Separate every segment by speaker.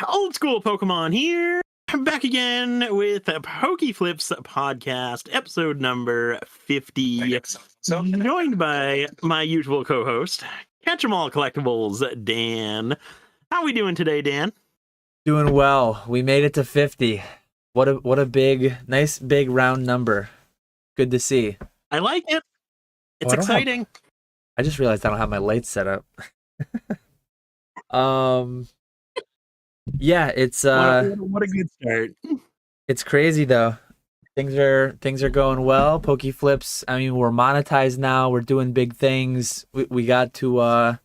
Speaker 1: Old school Pokemon here. Back again with PokeFlipz podcast, episode number 50. Joined by my usual co-host, Catch 'em All Collectibles, Dan. How we doing today, Dan?
Speaker 2: Doing well. We made it to 50. What a nice big round number. Good to see.
Speaker 1: I like it. It's exciting.
Speaker 2: I just realized I don't have my lights set up. Yeah, it's
Speaker 1: what a good start.
Speaker 2: It's crazy though. Things are going well. PokeFlipz, I mean, we're monetized now. We're doing big things. We got to I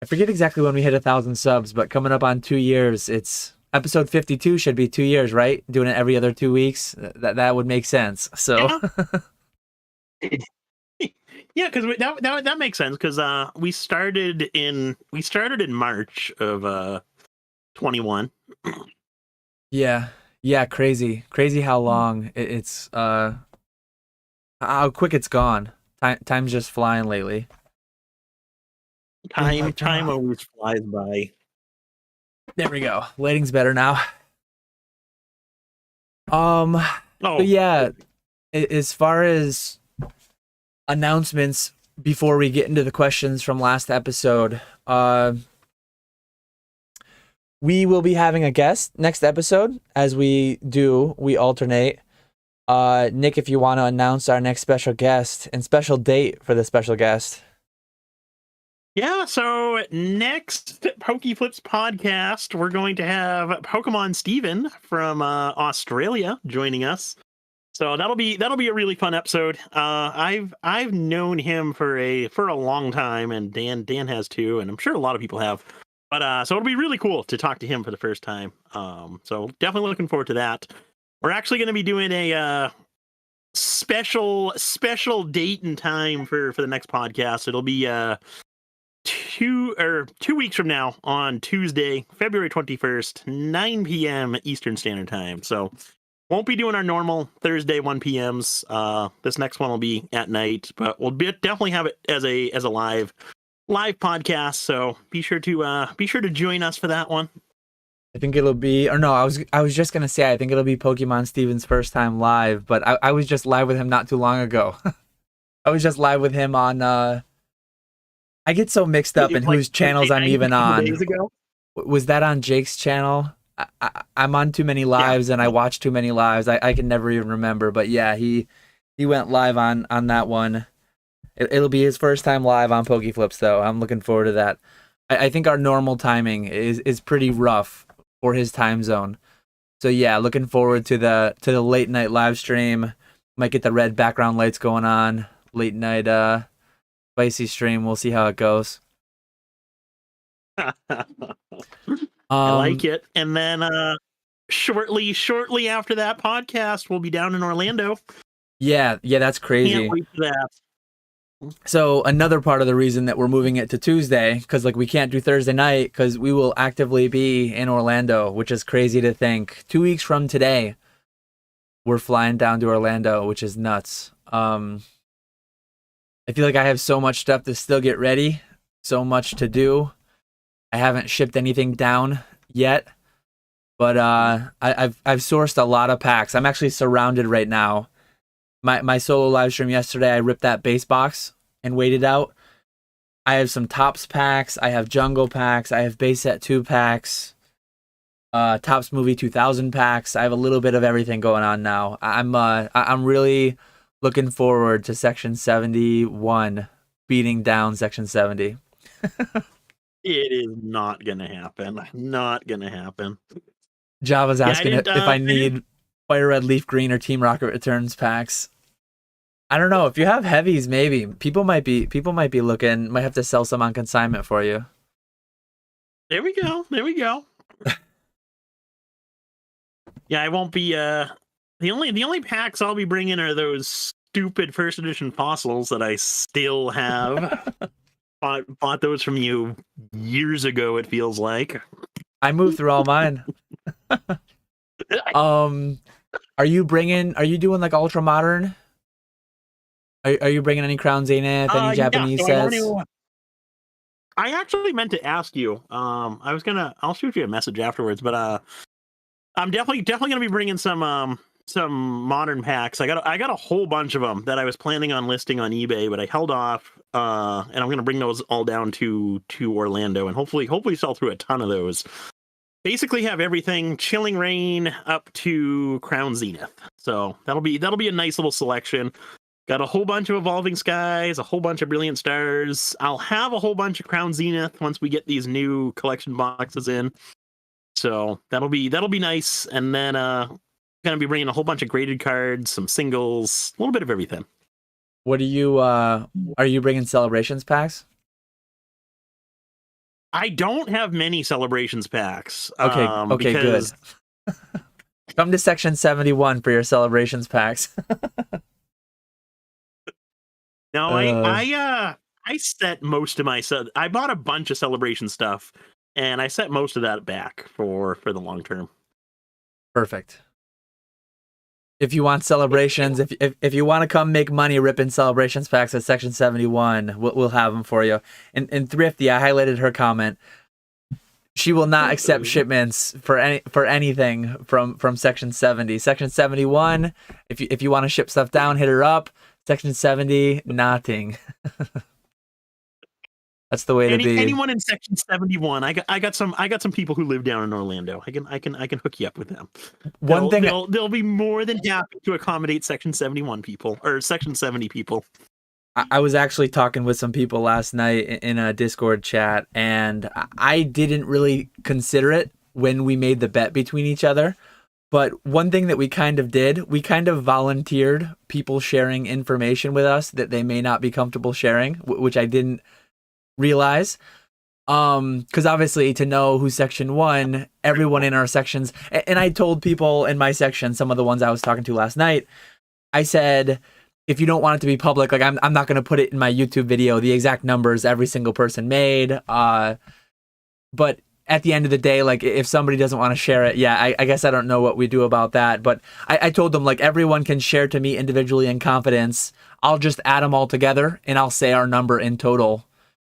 Speaker 2: forget exactly when we hit 1,000 subs, but coming up on 2 years. It's episode 52 should be 2 years, right? Doing it every other 2 weeks. That would make sense. So
Speaker 1: yeah, because that makes sense. Because we started in March of 21.
Speaker 2: Yeah, crazy how long it's how quick it's gone. Time's just flying lately.
Speaker 1: Time always flies by.
Speaker 2: There we go. Lighting's better now. But yeah, as far as announcements before we get into the questions from last episode, we will be having a guest next episode. As we do, we alternate. Nick, if you want to announce our next special guest and special date for the special guest.
Speaker 1: Yeah, so next PokeFlipz podcast, we're going to have Pokemon Steven from Australia joining us. So that'll be a really fun episode. I've known him for a long time, and Dan has too, and I'm sure a lot of people have. But so it'll be really cool to talk to him for the first time. So definitely looking forward to that. We're actually going to be doing a special date and time for the next podcast. It'll be 2 weeks from now on Tuesday, February 21st, 9 p.m. Eastern Standard Time. So won't be doing our normal Thursday 1 p.m.s. This next one will be at night, but we'll definitely have it as a live podcast. So be sure to join us for that one.
Speaker 2: I think it'll be, or no, I was just gonna say I think it'll be Pokemon Steven's first time live, but I was just live with him not too long ago. I was just live with him on I get so mixed up in whose channels I'm even on. Was that on Jake's channel? I'm on too many lives and I watch too many lives. I can never even remember. But yeah, he went live on that one. It'll be his first time live on PokeFlipz though. I'm looking forward to that. I think our normal timing is pretty rough for his time zone. So yeah, looking forward to the late night live stream. Might get the red background lights going on. Late night spicy stream. We'll see how it goes.
Speaker 1: I like it. And then shortly after that podcast, we'll be down in Orlando.
Speaker 2: Yeah, that's crazy.
Speaker 1: Can't wait for that.
Speaker 2: So another part of the reason that we're moving it to Tuesday, because we can't do Thursday night, because we will actively be in Orlando, which is crazy to think. 2 weeks from today, we're flying down to Orlando, which is nuts. I feel like I have so much stuff to still get ready, so much to do. I haven't shipped anything down yet, but I've sourced a lot of packs. I'm actually surrounded right now. My solo live stream yesterday, I ripped that base box and waited out. I have some Topps packs. I have Jungle packs. I have base set 2 packs. Topps Movie 2000 packs. I have a little bit of everything going on now. I'm really looking forward to Section 71 beating down Section 70.
Speaker 1: It is not gonna happen. Not gonna happen.
Speaker 2: Java's asking if I need Fire Red, Leaf Green, or Team Rocket Returns packs. I don't know. If you have heavies, maybe people might be looking. Might have to sell some on consignment for you.
Speaker 1: There we go. Yeah, I won't be. The only packs I'll be bringing are those stupid first edition fossils that I still have. Bought those from you years ago. It feels like
Speaker 2: I moved through all mine. Are you doing like ultra modern? Are you bringing any Crown Zenith, any Japanese sets?
Speaker 1: I actually meant to ask you. I'll shoot you a message afterwards, but I'm definitely gonna be bringing some modern packs. I got a whole bunch of them that I was planning on listing on eBay, but I held off. And I'm gonna bring those all down to Orlando, and hopefully sell through a ton of those. Basically, have everything Chilling Reign up to Crown Zenith. So that'll be a nice little selection. Got a whole bunch of Evolving Skies, a whole bunch of Brilliant Stars. I'll have a whole bunch of Crown Zenith once we get these new collection boxes in. So that'll be nice. And then gonna be bringing a whole bunch of graded cards, some singles, a little bit of everything.
Speaker 2: What are you bringing Celebrations packs?
Speaker 1: I don't have many Celebrations packs.
Speaker 2: Okay, good. Come to section 71 for your Celebrations packs.
Speaker 1: No, I set most of my I bought a bunch of Celebration stuff, and I set most of that back for the long term.
Speaker 2: Perfect. If you want Celebrations, if you want to come make money ripping Celebrations packs at section 71, we'll have them for you. And Thrifty, I highlighted her comment. She will not accept shipments for anything from section 70. Section 71, if you want to ship stuff down, hit her up. Section 70, nothing. That's the way to be.
Speaker 1: Anyone in section 71, I got some people who live down in Orlando. I can hook you up with them. They'll be more than happy to accommodate section 71 people or section 70 people.
Speaker 2: I was actually talking with some people last night in a Discord chat, and I didn't really consider it when we made the bet between each other. But one thing that we kind of did, we kind of volunteered people sharing information with us that they may not be comfortable sharing, which I didn't realize. Because obviously to know who's section 1, everyone in our sections, and I told people in my section, some of the ones I was talking to last night, I said, if you don't want it to be public, like I'm not going to put it in my YouTube video, the exact numbers every single person made. But at the end of the day, like if somebody doesn't want to share it, yeah, I guess I don't know what we do about that. But I told them, like, everyone can share to me individually in confidence. I'll just add them all together and I'll say our number in total.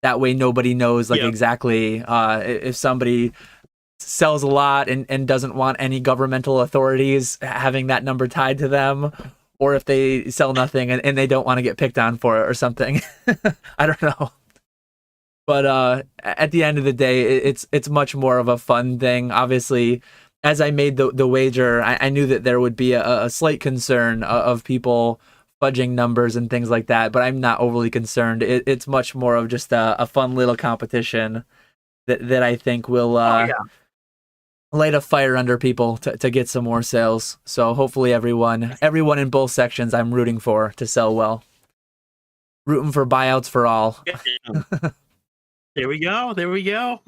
Speaker 2: That way nobody knows exactly if somebody sells a lot and doesn't want any governmental authorities having that number tied to them, or if they sell nothing and they don't want to get picked on for it or something. I don't know. But at the end of the day, it's much more of a fun thing. Obviously, as I made the wager, I knew that there would be a slight concern of people fudging numbers and things like that, but I'm not overly concerned. It's much more of just a fun little competition that I think will light a fire under people to get some more sales. So hopefully everyone in both sections I'm rooting for to sell well. Rooting for buyouts for all.
Speaker 1: There we go.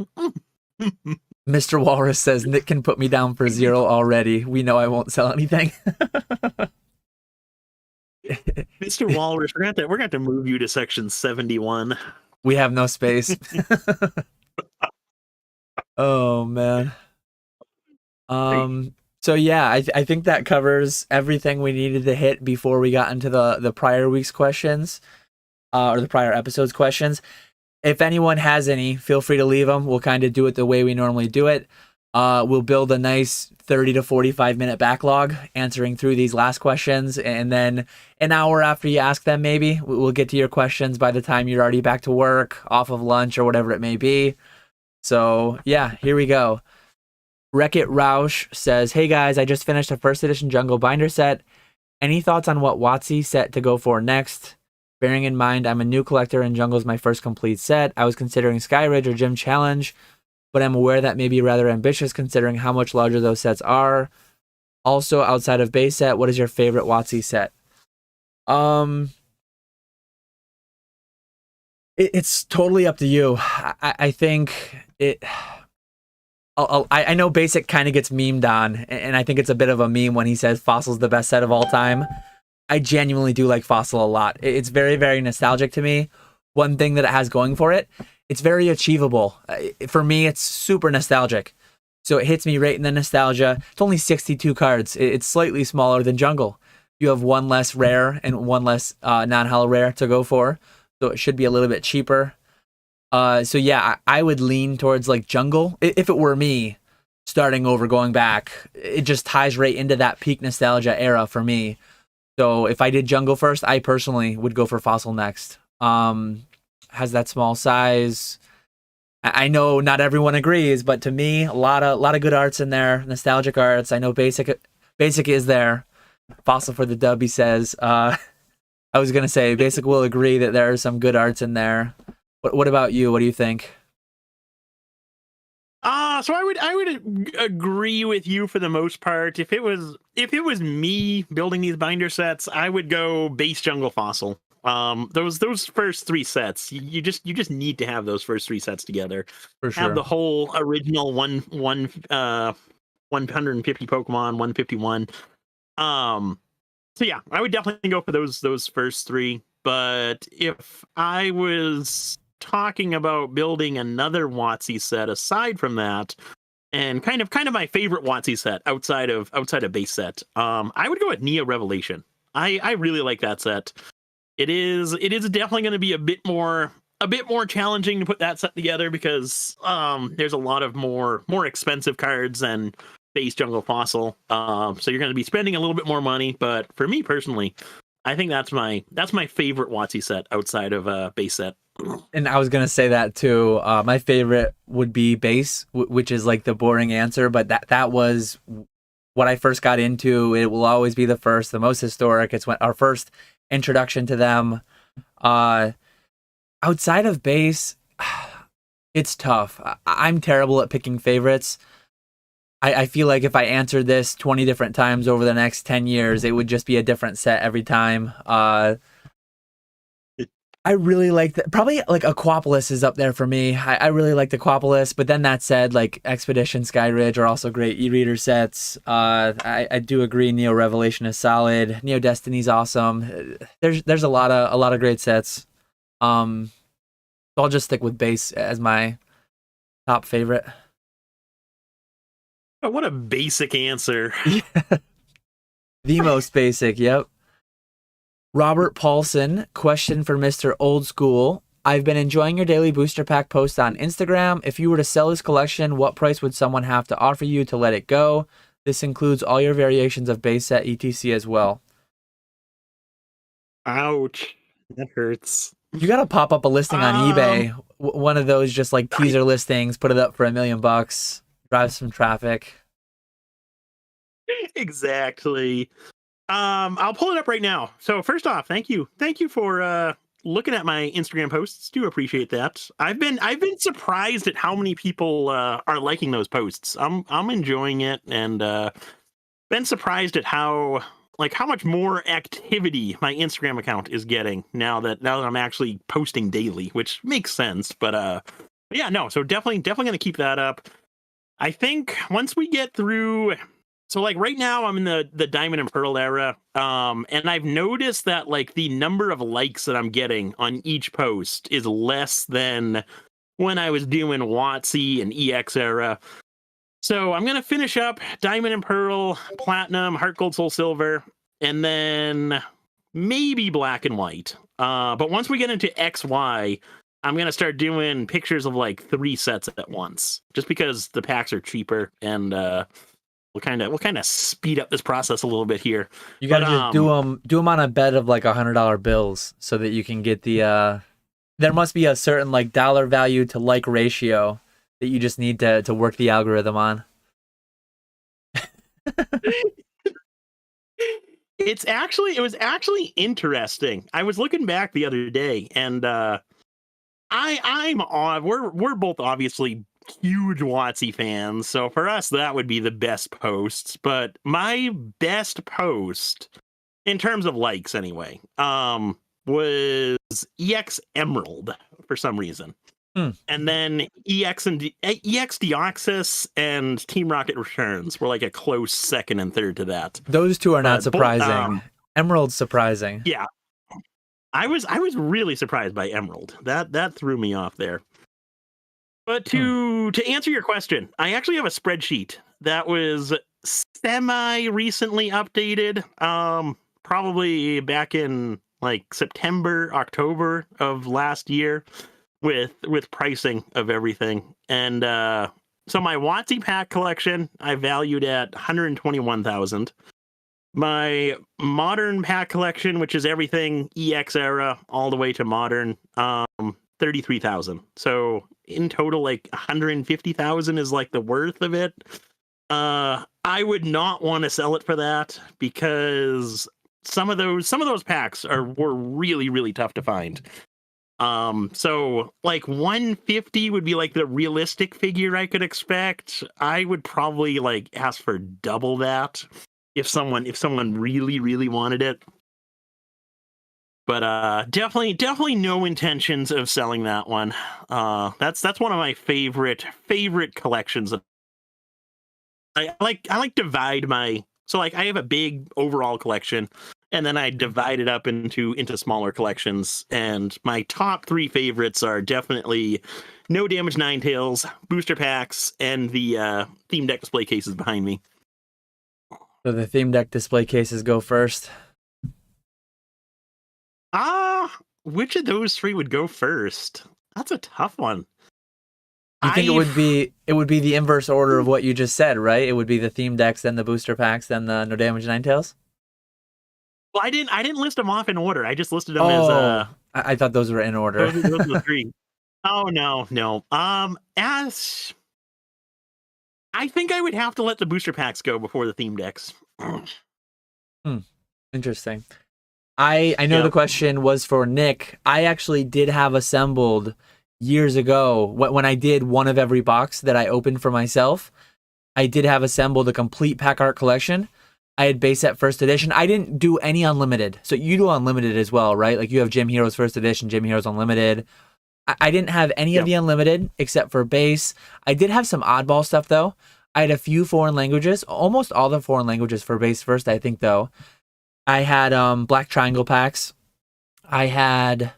Speaker 2: Mr. Walrus says, Nick can put me down for 0 already. We know I won't sell anything.
Speaker 1: Mr. Walrus, we're going to have to move you to section 71.
Speaker 2: We have no space. Oh, man. So yeah, I think that covers everything we needed to hit before we got into the prior week's questions, or the prior episode's questions. If anyone has any, feel free to leave them. We'll kind of do it the way we normally do it. We'll build a nice 30 to 45 minute backlog answering through these last questions. And then an hour after you ask them, maybe we'll get to your questions by the time you're already back to work, off of lunch, or whatever it may be. So yeah, here we go. Wreck-It Roush says, hey guys, I just finished a first edition Jungle Binder set. Any thoughts on what WotC set to go for next? Bearing in mind, I'm a new collector and Jungle's my first complete set. I was considering Skyridge or Gym Challenge, but I'm aware that may be rather ambitious considering how much larger those sets are. Also, outside of base set, what is your favorite WotC set? It's totally up to you. I think it... I know Basic kind of gets memed on, and I think it's a bit of a meme when he says Fossil's the best set of all time. I genuinely do like Fossil a lot. It's very, very nostalgic to me. One thing that it has going for it, it's very achievable. For me, it's super nostalgic. So it hits me right in the nostalgia. It's only 62 cards. It's slightly smaller than Jungle. You have one less rare and one less non-holo rare to go for. So it should be a little bit cheaper. So yeah, I would lean towards like jungle if it were me starting over, going back. It just ties right into that peak nostalgia era for me. So if I did jungle first, I personally would go for fossil next. Has that small size. I know not everyone agrees, but to me, a lot of good arts in there, nostalgic arts. I know basic is there. Fossil for the dub, he says. I was gonna say basic will agree that there are some good arts in there. What about you? What do you think?
Speaker 1: So I would agree with you for the most part. If it was me building these binder sets, I would go base jungle fossil. Those first three sets, you just need to have those first three sets together.
Speaker 2: For
Speaker 1: Have
Speaker 2: sure.
Speaker 1: the whole original 150 Pokemon, 151. So yeah, I would definitely go for those first three. But if I was talking about building another WotC set aside from that, and kind of my favorite WotC set outside of base set, I would go with Neo Revelation. I really like that set. It is definitely going to be a bit more challenging to put that set together because there's a lot of more expensive cards than base jungle fossil. So you're going to be spending a little bit more money, but for me personally, I think that's my favorite WotC set outside of base set.
Speaker 2: And I was gonna say that too. My favorite would be base, which is like the boring answer, but that was what I first got into. It will always be the first, the most historic. It's when our first introduction to them. Outside of base, it's tough. I'm terrible at picking favorites. I feel like if I answered this 20 different times over the next 10 years, it would just be a different set every time. I really like that. Probably like Aquapolis is up there for me. I really like Aquapolis, but then that said, like Expedition, Skyridge are also great e-reader sets. I do agree. Neo Revelation is solid. Neo Destiny's awesome. There's a lot of great sets. So I'll just stick with base as my top favorite.
Speaker 1: Oh, what a basic answer.
Speaker 2: The most basic. Yep. Robert Paulson, question for Mr. Old School. I've been enjoying your daily booster pack posts on Instagram. If you were to sell this collection, what price would someone have to offer you to let it go? This includes all your variations of base set etc as well.
Speaker 1: Ouch. That hurts.
Speaker 2: You gotta pop up a listing on eBay. One of those just like teaser listings, put it up for $1 million, drive some traffic.
Speaker 1: Exactly. I'll pull it up right now. So first off, thank you for looking at my Instagram posts. Do appreciate that. I've been surprised at how many people are liking those posts. I'm enjoying it, and been surprised at how much more activity my Instagram account is getting now that I'm actually posting daily, which makes sense. But yeah, no. So definitely gonna keep that up. I think once we get through. So like right now I'm in the Diamond and Pearl era, and I've noticed that like the number of likes that I'm getting on each post is less than when I was doing WotC and EX era. So I'm gonna finish up Diamond and Pearl, Platinum, Heart Gold, Soul Silver, and then maybe Black and White. But once we get into XY, I'm gonna start doing pictures of like 3 sets at once, just because the packs are cheaper and we'll kind of speed up this process a little bit here.
Speaker 2: You gotta just do them on a bed of like $100 bills so that you can get the. There must be a certain like dollar value to like ratio that you just need to work the algorithm on.
Speaker 1: It was actually interesting. I was looking back the other day, and we're both obviously huge WotC fans, so for us that would be the best posts. But my best post, in terms of likes anyway, was EX Emerald for some reason. And then EX Deoxys and Team Rocket Returns were like a close second and third to that.
Speaker 2: Those two are not surprising. Emerald's surprising.
Speaker 1: Yeah, I was really surprised by Emerald. That threw me off there. But to answer your question, I actually have a spreadsheet that was semi recently updated, probably back in like September, October of last year. with pricing of everything. And so my WotC pack collection I valued at 121,000. My modern pack collection, which is everything EX era all the way to modern, 33,000. So in total, like 150,000 is like the worth of it. I would not want to sell it for that because some of those packs were really tough to find. So like 150 would be like the realistic figure I could expect. I would probably like ask for double that if someone really wanted it. But definitely no intentions of selling that one. That's one of my favorite collections. I like divide my, so like I have a big overall collection, and then I divide it up into smaller collections. And my top 3 favorites are definitely No Damage Ninetales, booster packs, and the theme deck display cases behind me.
Speaker 2: So the theme deck display cases go first.
Speaker 1: Which of those 3 would go first? That's a tough one.
Speaker 2: You think it would be the inverse order of what you just said, right? It would be the theme decks, then the booster packs, then the No Damage Ninetales?
Speaker 1: Well, I didn't list them off in order. I just listed them as
Speaker 2: I thought those were in order.
Speaker 1: those were the 3. Oh no. As I think I would have to let the booster packs go before the theme decks.
Speaker 2: Interesting. I know the question was for Nick. I actually did have assembled years ago when I did one of every box that I opened for myself. I did have assembled a complete pack art collection. I had base set first edition. I didn't do any unlimited. So you do unlimited as well, right? Like you have Gym Heroes first edition, Gym Heroes unlimited. I didn't have any of the unlimited except for base. I did have some oddball stuff though. I had a few foreign languages, almost all the foreign languages for base first, I think though. I had Black Triangle packs. I had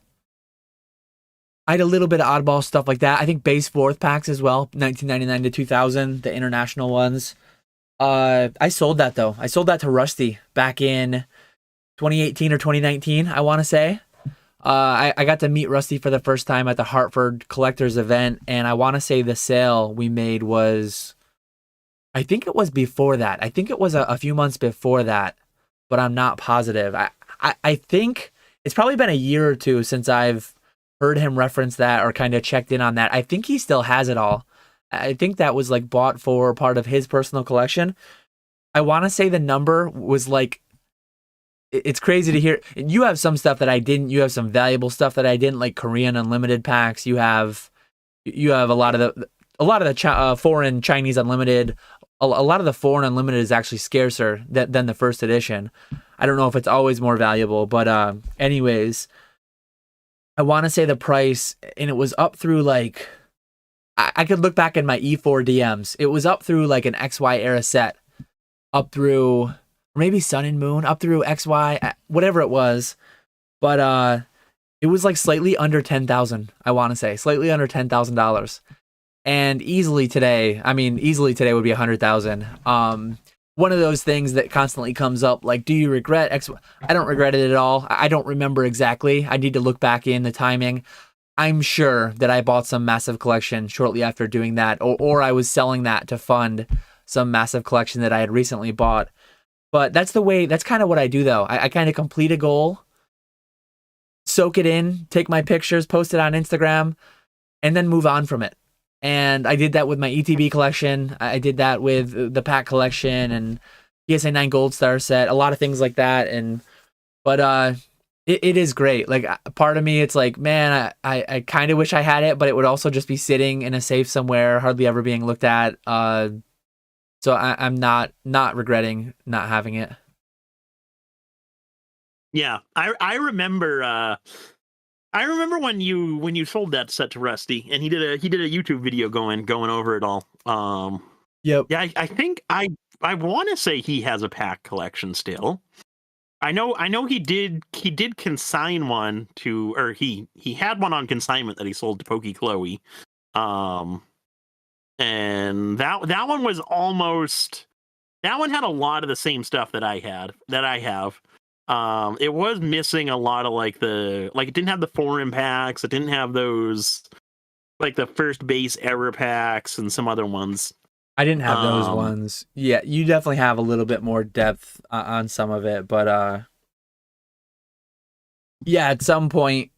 Speaker 2: a little bit of oddball stuff like that. I think base 4th packs as well, 1999 to 2000, the international ones. I sold that though. I sold that to Rusty back in 2018 or 2019, I want to say. I got to meet Rusty for the first time at the Hartford Collectors event, and I want to say the sale we made was, I think it was before that. I think it was a few months before that, but I'm not positive. I think it's probably been a year or 2 since I've heard him reference that or kind of checked in on that. I think he still has it all. I think that was like bought for part of his personal collection. I want to say the number was like, it's crazy to hear. You have some stuff that I didn't. You have some valuable stuff that I didn't, like Korean unlimited packs. You have a lot of the foreign Chinese unlimited. A lot of the foreign unlimited is actually scarcer than the first edition. I don't know if it's always more valuable, but anyways, I want to say the price, and it was up through like, I could look back in my E4 DMs. It was up through like an XY era set, up through, or maybe Sun and Moon, up through XY, whatever it was. But it was like slightly under 10,000, I want to say, slightly under $10,000. And easily today would be 100,000. One of those things that constantly comes up, like, do you regret X? I don't regret it at all. I don't remember exactly. I need to look back in the timing. I'm sure that I bought some massive collection shortly after doing that, or I was selling that to fund some massive collection that I had recently bought. But that's kind of what I do though. I kind of complete a goal, soak it in, take my pictures, post it on Instagram, and then move on from it. And I did that with my ETB collection. I did that with the pack collection and PSA 9 Gold Star set, a lot of things like that. But it is great. Like, part of me, it's like, man, I kind of wish I had it, but it would also just be sitting in a safe somewhere, hardly ever being looked at. So I'm not regretting not having it.
Speaker 1: Yeah, I remember. I remember when you sold that set to Rusty, and he did a YouTube video going over it all.
Speaker 2: Yep.
Speaker 1: Yeah, I think I want to say he has a pack collection still. I know he did consign one to, or he had one on consignment that he sold to Pokey Chloe. And that one was almost, that one had a lot of the same stuff that I have. It was missing a lot of like it didn't have the foreign packs, it didn't have those like the first base error packs and some other ones.
Speaker 2: I didn't have those ones. Yeah, you definitely have a little bit more depth on some of it, but yeah, at some point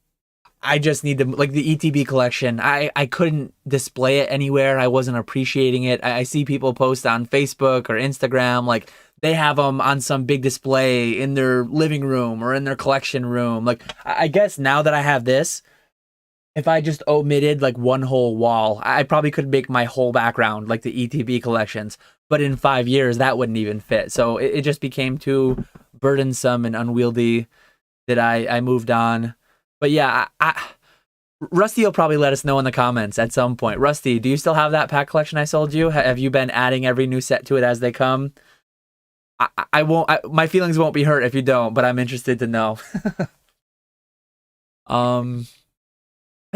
Speaker 2: I just need to, like the ETB collection. I couldn't display it anywhere. I wasn't appreciating it. I see people post on Facebook or Instagram, like they have them on some big display in their living room or in their collection room. Like, I guess now that I have this, if I just omitted like one whole wall, I probably could make my whole background like the ETB collections. But in 5 years, that wouldn't even fit. So it just became too burdensome and unwieldy that I moved on. But yeah, Rusty will probably let us know in the comments at some point. Rusty, do you still have that pack collection I sold you? Have you been adding every new set to it as they come? I won't. My feelings won't be hurt if you don't, but I'm interested to know. I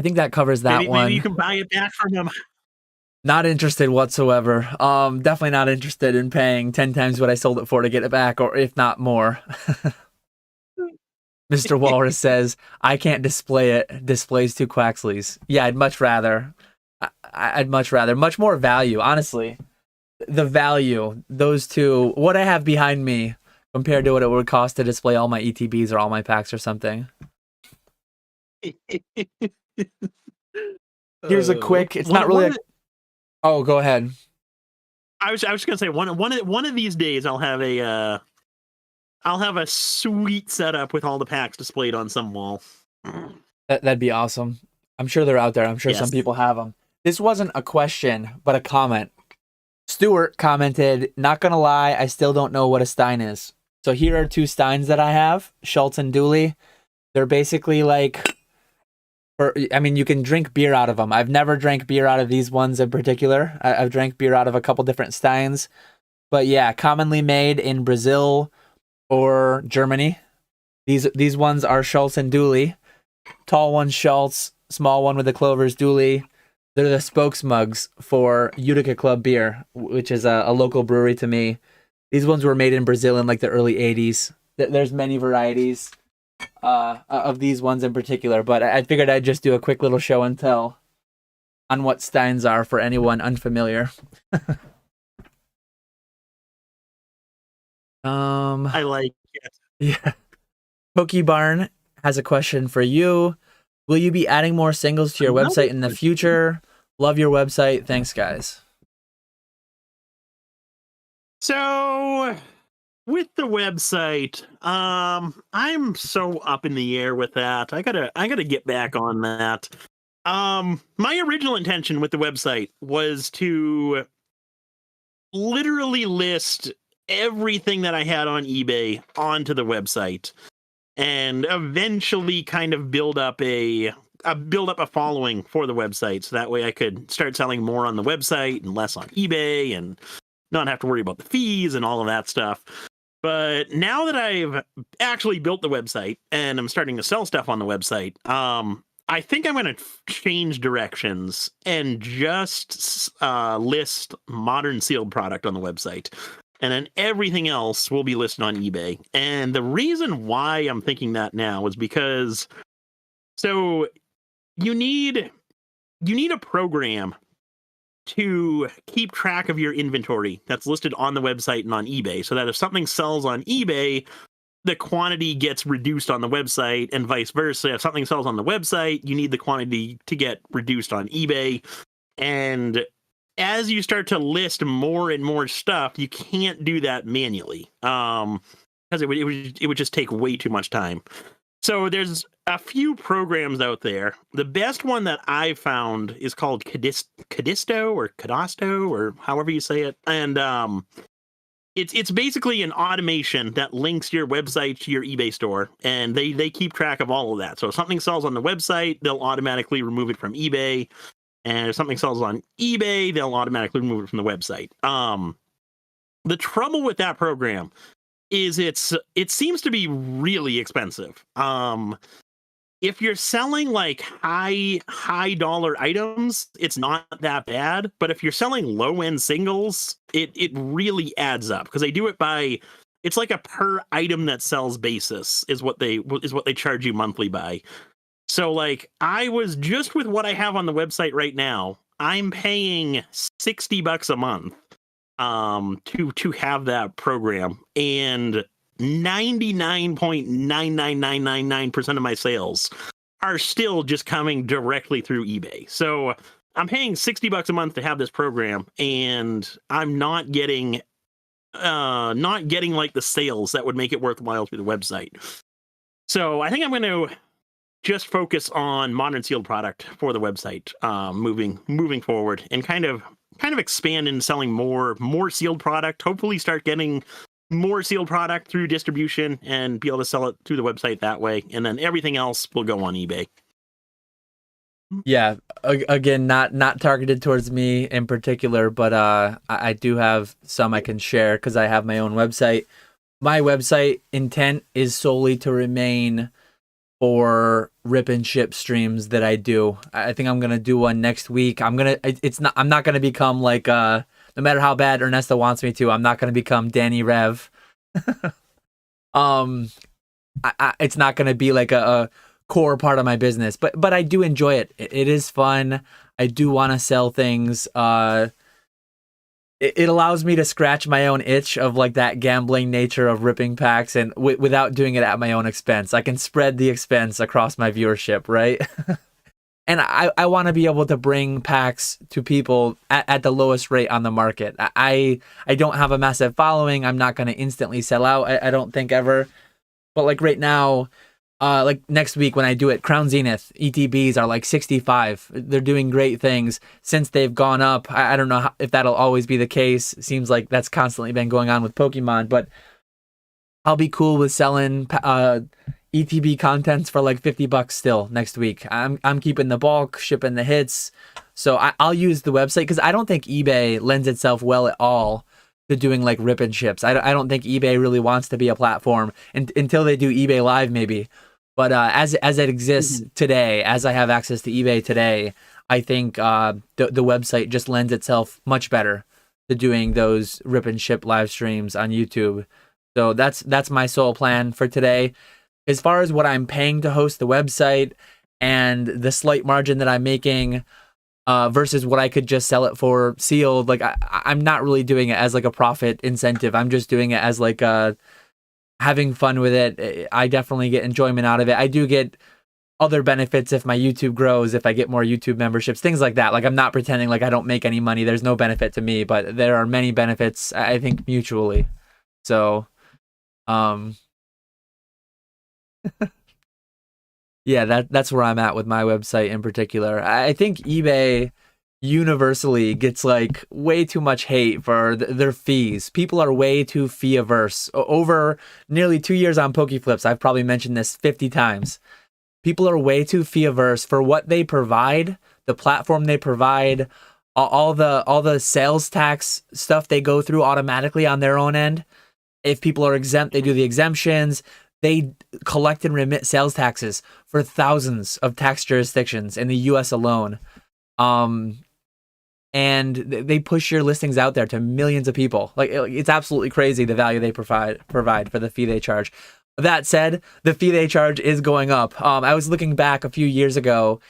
Speaker 2: think that covers that one.
Speaker 1: Maybe you can buy it back from him.
Speaker 2: Not interested whatsoever. Definitely not interested in paying 10 times what I sold it for to get it back, or if not more. Mr. Walrus says, I can't display it. Displays too Quaxleys. Yeah, I'd much rather. I'd much rather. Much more value, honestly. The value, those two, what I have behind me compared to what it would cost to display all my ETBs or all my packs or something. Here's a quick, it's not really oh, go ahead.
Speaker 1: I was gonna say one of these days I'll have a sweet setup with all the packs displayed on some wall.
Speaker 2: That'd be awesome. I'm sure they're out there. I'm sure some people have them. This wasn't a question, but a comment. Stuart commented, not gonna lie, I still don't know what a Stein is. So here are two Steins that I have, Schultz and Dooley. They're basically like, I mean, you can drink beer out of them. I've never drank beer out of these ones in particular. I've drank beer out of a couple different Steins. But yeah, commonly made in Brazil or Germany. These ones are Schultz and Dooley. Tall one Schultz, small one with the clovers Dooley. They're the spokes mugs for Utica Club beer, which is a local brewery to me. These ones were made in Brazil in like the early 80s. There's many varieties of these ones in particular, but I figured I'd just do a quick little show and tell on what Steins are for anyone unfamiliar.
Speaker 1: I like it.
Speaker 2: Yeah. Pokebarn has a question for you. Will you be adding more singles to your website in the future? Love your website. Thanks, guys.
Speaker 1: So, with the website, I'm so up in the air with that. I gotta get back on that. My original intention with the website was to literally list everything that I had on eBay onto the website, and eventually kind of build up a following for the website, so that way I could start selling more on the website and less on eBay and not have to worry about the fees and all of that stuff. But now that I've actually built the website and I'm starting to sell stuff on the website, I think I'm going to change directions and just list modern sealed product on the website. And then everything else will be listed on eBay. And the reason why I'm thinking that now is because, so you need a program to keep track of your inventory that's listed on the website and on eBay, so that if something sells on eBay, the quantity gets reduced on the website, and vice versa. If something sells on the website, you need the quantity to get reduced on eBay. And as you start to list more and more stuff, you can't do that manually, because it would just take way too much time. So there's a few programs out there. The best one that I found is called Cadisto or however you say it. And it's basically an automation that links your website to your eBay store, and they keep track of all of that. So if something sells on the website, they'll automatically remove it from eBay. And if something sells on eBay, they'll automatically remove it from the website. The trouble with that program is it seems to be really expensive. If you're selling like high dollar items, it's not that bad. But if you're selling low end singles, it really adds up, because they do it by it's like a per item that sells basis is what they charge you monthly by. So like I was just with what I have on the website right now, I'm paying $60 a month to have that program, and 99.99999% of my sales are still just coming directly through eBay. So I'm paying $60 a month to have this program, and I'm not getting like the sales that would make it worthwhile through the website. So I think I'm going to just focus on modern sealed product for the website moving forward, and kind of expand into selling more sealed product. Hopefully start getting more sealed product through distribution and be able to sell it through the website that way, and then everything else will go on eBay.
Speaker 2: Yeah, again, not targeted towards me in particular, but I do have some I can share because I have my own website. My website intent is solely to remain for rip and ship streams that I do. I think I'm gonna do one next week. I'm not gonna become like no matter how bad Ernesto wants me to, I'm not gonna become Danny Rev. It's not gonna be like a core part of my business, but I do enjoy it. It is fun. I do want to sell things. It allows me to scratch my own itch of like that gambling nature of ripping packs, and without doing it at my own expense. I can spread the expense across my viewership, right? And I want to be able to bring packs to people at the lowest rate on the market. I don't have a massive following. I'm not going to instantly sell out. I don't think ever. But like right now, like next week when I do it, Crown Zenith ETBs are like 65. They're doing great things since they've gone up. I don't know if that'll always be the case. It seems like that's constantly been going on with Pokemon, but I'll be cool with selling ETB contents for like $50 still next week. I'm keeping the bulk, shipping the hits. So I'll use the website because I don't think eBay lends itself well at all to doing like rip and ships. I don't think eBay really wants to be a platform until they do eBay Live maybe. But as it exists today, as I have access to eBay today, I think the website just lends itself much better to doing those rip and ship live streams on YouTube. So that's my sole plan for today. As far as what I'm paying to host the website and the slight margin that I'm making versus what I could just sell it for sealed, like I'm not really doing it as like a profit incentive. I'm just doing it as like having fun with it. I definitely get enjoyment out of it. I do get other benefits if my YouTube grows, if I get more YouTube memberships, things like that. Like I'm not pretending like I don't make any money. There's no benefit to me, but there are many benefits, I think, mutually. So, yeah, that's where I'm at with my website in particular. I think eBay universally gets like way too much hate for their fees. People are way too fee averse. Over nearly 2 years on PokeFlipz, I've probably mentioned this 50 times. People are way too fee averse for what they provide, the platform they provide, all the sales tax stuff they go through automatically on their own end. If people are exempt, they do the exemptions. They collect and remit sales taxes for thousands of tax jurisdictions in the US alone. And they push your listings out there to millions of people. Like it's absolutely crazy the value they provide for the fee they charge. That said, the fee they charge is going up. I was looking back a few years ago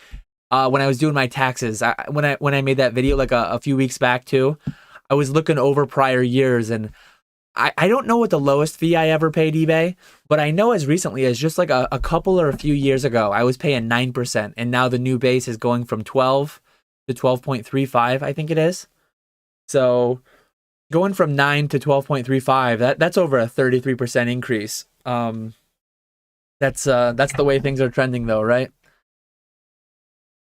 Speaker 2: when I was doing my taxes. When I made that video like a few weeks back too, I was looking over prior years, and I don't know what the lowest fee I ever paid eBay, but I know as recently as just like a couple or a few years ago, I was paying 9%, and now the new base is going from 12 to 12.35, I think it is. So going from 9 to 12.35, that's over a 33% increase. That's the way things are trending though, right?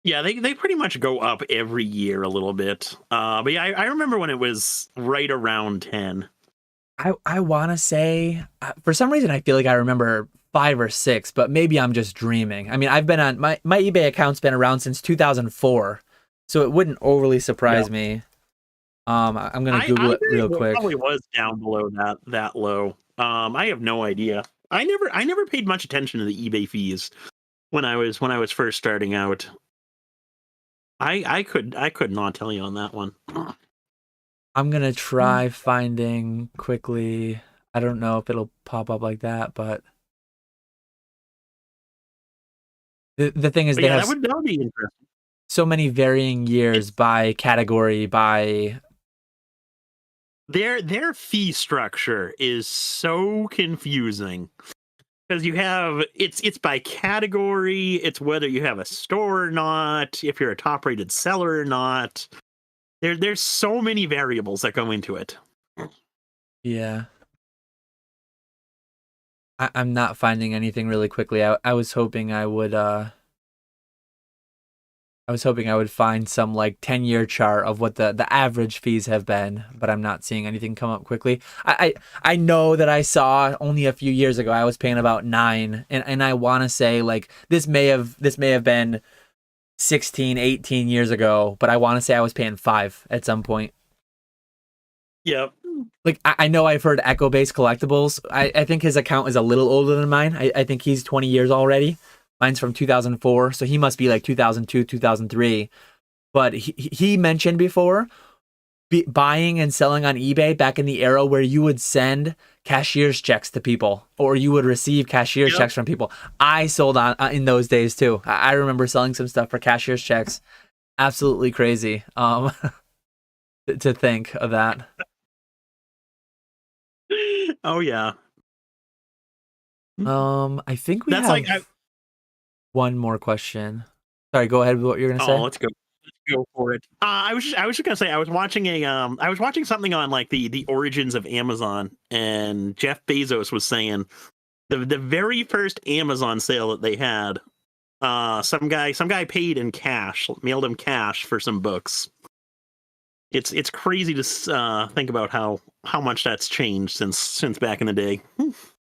Speaker 1: Yeah, they pretty much go up every year a little bit. But yeah, I remember when it was right around 10.
Speaker 2: I want to say, for some reason, I feel like I remember 5 or 6, but maybe I'm just dreaming. I mean, I've been on my eBay account's been around since 2004, so it wouldn't overly surprise me. I'm gonna Google it real quick.
Speaker 1: It probably was down below that low. I have no idea. I never paid much attention to the eBay fees when I was first starting out. I could not tell you on that one.
Speaker 2: I'm gonna try finding quickly. I don't know if it'll pop up like that, but the thing is
Speaker 1: But
Speaker 2: they
Speaker 1: yeah,
Speaker 2: have
Speaker 1: that would be interesting.
Speaker 2: so many varying years
Speaker 1: It's
Speaker 2: by category, by
Speaker 1: their fee structure is so confusing because you have it's by category, it's whether you have a store or not, if you're a top rated seller or not. There's so many variables that go into it.
Speaker 2: yeah. I'm not finding anything really quickly. I was hoping I would find some like 10-year chart of what the average fees have been, but I'm not seeing anything come up quickly. I know that I saw only a few years ago I was paying about 9, and I want to say like this may have been 16, 18 years ago, but I want to say I was paying 5 at some point.
Speaker 1: Yep.
Speaker 2: Like I know I've heard Echo Based Collectibles. I think his account is a little older than mine. I think he's 20 years already. Mine's from 2004, so he must be like 2002, 2003. But he mentioned before buying and selling on eBay back in the era where you would send cashier's checks to people or you would receive cashier's checks from people. I sold on in those days too. I remember selling some stuff for cashier's checks. Absolutely crazy. To think of that.
Speaker 1: Oh yeah.
Speaker 2: I think we
Speaker 1: That's
Speaker 2: have
Speaker 1: like
Speaker 2: one more question. Sorry, go ahead with what you're gonna say.
Speaker 1: let's go for it. I was just gonna say I was watching something on like the origins of Amazon, and Jeff Bezos was saying the very first Amazon sale that they had, some guy paid in cash, mailed him cash for some books. It's crazy to think about how much that's changed since back in the day.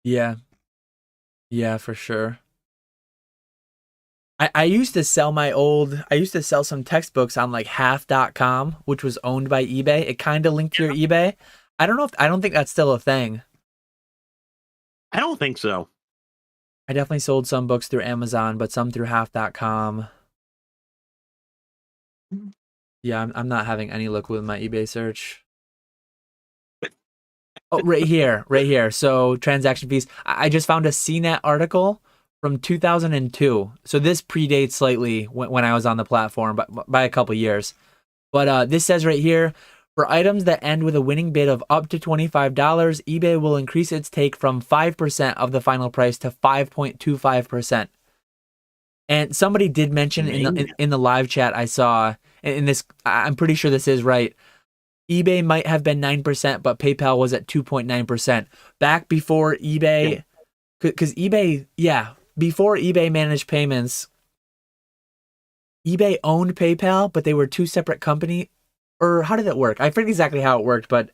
Speaker 2: Yeah. Yeah, for sure. I used to sell some textbooks on like half.com, which was owned by eBay. It kind of linked to your eBay. I don't think that's still a thing.
Speaker 1: I don't think so.
Speaker 2: I definitely sold some books through Amazon, but some through half.com. Yeah, I'm not having any luck with my eBay search. Oh, right here. So transaction fees. I just found a CNET article from 2002. So this predates slightly when I was on the platform, but by a couple years. But this says right here, for items that end with a winning bid of up to $25, eBay will increase its take from 5% of the final price to 5.25%. And somebody did mention in the live chat I saw, in this, I'm pretty sure this is right, eBay might have been 9%, but PayPal was at 2.9%. Back before eBay, because eBay, before eBay managed payments, eBay owned PayPal, but they were two separate companies. Or how did it work? I forget exactly how it worked, but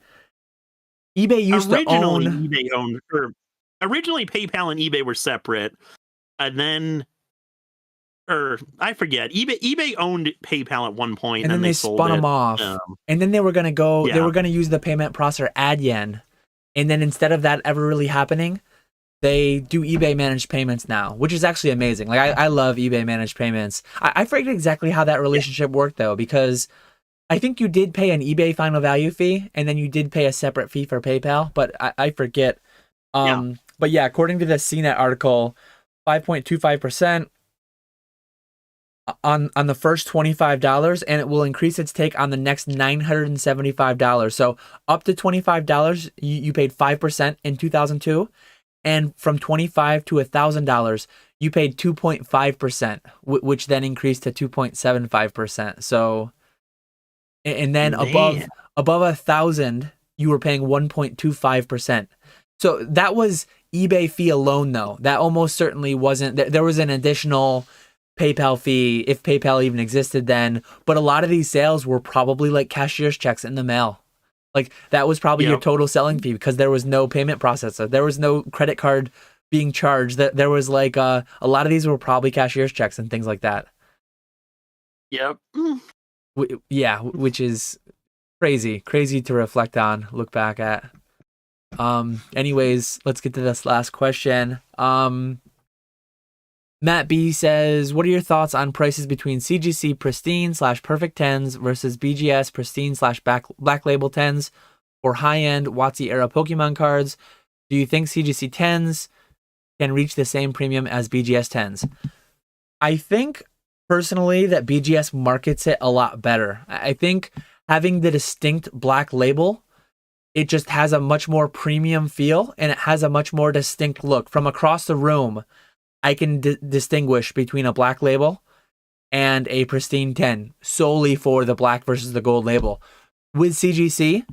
Speaker 2: eBay used to own...
Speaker 1: Originally, PayPal and eBay were separate, and then... Or I forget. eBay owned PayPal at one point,
Speaker 2: and then they spun them off. And then they were gonna go. Yeah. They were gonna use the payment processor Adyen, and then instead of that ever really happening, they do eBay managed payments now, which is actually amazing. Like I love eBay managed payments. I forget exactly how that relationship worked though, because I think you did pay an eBay final value fee, and then you did pay a separate fee for PayPal, but I forget. But yeah, according to the CNET article, 5.25%. On the first $25, and it will increase its take on the next $975. So up to $25, you paid 5% in 2002, and from $25 to $1,000, you paid 2.5%, which then increased to 2.75%. So, and then above $1,000, you were paying 1.25%. So that was eBay fee alone, though. That almost certainly wasn't. There was an additional PayPal fee, if PayPal even existed then, but a lot of these sales were probably like cashier's checks in the mail. Like that was probably your total selling fee because there was no payment processor. There was no credit card being charged. That there was like a lot of these were probably cashier's checks and things like that.
Speaker 1: Yep.
Speaker 2: Yeah, which is crazy to reflect on, look back at. Anyways, let's get to this last question. Matt B says, what are your thoughts on prices between CGC Pristine / Perfect 10s versus BGS Pristine / Black Label 10s for high-end WotC era Pokemon cards? Do you think CGC 10s can reach the same premium as BGS 10s? I think personally that BGS markets it a lot better. I think having the distinct black label, it just has a much more premium feel and it has a much more distinct look. From across the room, I can distinguish between a black label and a pristine 10 solely for the black versus the gold label. With CGC,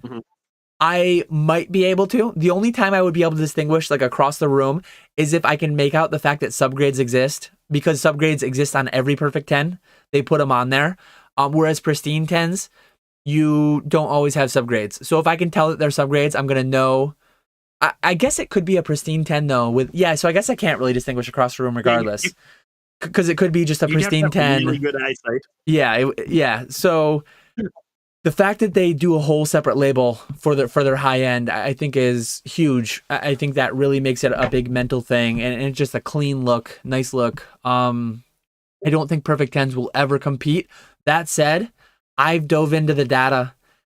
Speaker 2: I might be able to. The only time I would be able to distinguish like across the room is if I can make out the fact that subgrades exist, because subgrades exist on every perfect 10. They put them on there. Whereas pristine 10s, you don't always have subgrades. So if I can tell that they're subgrades, I'm going to know. I guess it could be a pristine 10 though. So I guess I can't really distinguish across the room regardless. Because it could be just a pristine 10.
Speaker 1: Really good eyesight.
Speaker 2: Yeah. So the fact that they do a whole separate label for their high end, I think is huge. I think that really makes it a big mental thing, and it's just a clean look, nice look. I don't think Perfect 10s will ever compete. That said, I've dove into the data,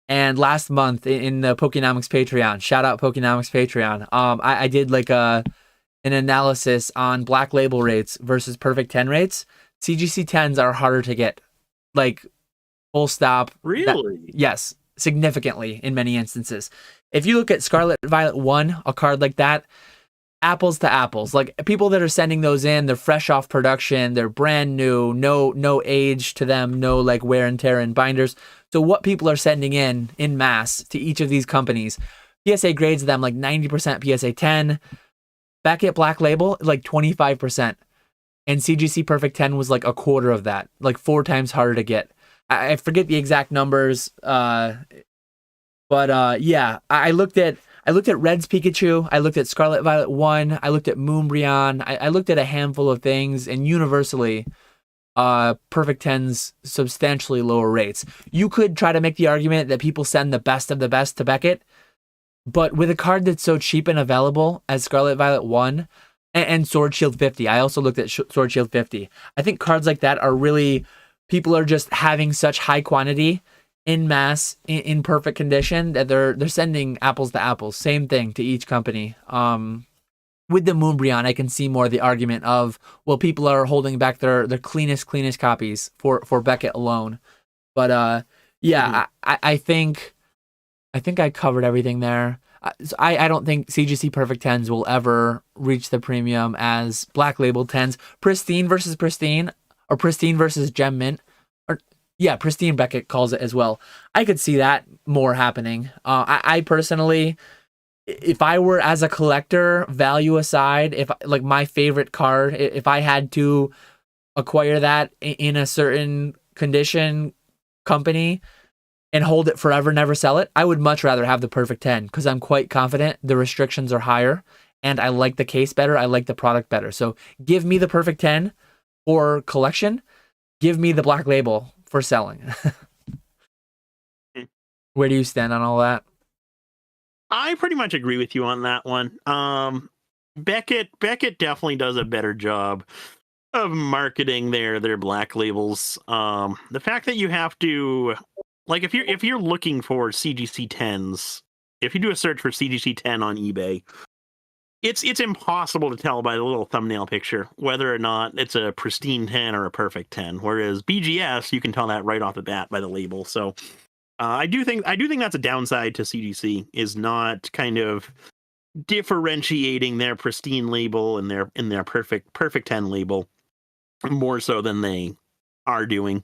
Speaker 2: and last month in the Pokenomics Patreon, shout out Pokenomics Patreon, I did like an analysis on black label rates versus Perfect 10 rates. CGC 10s are harder to get, like full stop.
Speaker 1: Really?
Speaker 2: Yes, significantly in many instances. If you look at Scarlet Violet 1, a card like that, apples to apples. Like people that are sending those in, they're fresh off production, they're brand new, no age to them, no like wear and tear in binders. So what people are sending in mass to each of these companies, PSA grades them like 90% PSA 10. Beckett Black Label, like 25%. And CGC Perfect 10 was like a quarter of that, like 4 times harder to get. I forget the exact numbers, but yeah, I looked at Red's Pikachu, I looked at Scarlet Violet 1, I looked at Moonbreon, I looked at a handful of things, and universally, Perfect 10's substantially lower rates. You could try to make the argument that people send the best of the best to Beckett, but with a card that's so cheap and available as Scarlet Violet 1 and Sword Shield 50, I also looked at Sword Shield 50. I think cards like that are really, people are just having such high quantity in mass in perfect condition that they're sending apples to apples, same thing to each company. With the Moonbreon, I can see more the argument of, well, people are holding back their cleanest copies for Beckett alone. But yeah, I think I covered everything there. I don't think CGC Perfect 10s will ever reach the premium as Black Label 10s. Pristine versus Pristine, or Pristine versus Gem Mint, or yeah, Pristine Beckett calls it as well. I could see that more happening. I personally, if I were as a collector, value aside, if like my favorite card, if I had to acquire that in a certain condition company and hold it forever, never sell it, I would much rather have the Perfect 10 because I'm quite confident the restrictions are higher and I like the case better. I like the product better. So give me the Perfect 10 for collection. Give me the Black Label for selling. Where do you stand on all that?
Speaker 1: I pretty much agree with you on that one. Beckett definitely does a better job of marketing their black labels. The fact that you have to, like, if you're looking for CGC 10s, if you do a search for CGC 10 on eBay, it's impossible to tell by the little thumbnail picture whether or not it's a pristine 10 or a perfect 10. Whereas BGS, you can tell that right off the bat by the label. So I do think that's a downside to CGC, is not kind of differentiating their pristine label and their perfect 10 label more so than they are doing.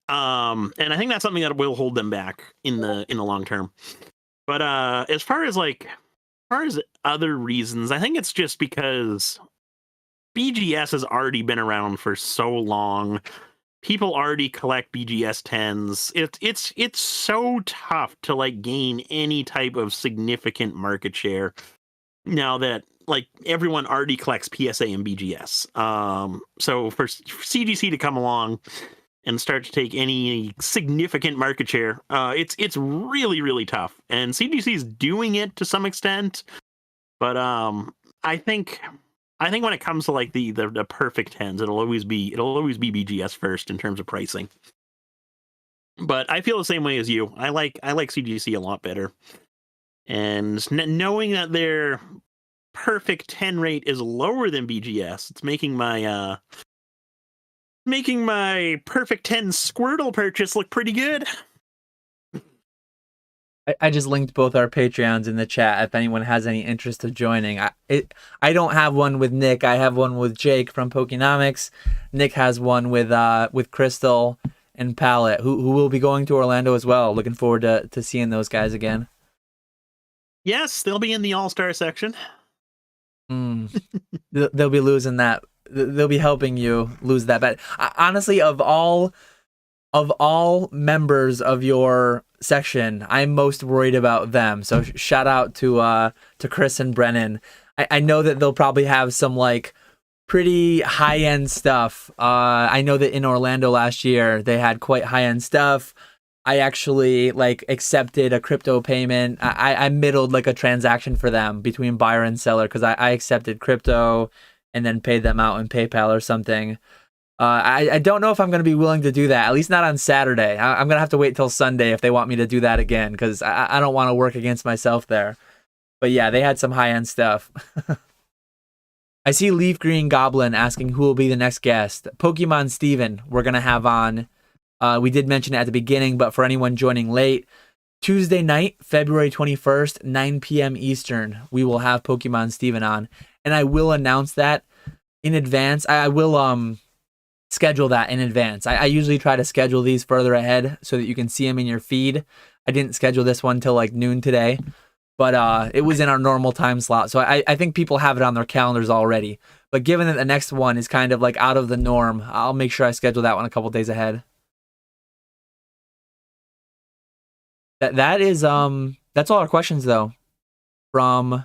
Speaker 1: And I think that's something that will hold them back in the long term. But as far as other reasons, I think it's just because BGS has already been around for so long. People already collect BGS 10s. It's so tough to like gain any type of significant market share now that like everyone already collects PSA and BGS. So for CGC to come along and start to take any significant market share, it's really, really tough. And CGC is doing it to some extent, but I think when it comes to like the perfect 10s, it'll always be BGS first in terms of pricing. But I feel the same way as you. I like CGC a lot better, and knowing that they're perfect 10 rate is lower than BGS. It's making my perfect 10 Squirtle purchase look pretty good.
Speaker 2: I just linked both our Patreons in the chat if anyone has any interest of joining. I don't have one with Nick. I have one with Jake from Pokenomics. Nick has one with Crystal and Palette, who will be going to Orlando as well. Looking forward to seeing those guys again.
Speaker 1: Yes, they'll be in the All-Star section.
Speaker 2: They'll be losing that. They'll be helping you lose that bet. Honestly, of all members of your section, I'm most worried about them. So shout out to Chris and Brennan. I know that they'll probably have some like pretty high end stuff. I know that in Orlando last year they had quite high end stuff. I actually like accepted a crypto payment. I middled like a transaction for them between buyer and seller because I accepted crypto and then paid them out in PayPal or something. I don't know if I'm going to be willing to do that, at least not on Saturday. I'm going to have to wait till Sunday if they want me to do that again because I don't want to work against myself there. But yeah, they had some high-end stuff. I see Leaf Green Goblin asking who will be the next guest. Pokemon Steven, we're going to have on. We did mention it at the beginning, but for anyone joining late, Tuesday night, February 21st, 9 p.m. Eastern, we will have Pokemon Steven on. And I will announce that in advance. I will schedule that in advance. I usually try to schedule these further ahead so that you can see them in your feed. I didn't schedule this one till like noon today, but it was in our normal time slot. So I think people have it on their calendars already. But given that the next one is kind of like out of the norm, I'll make sure I schedule that one a couple days ahead. That is that's all our questions though from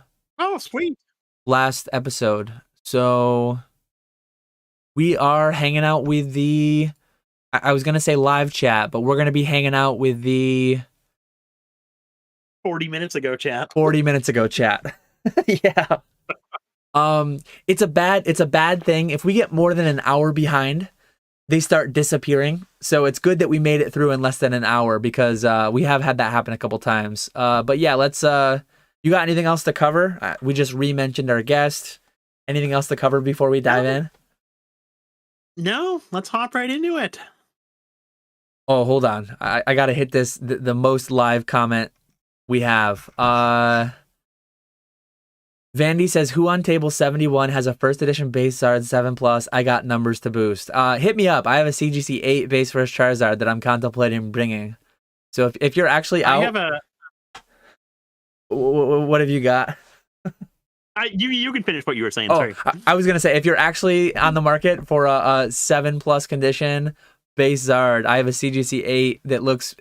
Speaker 1: sweet
Speaker 2: last episode. So we are hanging out with the I was gonna say live chat, but we're gonna be hanging out with the
Speaker 1: 40 minutes ago chat.
Speaker 2: 40 minutes ago chat. Yeah. It's a bad thing. If we get more than an hour behind, they start disappearing. So it's good that we made it through in less than an hour because we have had that happen a couple times. But yeah, let's you got anything else to cover? We just re-mentioned our guest. Anything else to cover before we dive in?
Speaker 1: No, let's hop right into it.
Speaker 2: Oh, hold on. I got to hit this, the most live comment we have. Vandy says, who on table 71 has a first edition base Charizard 7+? I got numbers to boost. Hit me up. I have a CGC 8 base first Charizard that I'm contemplating bringing. So if you're actually out... I have a... What have you got?
Speaker 1: You can finish what you were saying.
Speaker 2: Oh,
Speaker 1: sorry.
Speaker 2: I was going to say, if you're actually on the market for a 7+ condition base Zard, I have a CGC 8 that looks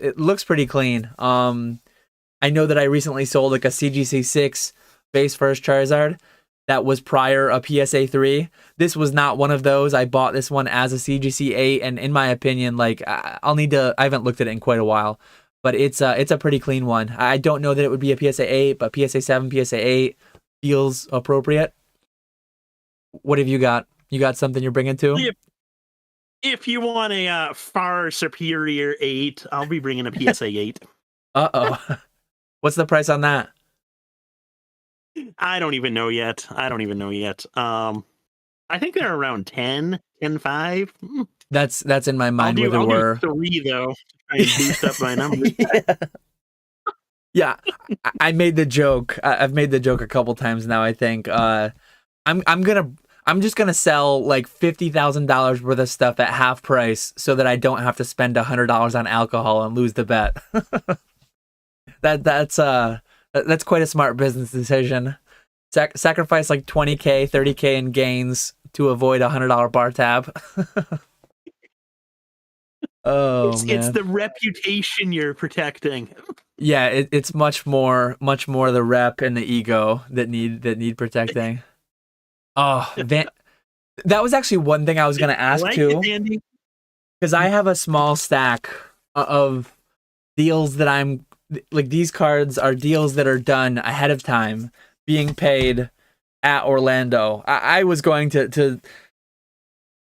Speaker 2: pretty clean. I know that I recently sold like a CGC 6 base first Charizard that was prior a PSA 3. This was not one of those. I bought this one as a CGC 8, and in my opinion, like I haven't looked at it in quite a while, but it's a pretty clean one. I don't know that it would be a PSA 8, but PSA 7, PSA 8 feels appropriate. What have you got? You got something you're bringing too?
Speaker 1: If you want a far superior 8, I'll be bringing a PSA 8.
Speaker 2: Uh-oh. What's the price on that?
Speaker 1: I don't even know yet. I think they're around 10, 5.
Speaker 2: That's in my mind where they were.
Speaker 1: I'll do 3 though to try and boost up my numbers.
Speaker 2: Yeah, I made the joke. I've made the joke a couple times now. I think I'm just gonna sell like $50,000 worth of stuff at half price so that I don't have to spend $100 on alcohol and lose the bet. That's quite a smart business decision. Sacrifice like $20K, $30K in gains to avoid a $100 bar tab.
Speaker 1: It's the reputation you're protecting.
Speaker 2: Yeah, it's much more the rep and the ego that need protecting. Oh, that was actually one thing I was gonna ask too, because I have a small stack of deals that I'm like. These cards are deals that are done ahead of time, being paid at Orlando. I was going to.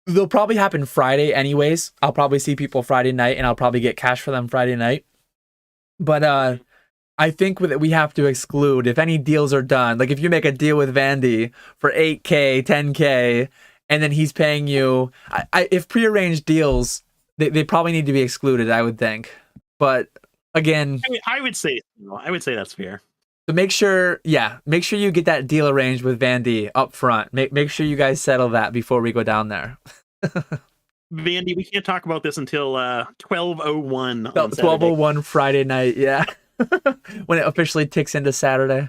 Speaker 2: They'll probably happen Friday anyways. I'll probably see people Friday night, and I'll probably get cash for them Friday night. But I think we have to exclude if any deals are done. Like if you make a deal with Vandy for 8K, 10K, and then he's paying you. If prearranged deals, they probably need to be excluded, I would think. But again,
Speaker 1: I would say that's fair.
Speaker 2: So make sure you get that deal arranged with Vandy up front. Make sure you guys settle that before we go down there.
Speaker 1: Vandy, we can't talk about this until 12:01 on
Speaker 2: 12:01 Friday night, yeah. When it officially ticks into Saturday.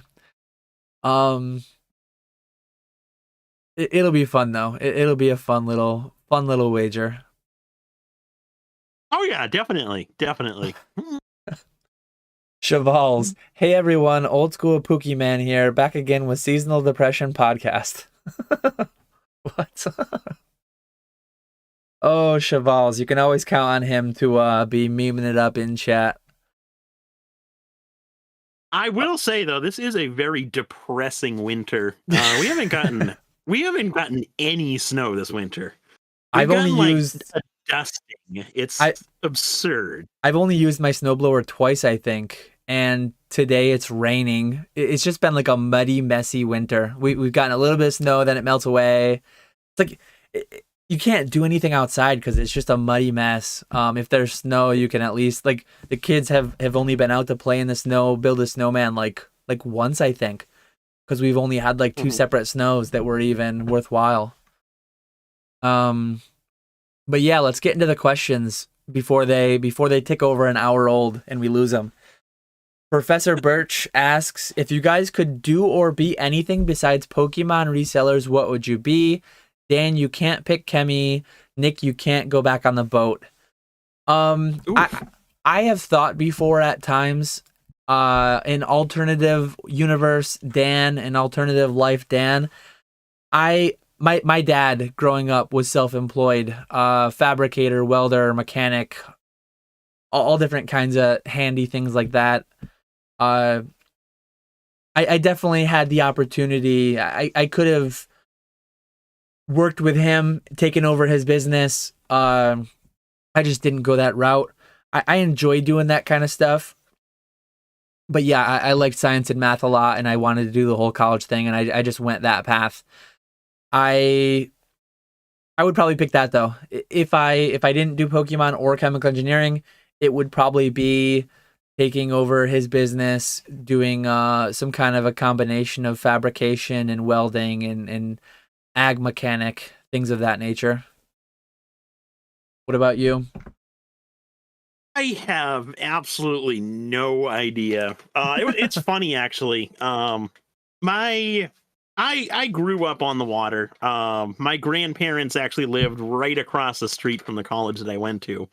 Speaker 2: It'll be fun though. It'll be a fun little wager.
Speaker 1: Oh yeah, definitely.
Speaker 2: Chavals. Hey everyone, old school Pookie Man here, back again with Seasonal Depression Podcast. What? Oh, Chavals, you can always count on him to be memeing it up in chat.
Speaker 1: I will say though, this is a very depressing winter. We haven't gotten any snow this winter.
Speaker 2: I've only used
Speaker 1: a dusting. It's absurd.
Speaker 2: I've only used my snowblower twice, I think. And today it's raining. It's just been like a muddy, messy winter. We've gotten a little bit of snow, then it melts away. It's like you can't do anything outside because it's just a muddy mess. If there's snow, you can at least like the kids have only been out to play in the snow, build a snowman like once, I think, because we've only had like two separate snows that were even worthwhile. But yeah, let's get into the questions before they tick over an hour old and we lose them. Professor Birch asks, if you guys could do or be anything besides Pokemon resellers, what would you be? Dan, you can't pick Kemi. Nick, you can't go back on the boat. I have thought before at times, in alternative universe Dan, an alternative life Dan, my dad growing up was self-employed, fabricator, welder, mechanic, all different kinds of handy things like that. I definitely had the opportunity. I could have worked with him, taken over his business. I just didn't go that route. I enjoy doing that kind of stuff. But yeah, I liked science and math a lot, and I wanted to do the whole college thing, and I just went that path. I would probably pick that though. If I didn't do Pokemon or chemical engineering, it would probably be taking over his business, doing some kind of a combination of fabrication and welding and ag mechanic, things of that nature. What about you?
Speaker 1: I have absolutely no idea. It's funny actually. I grew up on the water. My grandparents actually lived right across the street from the college that I went to.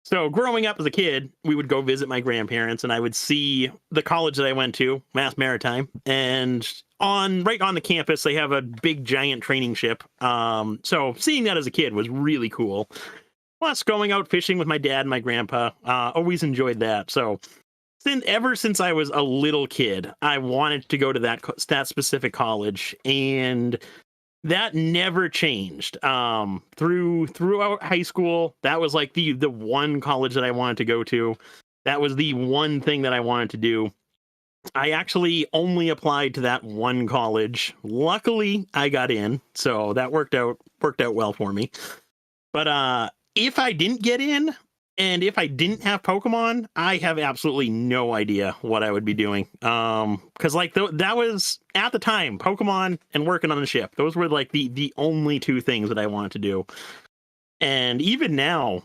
Speaker 1: So growing up as a kid, we would go visit my grandparents, and I would see the college that I went to, Mass Maritime, and right on the campus, they have a big giant training ship. So seeing that as a kid was really cool. Plus, going out fishing with my dad and my grandpa, always enjoyed that. So ever since I was a little kid, I wanted to go to that specific college, and that never changed. Throughout high school, that was like the one college that I wanted to go to. That was the one thing that I wanted to do. I actually only applied to that one college. Luckily, I got in, so that worked out well for me. But if I didn't get in, and if I didn't have Pokemon, I have absolutely no idea what I would be doing. Because like that was at the time, Pokemon and working on the ship. Those were like the only two things that I wanted to do. And even now,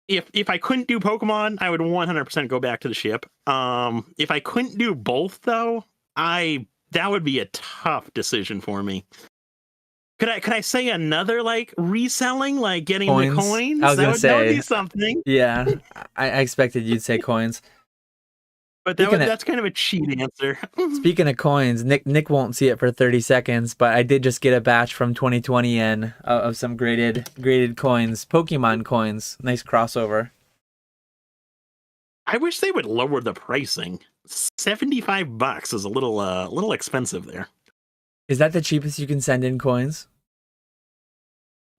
Speaker 1: if I couldn't do Pokemon, I would 100% go back to the ship. If I couldn't do both though, that would be a tough decision for me. Could I say another like reselling, like getting the coins?
Speaker 2: I was gonna say
Speaker 1: that would be something.
Speaker 2: Yeah, I expected you'd say coins.
Speaker 1: But that's kind of a cheat answer.
Speaker 2: Speaking of coins, Nick won't see it for 30 seconds, but I did just get a batch from 2020 in of some graded coins, Pokemon coins. Nice crossover.
Speaker 1: I wish they would lower the pricing. $75 is a little expensive there.
Speaker 2: Is that the cheapest you can send in coins?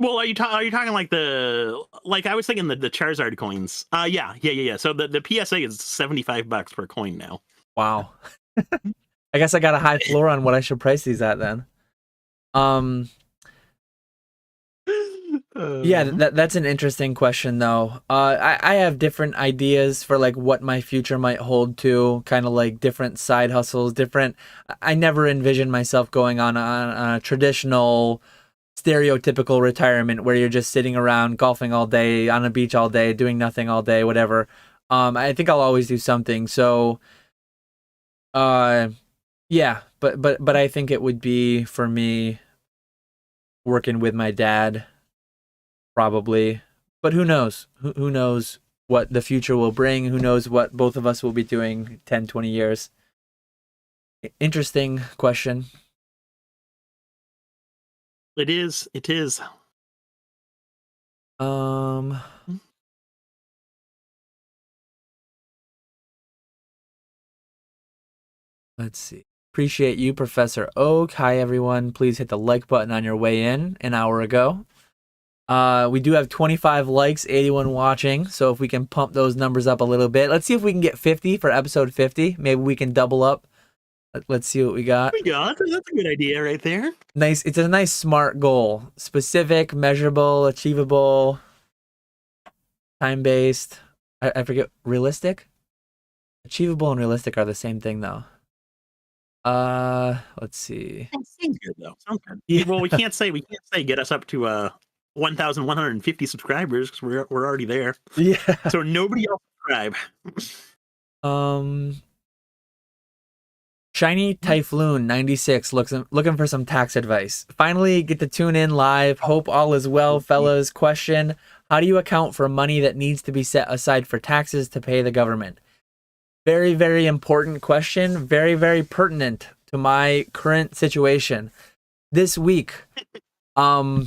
Speaker 1: Well, are you talking like I was thinking the Charizard coins. Yeah. So the PSA is $75 per coin now.
Speaker 2: Wow. I guess I got a high floor on what I should price these at then. Yeah, that's an interesting question though. I have different ideas for like what my future might hold too, kind of like different side hustles, different. I never envisioned myself going on a traditional stereotypical retirement where you're just sitting around golfing all day on a beach all day doing nothing all day whatever. I think I'll always do something. So yeah, but I think it would be for me working with my dad probably, but who knows, who knows what the future will bring, who knows what both of us will be doing 10-20 years. Interesting question.
Speaker 1: It is.
Speaker 2: Let's see. Appreciate you, Professor Oak. Hi, everyone. Please hit the like button on your way in an hour ago. We do have 25 likes, 81 watching. So if we can pump those numbers up a little bit. Let's see if we can get 50 for episode 50. Maybe we can double up. Let's see what we got.
Speaker 1: That's a good idea right there.
Speaker 2: Nice. It's a nice, smart goal. Specific, measurable, achievable, time-based. I forget. Realistic? Achievable and realistic are the same thing, though. Let's see.
Speaker 1: Sounds good though. Sounds good. Yeah. Well, we can't say get us up to 1,150 subscribers because we're already there.
Speaker 2: Yeah.
Speaker 1: So nobody else subscribe.
Speaker 2: Shiny Typhoon 96 looking for some tax advice. Finally get to tune in live. Hope all is well, fellas. Question: how do you account for money that needs to be set aside for taxes to pay the government? Very, very important question. Very, very pertinent to my current situation. This week, I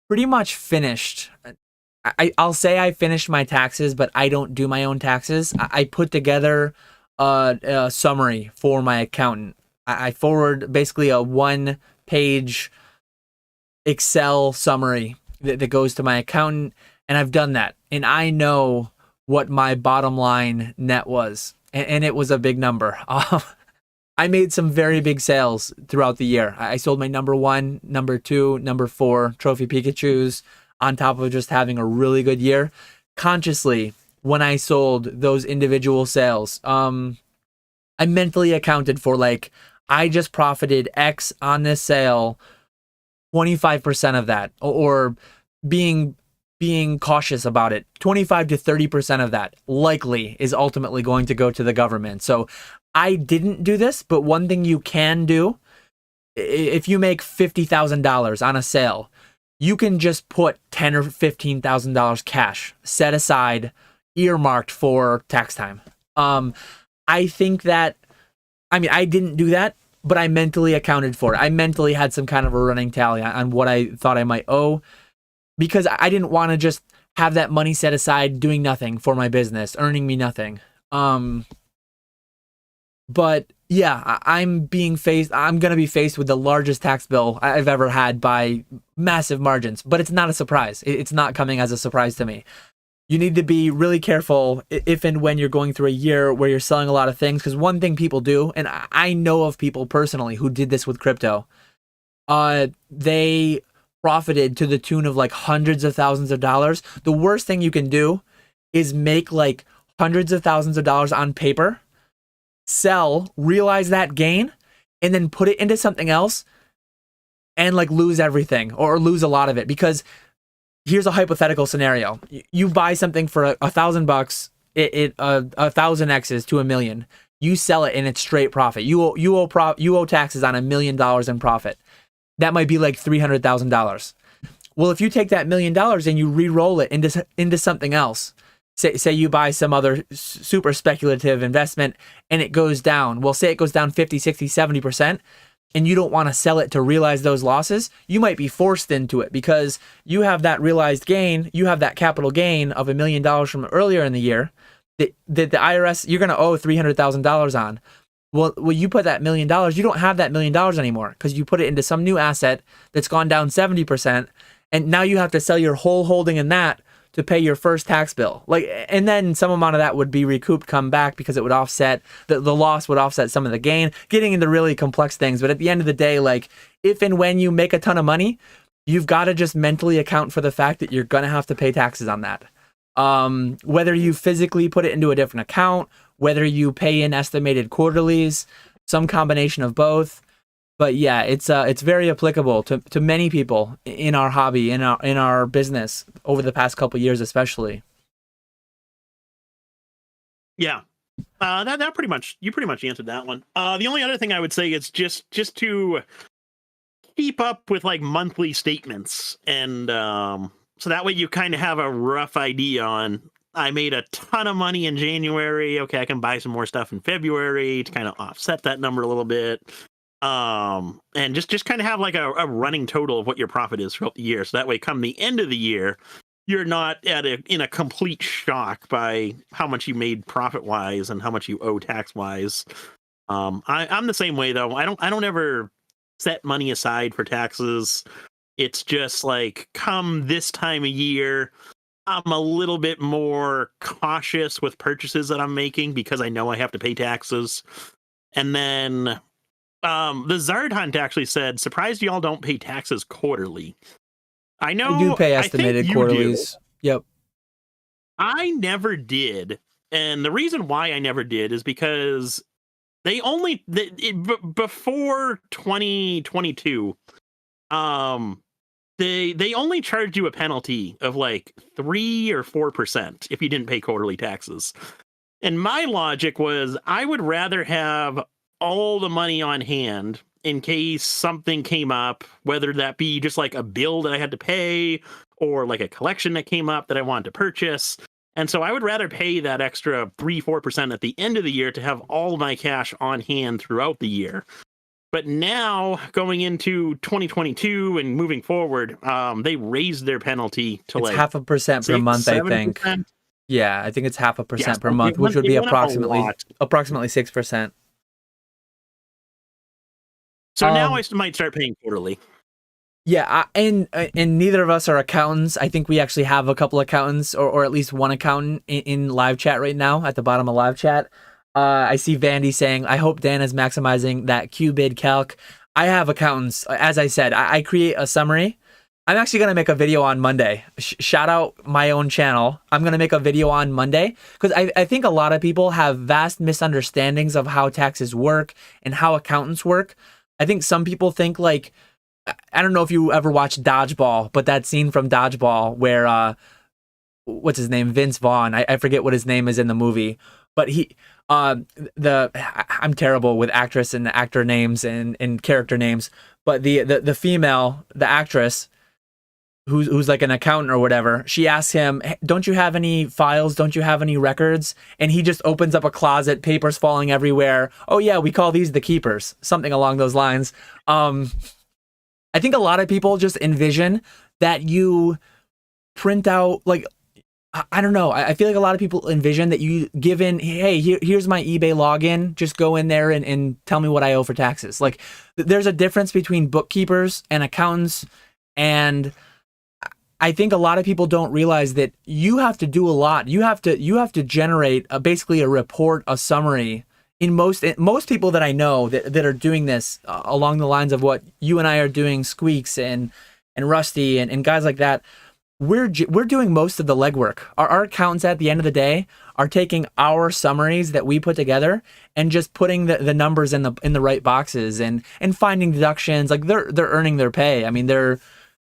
Speaker 2: pretty much finished. I'll say I finished my taxes, but I don't do my own taxes. I put together a summary for my accountant. I forward basically a 1-page Excel summary that goes to my accountant, and I've done that. And I know what my bottom line net was, and it was a big number. I made some very big sales throughout the year. I sold my number 1, number 2, number 4 Trophy Pikachus on top of just having a really good year. Consciously, when I sold those individual sales, I mentally accounted for like, I just profited X on this sale, 25% of that, or being cautious about it, 25 to 30% of that likely is ultimately going to go to the government. So I didn't do this, but one thing you can do, if you make $50,000 on a sale, you can just put $10,000 or $15,000 cash set aside, earmarked for tax time. I think that, I didn't do that, but I mentally accounted for it. I mentally had some kind of a running tally on what I thought I might owe, because I didn't want to just have that money set aside doing nothing for my business, earning me nothing. But yeah, I'm going to be faced with the largest tax bill I've ever had by massive margins, but it's not a surprise. It's not coming as a surprise to me. You need to be really careful if and when you're going through a year where you're selling a lot of things, because one thing people do, and I know of people personally who did this with crypto, they profited to the tune of like hundreds of thousands of dollars. The worst thing you can do is make like hundreds of thousands of dollars on paper, sell, realize that gain, and then put it into something else and like lose everything or lose a lot of it. Because here's a hypothetical scenario. You buy something for $1,000, 1,000x's to $1 million. You sell it and it's straight profit. You owe taxes on $1 million in profit. That might be like $300,000. Well, if you take that $1 million and you re-roll it into something else, say you buy some other super speculative investment and it goes down. Well, say it goes down 50, 60, 70%, and you don't want to sell it to realize those losses, you might be forced into it because you have that realized gain, you have that capital gain of $1 million from earlier in the year that the IRS, you're going to owe $300,000 on. Well, you put that $1 million, you don't have that $1 million anymore because you put it into some new asset that's gone down 70%, and now you have to sell your whole holding in that to pay your first tax bill. Like, and then some amount of that would be recouped, come back, because it would offset the loss would offset some of the gain. Getting into really complex things, but at the end of the day, like, if and when you make a ton of money, you've got to just mentally account for the fact that you're gonna have to pay taxes on that. Whether you physically put it into a different account, whether you pay in estimated quarterlies, some combination of both. But yeah, it's very applicable to many people in our hobby, in our business over the past couple of years, especially.
Speaker 1: Yeah, that pretty much answered that one. The only other thing I would say is just to keep up with like monthly statements, and so that way you kind of have a rough idea on, I made a ton of money in January. Okay, I can buy some more stuff in February to kind of offset that number a little bit. And just kind of have like a running total of what your profit is throughout the year. So that way, come the end of the year, you're not in a complete shock by how much you made profit wise and how much you owe tax wise. I'm the same way though. I don't ever set money aside for taxes. It's just like, come this time of year, I'm a little bit more cautious with purchases that I'm making because I know I have to pay taxes. And then the Zard Hunt actually said, surprised y'all don't pay taxes quarterly. I know
Speaker 2: I do pay estimated quarterlies. Yep.
Speaker 1: I never did. And the reason why I never did is because they only before 2022, they only charged you a penalty of like 3 or 4% if you didn't pay quarterly taxes. And my logic was, I would rather have all the money on hand in case something came up, whether that be just like a bill that I had to pay or like a collection that came up that I wanted to purchase. And so I would rather pay that extra 3-4% at the end of the year to have all my cash on hand throughout the year. But now, going into 2022 and moving forward, they raised their penalty to
Speaker 2: it's
Speaker 1: like
Speaker 2: 0.5% per month, 7%. I think. Yeah, I think it's 0.5% per month, which would be approximately 6%.
Speaker 1: So now I might start paying quarterly.
Speaker 2: Yeah, and neither of us are accountants. I think we actually have a couple accountants, or at least one accountant in live chat right now at the bottom of live chat. I see Vandy saying, I hope Dan is maximizing that QBid calc. I have accountants. As I said, I create a summary. I'm actually going to make a video on Monday. Shout out my own channel. I'm going to make a video on Monday because I think a lot of people have vast misunderstandings of how taxes work and how accountants work. I think some people think like, I don't know if you ever watched Dodgeball, but that scene from Dodgeball where, what's his name? Vince Vaughn. I forget what his name is in the movie, but I'm terrible with actress and actor names and character names, but the female, the actress who's like an accountant or whatever, she asks him, hey, don't you have any files? Don't you have any records? And he just opens up a closet, papers falling everywhere. Oh yeah, we call these the keepers, something along those lines. I think a lot of people just envision that you print out, like, I don't know. I feel like a lot of people envision that you give in, hey, here's my eBay login. Just go in there and tell me what I owe for taxes. Like, there's a difference between bookkeepers and accountants. And I think a lot of people don't realize that you have to do a lot. You have to generate basically a report, a summary. In most people that I know that are doing this along the lines of what you and I are doing, Squeaks and Rusty and guys like that, we're doing most of the legwork. Our accountants at the end of the day are taking our summaries that we put together and just putting the numbers in the right boxes and finding deductions. Like they're earning their pay. I mean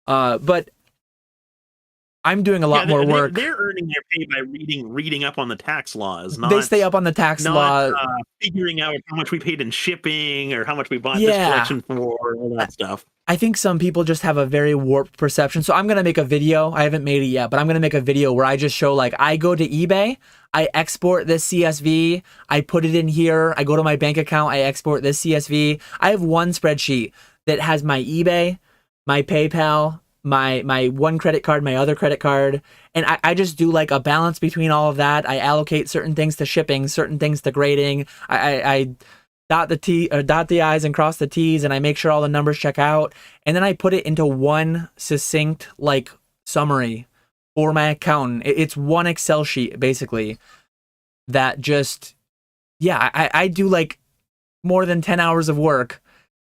Speaker 2: but I'm doing a lot more work.
Speaker 1: They're earning their pay by reading up on the tax laws.
Speaker 2: They stay up on the tax law.
Speaker 1: Figuring out how much we paid in shipping or how much we bought this collection for, all that stuff.
Speaker 2: I think some people just have a very warped perception. So I'm going to make a video. I haven't made it yet, but I'm going to make a video where I just show, like, I go to eBay, I export this CSV, I put it in here, I go to my bank account, I export this CSV. I have one spreadsheet that has my eBay, my PayPal, my one credit card, my other credit card, and I just do like a balance between all of that. I allocate certain things to shipping, certain things to grading. I dot the I's and cross the T's, and I make sure all the numbers check out, and then I put it into one succinct like summary for my accountant. It's one Excel sheet basically that just, yeah, I do like more than 10 hours of work,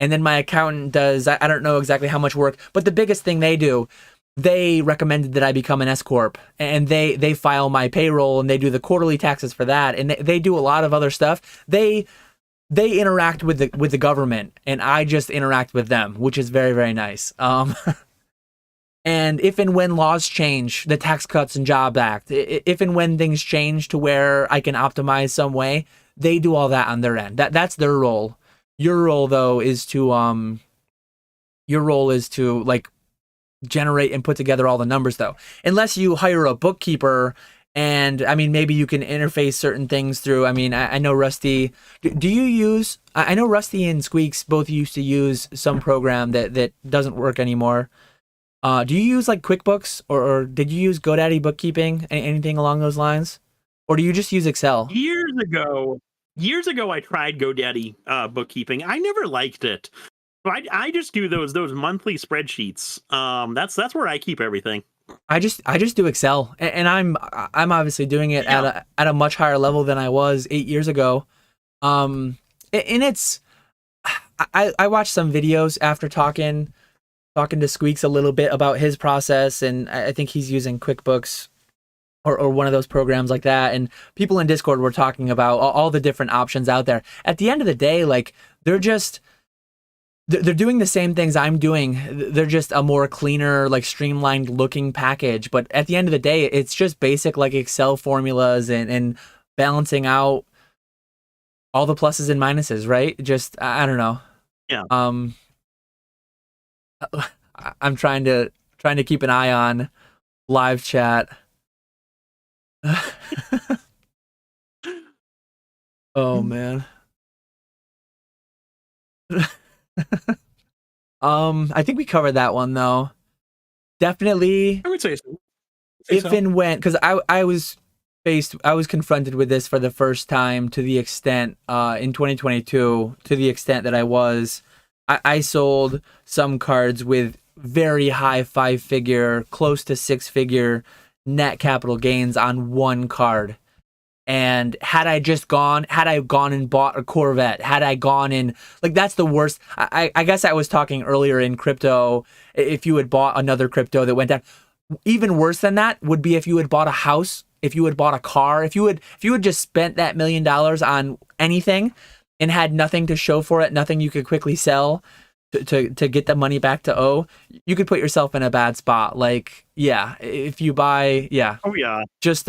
Speaker 2: and then my accountant does, I don't know exactly how much work, but the biggest thing they do, they recommended that I become an S corp, and they file my payroll, and they do the quarterly taxes for that, and they do a lot of other stuff. They interact with the government, and I just interact with them, which is very, very nice. And if and when laws change, the Tax Cuts and Jobs Act, if and when things change to where I can optimize some way, they do all that on their end. That's their role. Your role though is to like generate and put together all the numbers though. Unless you hire a bookkeeper, and I mean maybe you can interface certain things through. I mean I know Rusty. Do you use? I know Rusty and Squeaks both used to use some program that doesn't work anymore. Do you use like QuickBooks, or did you use GoDaddy bookkeeping? Anything along those lines, or do you just use Excel?
Speaker 1: Years ago, I tried GoDaddy bookkeeping. I never liked it. So I just do those monthly spreadsheets. That's where I keep everything.
Speaker 2: I just do Excel, and I'm obviously doing it at a much higher level than I was 8 years ago. And it's I watched some videos after talking to Squeaks a little bit about his process, and I think he's using QuickBooks or one of those programs like that. And people in Discord were talking about all the different options out there. At the end of the day, like they're doing the same things I'm doing. They're just a more cleaner, like streamlined looking package. But at the end of the day, it's just basic like Excel formulas and balancing out all the pluses and minuses, right? Just I don't know.
Speaker 1: Yeah.
Speaker 2: I'm trying to keep an eye on live chat. Oh man. I think we covered that one though. Definitely.
Speaker 1: I would say so.
Speaker 2: If and when, because I was confronted with this for the first time to the extent in 2022, to the extent that I sold some cards with very high 5-figure, close to 6-figure net capital gains on one card. And had I gone and bought a Corvette, had I gone in, like that's the worst. I guess I was talking earlier in crypto, if you had bought another crypto that went down. Even worse than that would be if you had bought a house, if you had bought a car, if you had just spent that $1 million on anything and had nothing to show for it, nothing you could quickly sell to get the money back to owe, you could put yourself in a bad spot. Like, yeah, if you buy, yeah.
Speaker 1: Oh yeah.
Speaker 2: Just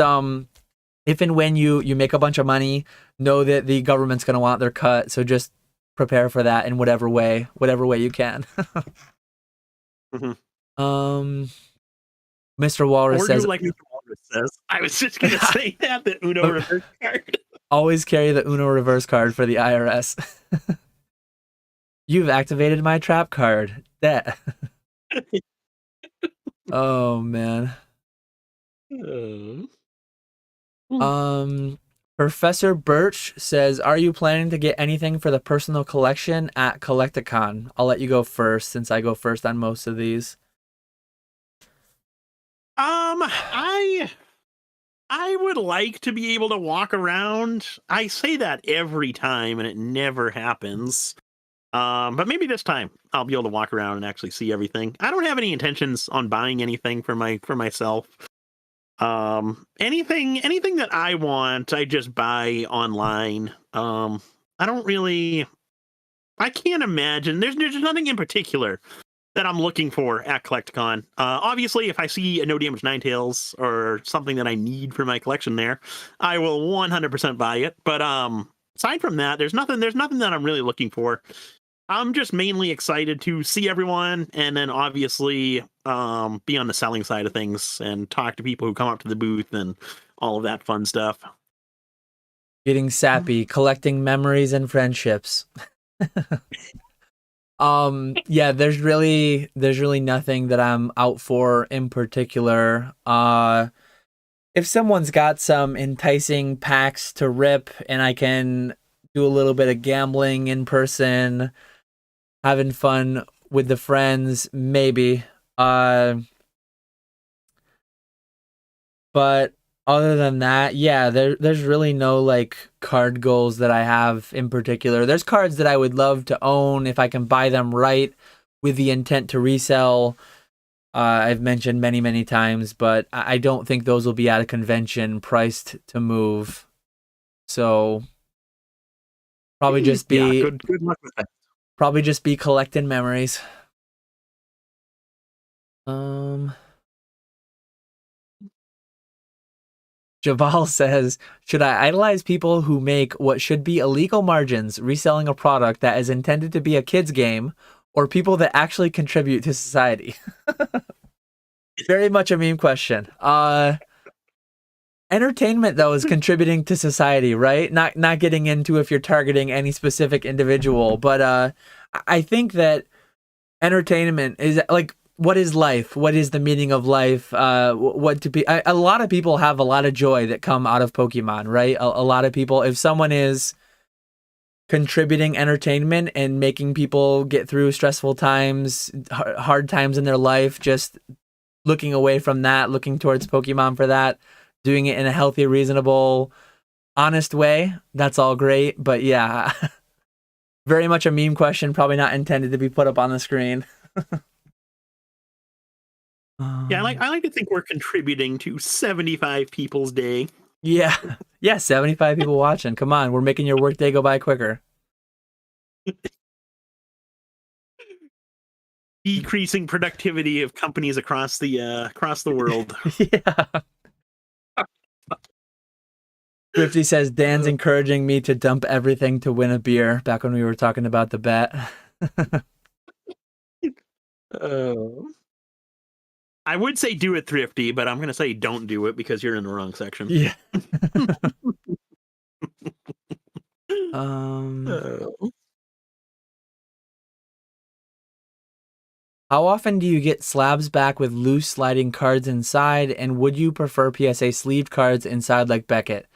Speaker 2: if and when you make a bunch of money, know that the government's going to want their cut, so just prepare for that in whatever way you can.
Speaker 1: Mm-hmm.
Speaker 2: Mr. Walrus says,
Speaker 1: like Mr. Walrus says. I was just going to say that, the Uno reverse card.
Speaker 2: Always carry the Uno reverse card for the IRS. You've activated my trap card. That. Oh man. Professor Birch says, are you planning to get anything for the personal collection at Collecticon? I'll let you go first since I go first on most of these.
Speaker 1: I would like to be able to walk around. I say that every time and it never happens. But maybe this time I'll be able to walk around and actually see everything. I don't have any intentions on buying anything for myself. Anything that I want, I just buy online. I can't imagine. There's nothing in particular that I'm looking for at Collecticon. Obviously, if I see a No Damage Ninetales or something that I need for my collection there, I will 100% buy it. But aside from that, there's nothing that I'm really looking for. I'm just mainly excited to see everyone, and then obviously be on the selling side of things and talk to people who come up to the booth and all of that fun stuff.
Speaker 2: Getting sappy, collecting memories and friendships. Yeah, there's really nothing that I'm out for in particular. If someone's got some enticing packs to rip and I can do a little bit of gambling in person, having fun with the friends, maybe. But other than that, yeah, there's really no like card goals that I have in particular. There's cards that I would love to own if I can buy them right with the intent to resell. I've mentioned many, many times, but I don't think those will be at a convention priced to move. So probably just
Speaker 1: Yeah,
Speaker 2: be
Speaker 1: good luck with that.
Speaker 2: probably just be collecting memories. Um Javal says, should I idolize people who make what should be illegal margins reselling a product that is intended to be a kid's game, or people that actually contribute to society? Very much a meme question. Entertainment though is contributing to society, right? Not getting into if you're targeting any specific individual, but I think that entertainment is like, what is life? What is the meaning of life? What to be? A lot of people have a lot of joy that come out of Pokemon, right? A lot of people, if someone is contributing entertainment and making people get through stressful times, hard times in their life, just looking away from that, looking towards Pokemon for that, doing it in a healthy, reasonable, honest way, that's all great. But yeah, very much a meme question, probably not intended to be put up on the screen.
Speaker 1: Yeah, I like to think we're contributing to 75 people's day.
Speaker 2: Yeah. Yeah, 75 people watching. Come on, we're making your workday go by quicker.
Speaker 1: Decreasing productivity of companies across the world.
Speaker 2: Yeah. Thrifty says Dan's encouraging me to dump everything to win a beer back when we were talking about the bet.
Speaker 1: Oh. I would say do it, Thrifty, but I'm going to say don't do it because you're in the wrong section.
Speaker 2: Yeah. How often do you get slabs back with loose sliding cards inside, and would you prefer PSA sleeved cards inside like Beckett?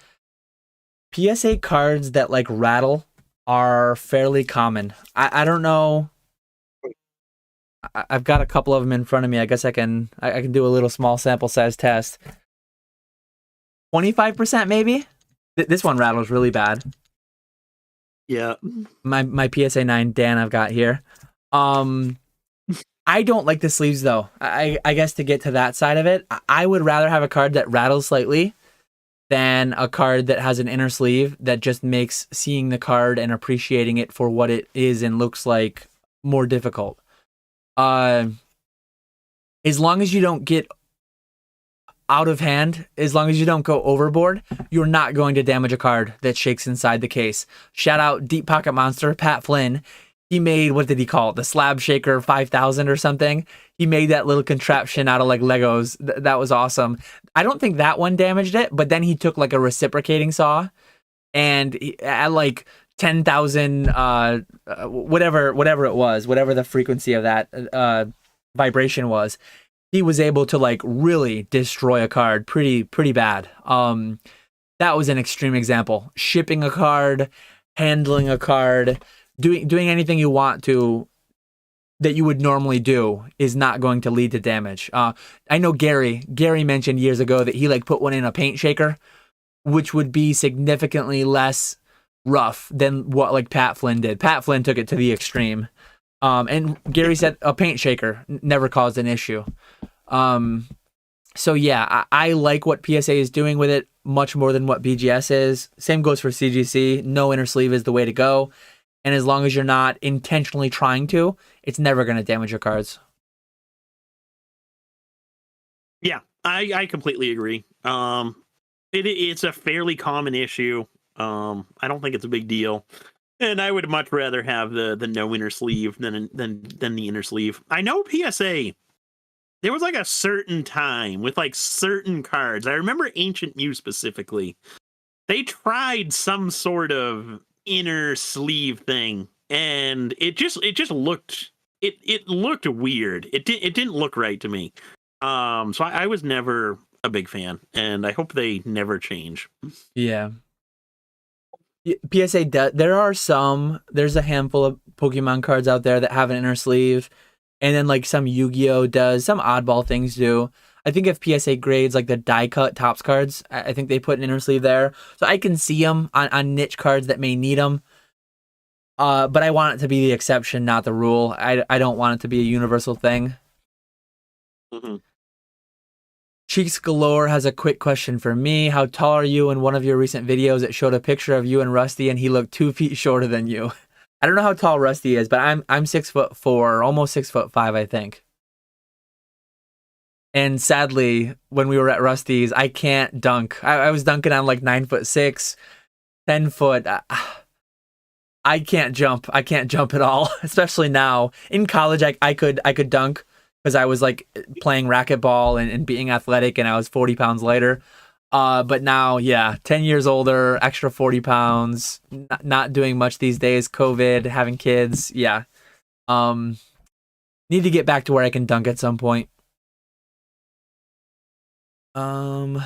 Speaker 2: PSA cards that like rattle are fairly common. I don't know. I've got a couple of them in front of me. I guess I can do a little small sample size test. 25% maybe? This one rattles really bad.
Speaker 1: Yeah.
Speaker 2: My PSA 9 Dan I've got here. I don't like the sleeves though. I guess to get to that side of it, I would rather have a card that rattles slightly than a card that has an inner sleeve that just makes seeing the card and appreciating it for what it is and looks like more difficult. As long as you don't get out of hand, as long as you don't go overboard, you're not going to damage a card that shakes inside the case. Shout out Deep Pocket Monster, Pat Flynn. He made, what did he call it? The Slab Shaker 5000 or something. He made that little contraption out of like Legos. That was awesome. I don't think that one damaged it, but then he took like a reciprocating saw and at like 10,000, whatever it was, whatever the frequency of that vibration was, he was able to like really destroy a card pretty bad. That was an extreme example. Shipping a card, handling a card, doing anything you want to that you would normally do is not going to lead to damage. I know Gary mentioned years ago that he like put one in a paint shaker, which would be significantly less rough than what like Pat Flynn did. Pat Flynn took it to the extreme. And Gary said a paint shaker never caused an issue. So yeah, I like what PSA is doing with it much more than what BGS is. Same goes for CGC. No inner sleeve is the way to go. And as long as you're not intentionally trying to, it's never going to damage your cards.
Speaker 1: Yeah, I completely agree. It's a fairly common issue. I don't think it's a big deal. And I would much rather have the no inner sleeve than the inner sleeve. I know PSA, there was like a certain time with like certain cards. I remember Ancient Mew specifically. They tried some sort of inner sleeve thing, and it just looked it looked weird. It didn't look right to me. So I was never a big fan, and I hope they never change.
Speaker 2: Yeah. PSA there's a handful of Pokemon cards out there that have an inner sleeve, and then like some Yu-Gi-Oh does, some oddball things do. I think if PSA grades like the die cut tops cards, I think they put an inner sleeve there, so I can see them on niche cards that may need them. But I want it to be the exception, not the rule. I don't want it to be a universal thing.
Speaker 1: Mm-hmm.
Speaker 2: Cheeks Galore has a quick question for me. How tall are you? In one of your recent videos, it showed a picture of you and Rusty, and he looked 2 feet shorter than you. I don't know how tall Rusty is, but I'm 6'4", almost 6'5", I think. And sadly, when we were at Rusty's, I can't dunk. I was dunking on like 9'6", 10 foot. I can't jump. I can't jump at all, especially now. In college, I could dunk because I was like playing racquetball and being athletic, and I was 40 pounds lighter. But now, yeah, 10 years older, extra 40 pounds, not doing much these days. COVID, having kids, yeah. Need to get back to where I can dunk at some point.
Speaker 1: Build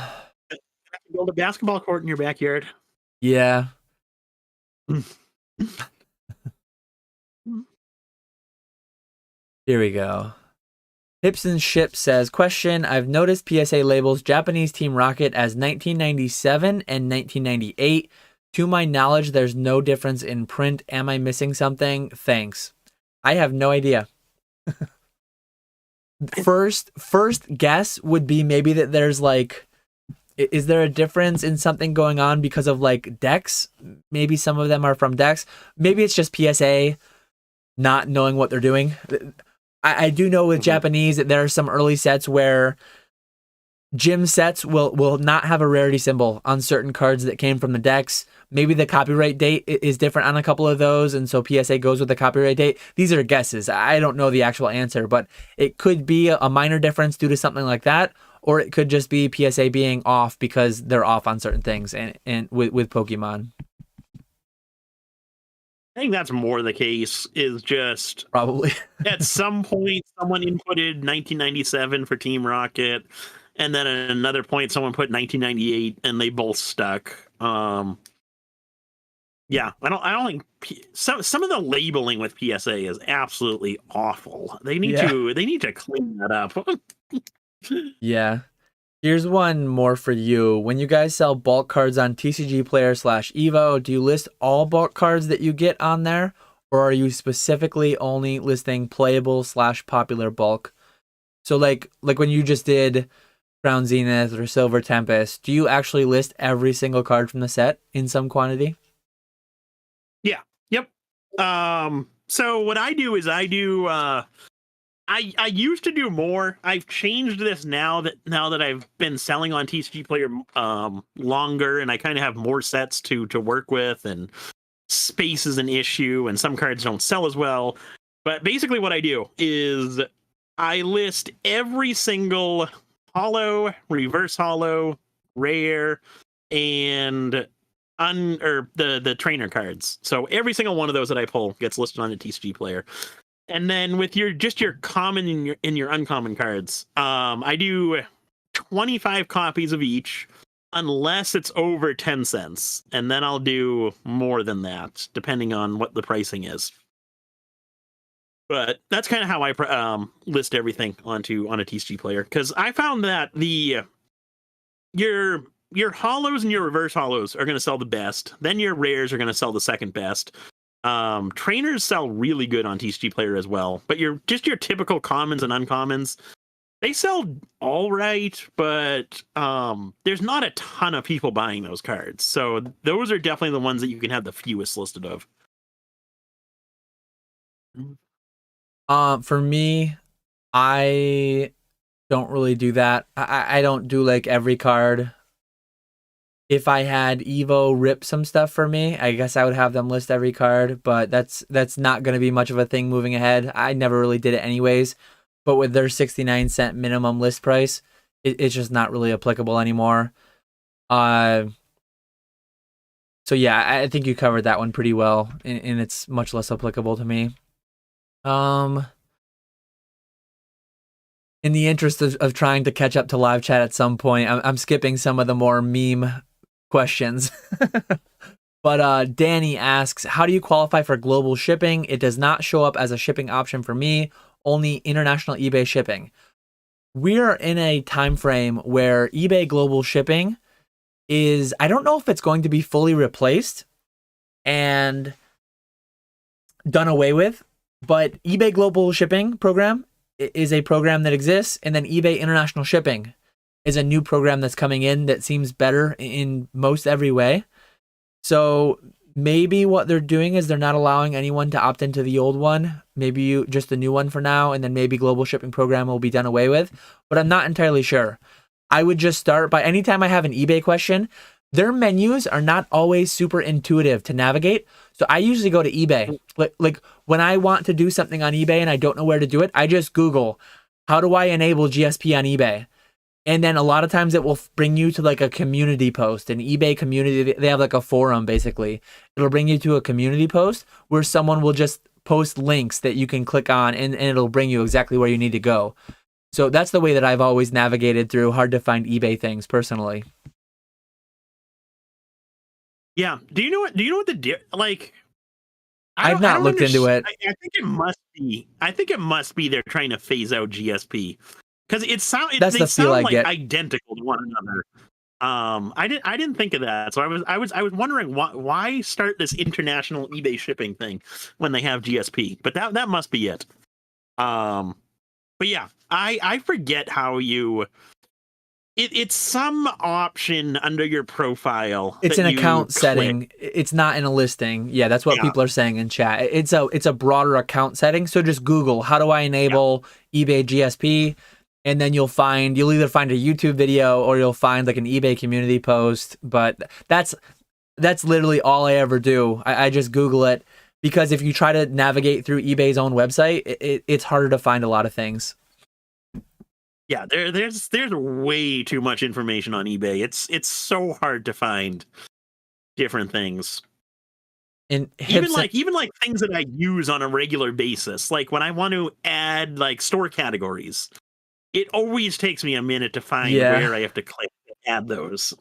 Speaker 1: a basketball court in your backyard.
Speaker 2: Yeah. Here we go. Hipson Ship says, question, I've noticed PSA labels Japanese Team Rocket as 1997 and 1998. To my knowledge, there's no difference in print. Am I missing something? Thanks. I have no idea. First guess would be maybe that there's like, is there a difference in something going on because of like decks? Maybe some of them are from decks. Maybe it's just PSA not knowing what they're doing. I do know with Japanese that there are some early sets where gym sets will not have a rarity symbol on certain cards that came from the decks. Maybe the copyright date is different on a couple of those, and so PSA goes with the copyright date. These are guesses. I don't know the actual answer, but it could be a minor difference due to something like that, or it could just be PSA being off because they're off on certain things and with Pokemon.
Speaker 1: I think that's more the case, is just
Speaker 2: probably
Speaker 1: at some point someone inputted 1997 for Team Rocket, and then at another point someone put 1998, and they both stuck. Yeah, I don't think some of the labeling with PSA is absolutely awful. They need to clean that up.
Speaker 2: Yeah. Here's one more for you. When you guys sell bulk cards on TCG Player /Evo, do you list all bulk cards that you get on there? Or are you specifically only listing playable /popular bulk? So like when you just did Crown Zenith or Silver Tempest, do you actually list every single card from the set in some quantity?
Speaker 1: Yeah. Yep. So what I do is I used to do more. I've changed this now that I've been selling on TCG Player longer, and I kind of have more sets to work with, and space is an issue, and some cards don't sell as well. But basically what I do is I list every single holo, reverse holo, rare, and the trainer cards. So every single one of those that I pull gets listed on the TCG Player. And then with your common and your uncommon cards, I do 25 copies of each, unless it's over 10 cents, and then I'll do more than that depending on what the pricing is. But that's kind of how I list everything on a TCG Player, because I found that your holos and your reverse holos are going to sell the best. Then your rares are going to sell the second best. Trainers sell really good on TCG Player as well, but your typical commons and uncommons, they sell all right, but there's not a ton of people buying those cards. So those are definitely the ones that you can have the fewest listed of.
Speaker 2: For me, I don't really do that. I don't do like every card. If I had Evo rip some stuff for me, I guess I would have them list every card, but that's not going to be much of a thing moving ahead. I never really did it anyways, but with their 69-cent minimum list price, it's just not really applicable anymore. So yeah, I think you covered that one pretty well, and it's much less applicable to me. In the interest of trying to catch up to live chat at some point, I'm skipping some of the more meme questions. But Danny asks, how do you qualify for global shipping? It does not show up as a shipping option for me, only international eBay shipping. We're in a time frame where eBay global shipping is, I don't know if it's going to be fully replaced and done away with, but eBay global shipping program is a program that exists, and then eBay international shipping is a new program that's coming in that seems better in most every way. So maybe what they're doing is they're not allowing anyone to opt into the old one. Maybe just the new one for now, and then maybe global shipping program will be done away with. But I'm not entirely sure. I would just start by, anytime I have an eBay question, their menus are not always super intuitive to navigate. So I usually go to eBay. Like when I want to do something on eBay and I don't know where to do it, I just Google, how do I enable GSP on eBay? And then a lot of times it will bring you to like a community post, an eBay community. They have like a forum, basically. It'll bring you to a community post where someone will just post links that you can click on, and it'll bring you exactly where you need to go. So that's the way that I've always navigated through hard to find eBay things personally.
Speaker 1: Yeah. Do you know what the like?
Speaker 2: I've not looked into it.
Speaker 1: I think it must be. I think it must be they're trying to phase out GSP. Because they sound like identical to one another. I didn't think of that. So I was wondering why start this international eBay shipping thing when they have GSP. But that must be it. But yeah, I forget how you. It's some option under your profile.
Speaker 2: It's an account setting. It's not in a listing. Yeah, that's what people are saying in chat. It's a broader account setting. So just Google, how do I enable eBay GSP? And then you'll either find a YouTube video or you'll find like an eBay community post. But that's literally all I ever do. I just Google it, because if you try to navigate through eBay's own website, it's harder to find a lot of things.
Speaker 1: Yeah, there's way too much information on eBay. It's so hard to find different things. And even like things that I use on a regular basis, like when I want to add like store categories. It always takes me a minute to find where I have to click to add those.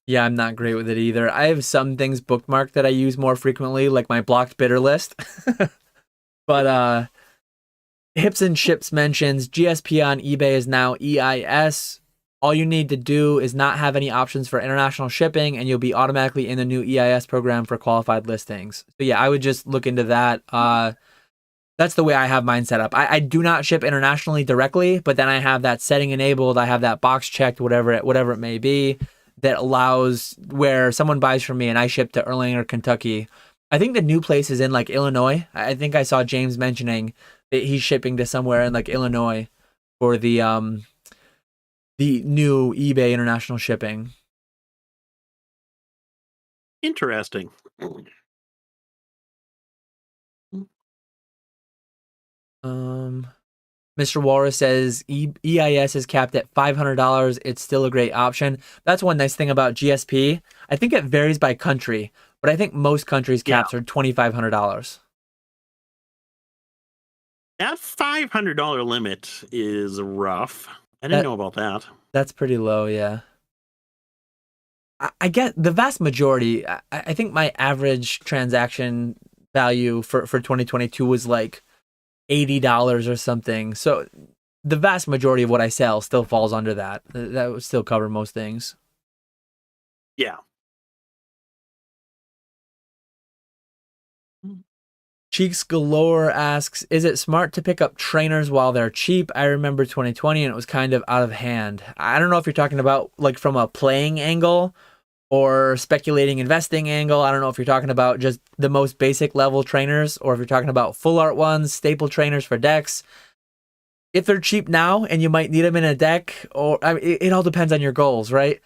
Speaker 2: Yeah, I'm not great with it either. I have some things bookmarked that I use more frequently, like my blocked bidder list. But Hips and Ships mentions GSP on eBay is now EIS. All you need to do is not have any options for international shipping, and you'll be automatically in the new EIS program for qualified listings. So yeah, I would just look into that. That's the way I have mine set up. I do not ship internationally directly, but then I have that setting enabled. I have that box checked, whatever it may be, that allows where someone buys from me and I ship to Erlanger, Kentucky. I think the new place is in like Illinois. I think I saw James mentioning that he's shipping to somewhere in like Illinois for the new eBay international shipping.
Speaker 1: Interesting.
Speaker 2: Mr. Walrus says EIS is capped at $500. It's still a great option. That's one nice thing about GSP. I think it varies by country, but I think most countries' caps are $2,500.
Speaker 1: That $500 limit is rough. I didn't know about that.
Speaker 2: That's pretty low, yeah. I get the vast majority. I think my average transaction value for 2022 was like $80 or something. So the vast majority of what I sell still falls under that. That would still cover most things.
Speaker 1: Yeah.
Speaker 2: Cheeks Galore asks, is it smart to pick up trainers while they're cheap? I remember 2020 and it was kind of out of hand. I don't know if you're talking about like from a playing angle or speculating investing angle. I don't know if you're talking about just the most basic level trainers, or if you're talking about full art ones, staple trainers for decks. If they're cheap now and you might need them in a deck, or it all depends on your goals, right?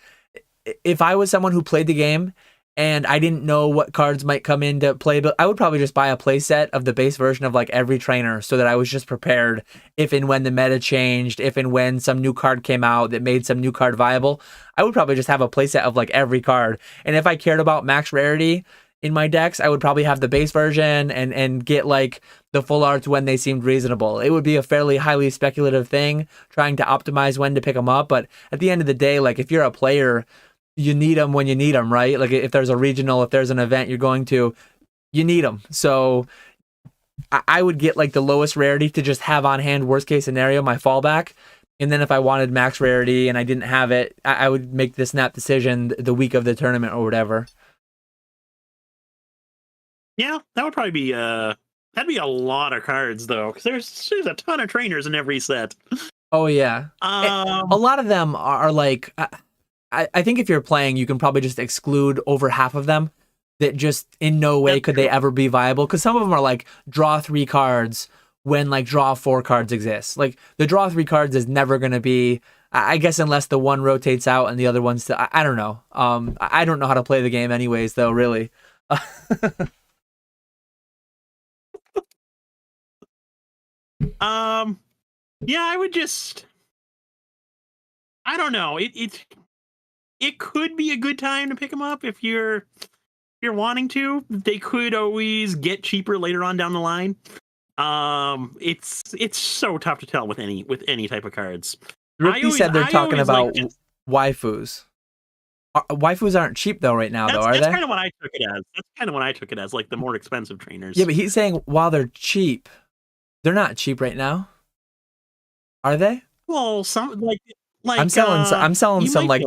Speaker 2: If I was someone who played the game and I didn't know what cards might come into play, but I would probably just buy a play set of the base version of like every trainer so that I was just prepared if and when the meta changed, if and when some new card came out that made some new card viable. I would probably just have a play set of like every card. And if I cared about max rarity in my decks, I would probably have the base version and get like the full arts when they seemed reasonable. It would be a fairly highly speculative thing, trying to optimize when to pick them up. But at the end of the day, like if you're a player, you need them when you need them, right? Like if there's a regional, if there's an event you're going to, you need them. So I would get like the lowest rarity to just have on hand, worst case scenario, my fallback. And then if I wanted max rarity and I didn't have it, I would make the snap decision the week of the tournament or whatever.
Speaker 1: Yeah, that would probably be that'd be a lot of cards though, because there's a ton of trainers in every set.
Speaker 2: Oh yeah, a lot of them are like I think if you're playing, you can probably just exclude over half of them that just in no way could they ever be viable, because some of them are like draw 3 cards when like draw 4 cards exists. Like the draw 3 cards is never going to be, I guess, unless the one rotates out and the other one's I don't know. I don't know how to play the game anyways though, really.
Speaker 1: Yeah, I would just, I don't know. It could be a good time to pick them up if you're wanting to. They could always get cheaper later on down the line. It's so tough to tell with any type of cards.
Speaker 2: Ricky said they're talking about waifus. Waifus aren't cheap though right now, though, are they?
Speaker 1: That's kind of what I took it as. That's kind of what I took it as, like the more expensive trainers.
Speaker 2: Yeah, but he's saying while they're cheap, they're not cheap right now. Are they?
Speaker 1: Well, some like
Speaker 2: I'm selling some like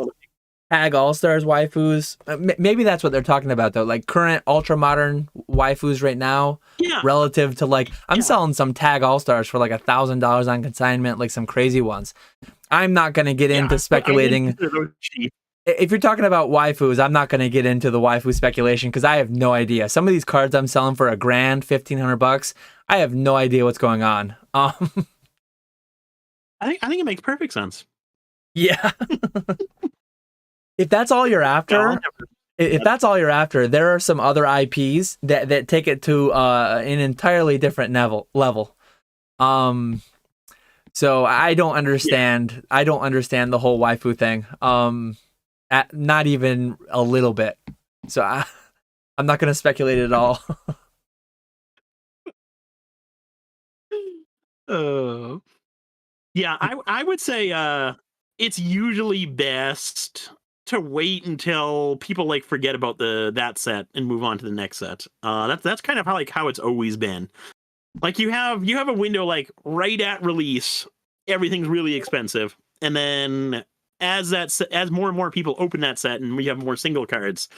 Speaker 2: tag all-stars waifus. Maybe that's what they're talking about though. Like current ultra modern waifus right now, relative to like I'm selling some tag all-stars for like $1,000 on consignment, like some crazy ones. I'm not gonna get into speculating. If you're talking about waifus, I'm not gonna get into the waifu speculation because I have no idea. Some of these cards I'm selling for $1,000, $1,500. I have no idea what's going on.
Speaker 1: I think it makes perfect sense.
Speaker 2: Yeah. If that's all you're after, there are some other IPs that take it to an entirely different level. So I don't understand. Yeah. I don't understand the whole waifu thing. Not even a little bit. So I'm not going to speculate at all.
Speaker 1: Yeah, I would say it's usually best to wait until people like forget about that set and move on to the next set. That's kind of how it's always been. Like you have a window like right at release, everything's really expensive, and then as more and more people open that set and we have more single cards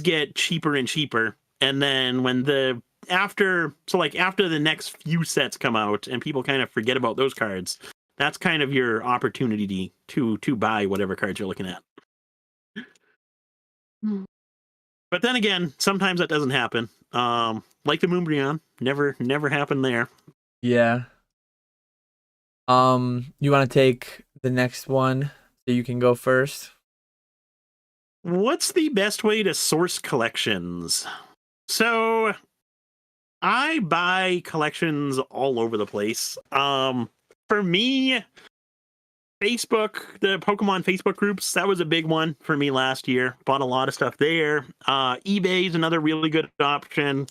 Speaker 1: get cheaper and cheaper, and then when after the next few sets come out and people kind of forget about those cards, that's kind of your opportunity to buy whatever cards you're looking at. But then again, sometimes that doesn't happen. Like the Moonbryon, never happened there.
Speaker 2: Yeah. You want to take the next one so you can go first?
Speaker 1: What's the best way to source collections? So I buy collections all over the place. For me, Facebook, the Pokemon Facebook groups, that was a big one for me last year. Bought a lot of stuff there. eBay is another really good option.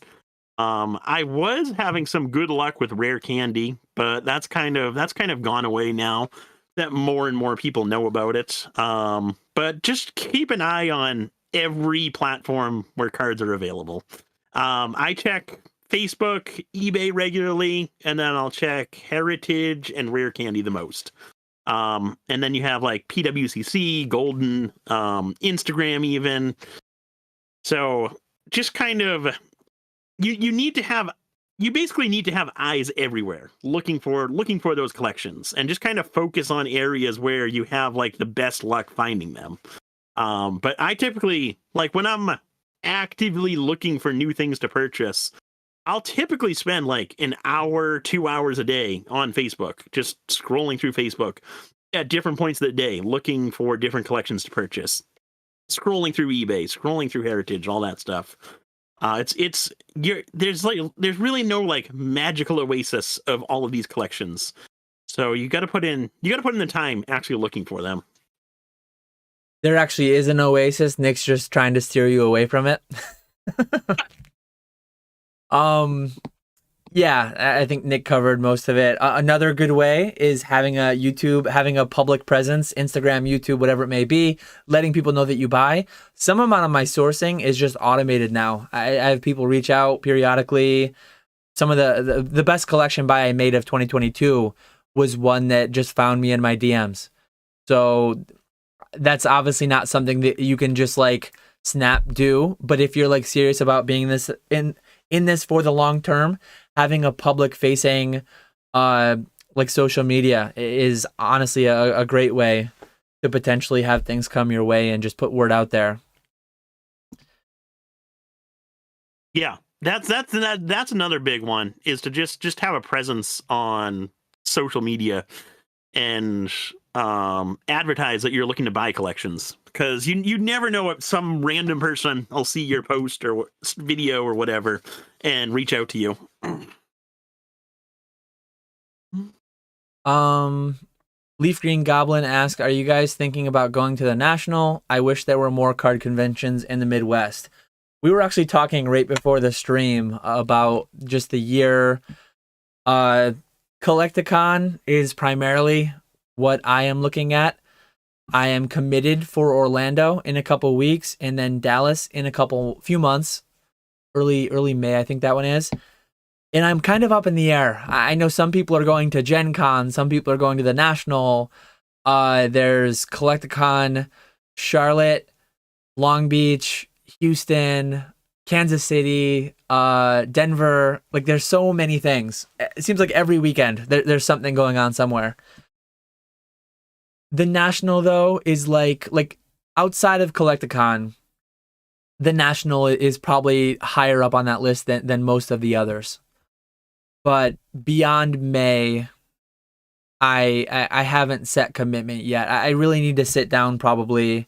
Speaker 1: I was having some good luck with rare candy, but that's kind of gone away now that more and more people know about it. But just keep an eye on every platform where cards are available. I check Facebook, eBay regularly, and then I'll check Heritage and Rare Candy the most. And then you have like PWCC, Golden, Instagram even. So just kind of you basically need to have eyes everywhere looking for those collections, and just kind of focus on areas where you have like the best luck finding them. But I typically, like when I'm actively looking for new things to purchase, I'll typically spend like an hour, 2 hours a day on Facebook, just scrolling through Facebook at different points of the day, looking for different collections to purchase, scrolling through eBay, scrolling through Heritage, all that stuff. There's really no like magical oasis of all of these collections. So you got to put in the time actually looking for them.
Speaker 2: There actually is an oasis. Nick's just trying to steer you away from it. Yeah, I think Nick covered most of it. Another good way is having a YouTube, having a public presence, Instagram, YouTube, whatever it may be, letting people know that you buy. Some amount of my sourcing is just automated now. I have people reach out periodically. Some of the best collection buy I made of 2022 was one that just found me in my DMs. So that's obviously not something that you can just like snap do, but if you're like serious about being in this for the long term, having a public facing like social media is honestly a great way to potentially have things come your way and just put word out there.
Speaker 1: Yeah, that's another big one, is to just have a presence on social media and advertise that you're looking to buy collections, because you never know what some random person will see your post or video or whatever and reach out to you.
Speaker 2: Leaf Green Goblin asks, are you guys thinking about going to the National? I wish there were more card conventions in the Midwest. We were actually talking right before the stream about just the year. Collecticon is primarily what I am looking at. I am committed for Orlando in a couple weeks, and then Dallas in a few months, early May, I think that one is. And I'm kind of up in the air. I know some people are going to Gen Con, some people are going to the National. There's Collecticon, Charlotte, Long Beach, Houston, Kansas City, Denver. Like, there's so many things. It seems like every weekend there's something going on somewhere. The National, though, is like outside of Collecticon, the National is probably higher up on that list than most of the others. But beyond May, I haven't set commitment yet. I really need to sit down probably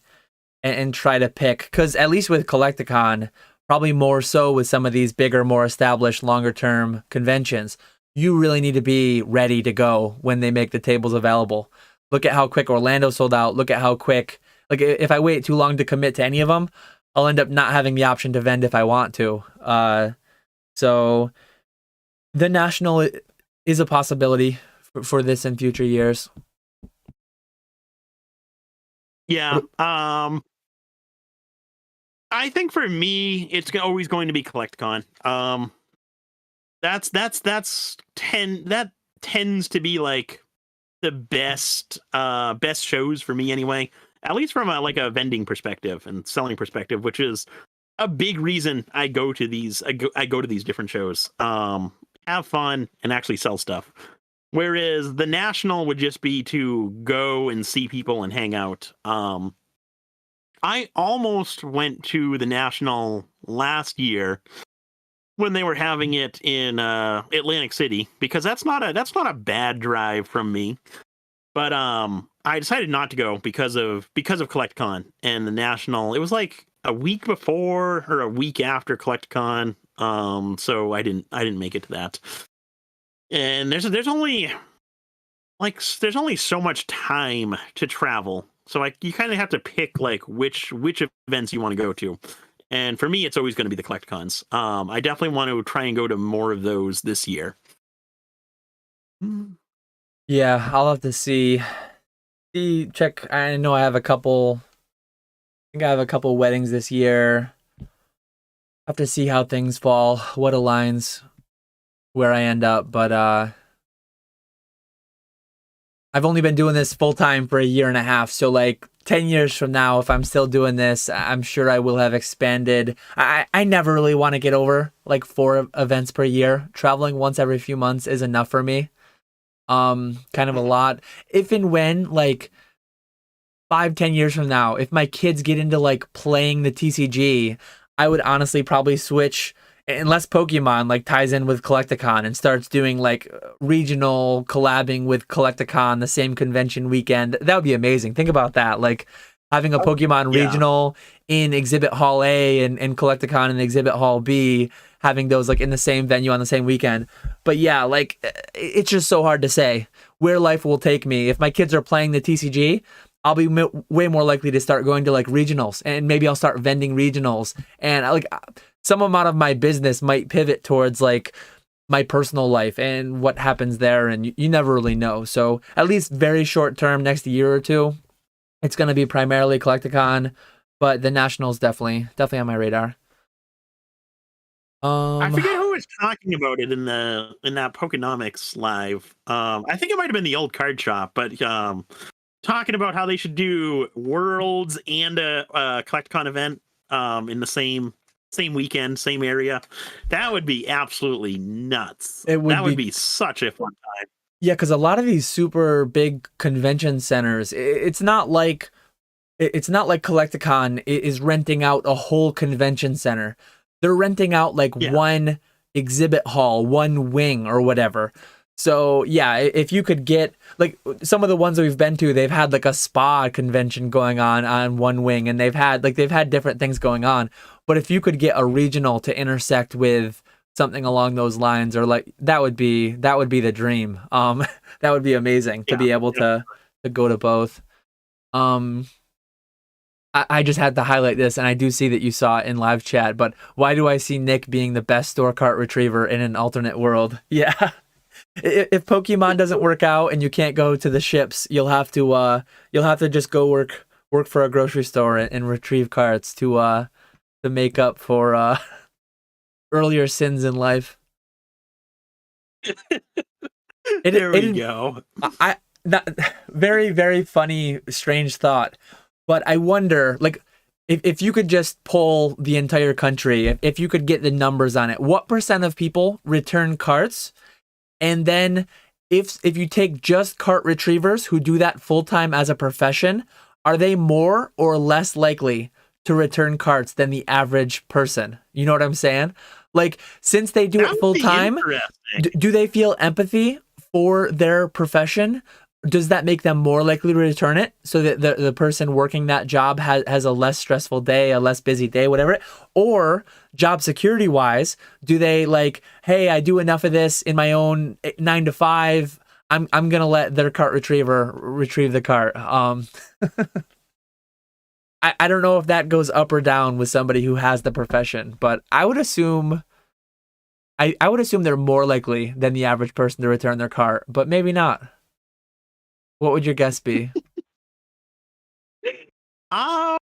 Speaker 2: and try to pick, because at least with Collecticon, probably more so with some of these bigger, more established, longer term conventions, you really need to be ready to go when they make the tables available. Look at how quick Orlando sold out. Look at how quick, like, if I wait too long to commit to any of them, I'll end up not having the option to vend if I want to. So the National is a possibility for this in future years.
Speaker 1: Yeah. I think for me, it's always going to be Collecticon. That tends to be like the best shows for me anyway, at least from a vending perspective and selling perspective, which is a big reason I go to these different shows. Have fun and actually sell stuff. Whereas the National would just be to go and see people and hang out. I almost went to the National last year when they were having it in Atlantic City, because that's not a bad drive from me. But I decided not to go because of Collecticon and the National. It was like a week before or a week after Collecticon, so I didn't make it to that. And there's only so much time to travel, so you kind of have to pick like which events you want to go to. And for me, it's always going to be the Collecticons. I definitely want to try and go to more of those this year.
Speaker 2: Yeah, I'll have to see. Check. I know I have a couple. I think I have a couple weddings this year. I have to see how things fall, what aligns, where I end up. But I've only been doing this full time for a year and a half. So like 10 years from now, if I'm still doing this, I'm sure I will have expanded. I never really want to get over like 4 events per year. Traveling once every few months is enough for me. Kind of a lot. If and when like 5-10 years from now, if my kids get into like playing the TCG, I would honestly probably switch, unless Pokemon like ties in with Collecticon and starts doing like regional collabing with Collecticon the same convention weekend. That would be amazing. Think about that. Like having a Pokemon regional in Exhibit Hall A and Collecticon in Exhibit Hall B, having those like in the same venue on the same weekend. But yeah, like it's just so hard to say where life will take me. If my kids are playing the TCG, I'll be way more likely to start going to like regionals, and maybe I'll start vending regionals, and like some amount of my business might pivot towards like my personal life and what happens there, and you never really know. So at least very short term, next year or two, it's going to be primarily Collecticon, but the Nationals definitely on my radar.
Speaker 1: I forget who was talking about it in that Pokenomics live. I think it might have been the old card shop, but talking about how they should do Worlds and a Collecticon event in the same weekend, same area. That would be absolutely nuts. That would be such a fun time.
Speaker 2: Yeah, because a lot of these super big convention centers, it's not like Collecticon is renting out a whole convention center. They're renting out like one exhibit hall, one wing or whatever. So yeah, if you could get like some of the ones that we've been to, they've had like a spa convention going on one wing, and they've had different things going on. But if you could get a regional to intersect with something along those lines, or like that would be the dream. That would be amazing to be able to go to both. I just had to highlight this, and I do see that you saw it in live chat, but why do I see Nick being the best store cart retriever in an alternate world? Yeah. If Pokemon doesn't work out and you can't go to the ships, you'll have to just go work for a grocery store and retrieve carts to make up for earlier sins in life.
Speaker 1: There we go.
Speaker 2: Very, very funny, strange thought. But I wonder, like, if you could just poll the entire country, if you could get the numbers on it, what % of people return carts? And then if you take just cart retrievers who do that full-time as a profession, are they more or less likely to return carts than the average person? You know what I'm saying? Like, since they do it full-time, do they feel empathy for their profession? Does that make them more likely to return it so that the person working that job has a less stressful day, a less busy day, whatever? Or job security wise, do they like, hey, I do enough of this in my own 9 to 5. I'm going to let their cart retriever retrieve the cart. I don't know if that goes up or down with somebody who has the profession, but I would assume they're more likely than the average person to return their cart, but maybe not. What would your guess be?
Speaker 1: I